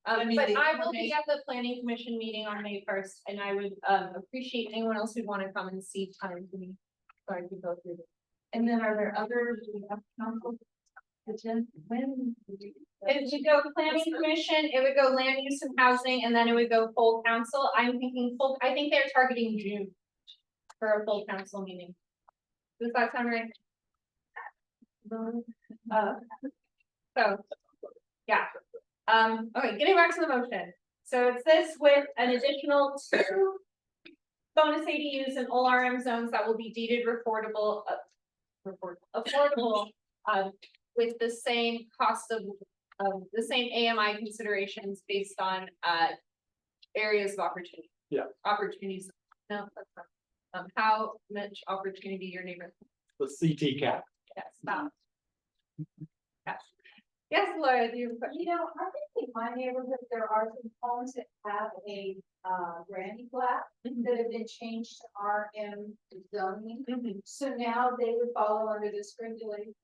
I mean, But the I will be at the planning commission meeting on May 1st, and I would appreciate anyone else who'd want to come and see time to me. Sorry to go through. And then are there other, do we have council? When? If you go planning commission, it would go land use and housing, and then it would go full council. I'm thinking I think they're targeting June for a full council meeting. Does that sound right? So, yeah. Okay, getting back to the motion. So it's this with an additional 2 bonus ADUs in all RM zones that will be deeded affordable, with the same cost of the same AMI considerations based on areas of opportunity. Yeah. Opportunities. No, that's not. How much opportunity your neighbor. The CT cap. Yes, stop. Yes, Laura, do you have a question? You know, I think in my neighborhood, there are some homes that have a granny flat that have been changed to RM zoning. So now they would follow under this regulation.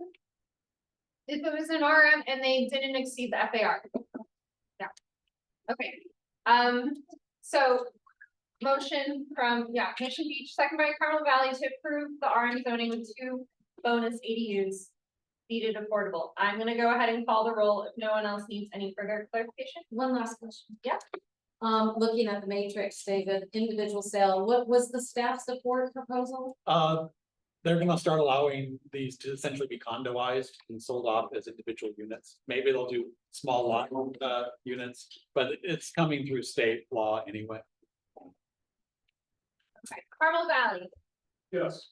If it was an RM and they didn't exceed the FAR. Yeah. Okay. So motion from, Mission Beach, second by Carmel Valley to approve the RM zoning with 2 bonus ADUs deeded affordable. I'm gonna go ahead and call the roll if no one else needs any further clarification. One last question. Yeah. Looking at the matrix, David, individual sale, what was the staff support proposal? They're gonna start allowing these to essentially be condoized and sold off as individual units. Maybe they'll do small lot, units, but it's coming through state law anyway. Okay, Carmel Valley, Yes.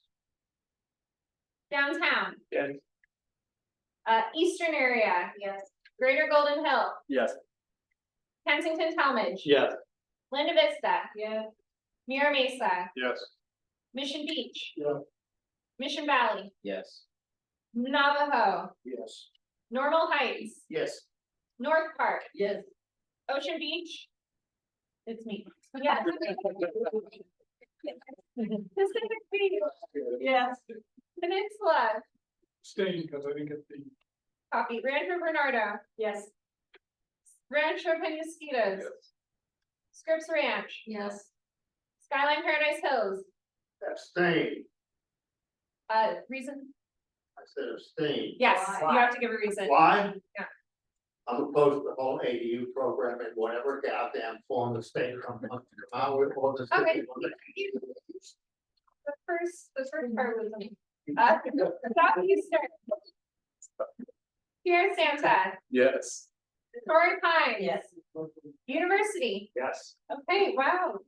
downtown, Yes. Eastern area. Yes. Greater Golden Hill, Yes. Kensington Talmadge. Yes. Linda Vista. Yes. Mira Mesa, Yes. Mission Beach. Yeah. Mission Valley, Yes. Navajo, Yes. Normal Heights, Yes. North Park, Yes. Ocean Beach. It's me. Yes. Pacific Beach. Yes. Peninsula, Staying because I didn't get the. copy, Rancho Bernardo. Yes. Rancho Penasquitos. Scripps Ranch. Yes. Skyline Paradise Hills, Abstain. reason, I said abstain. yes, you have to give a reason. Why? Yeah. I'm opposed to the whole ADU program in whatever goddamn form the state comes out with all this. Okay. The first part was me. Southeastern. Here Santa, Yes. Torrey Pines. Yes. University, Yes. okay, wow.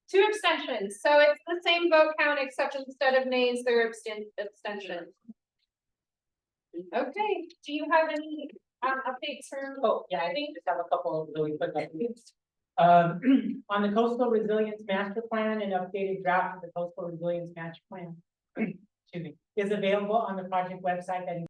2 abstentions, so it's the same vote count except instead of nays, there are abstentions. Okay, do you have any updates from? Oh, yeah, I think just have a couple of really quick updates. On the coastal resilience master plan, an updated draft of the coastal resilience master plan. Excuse me, is available on the project website that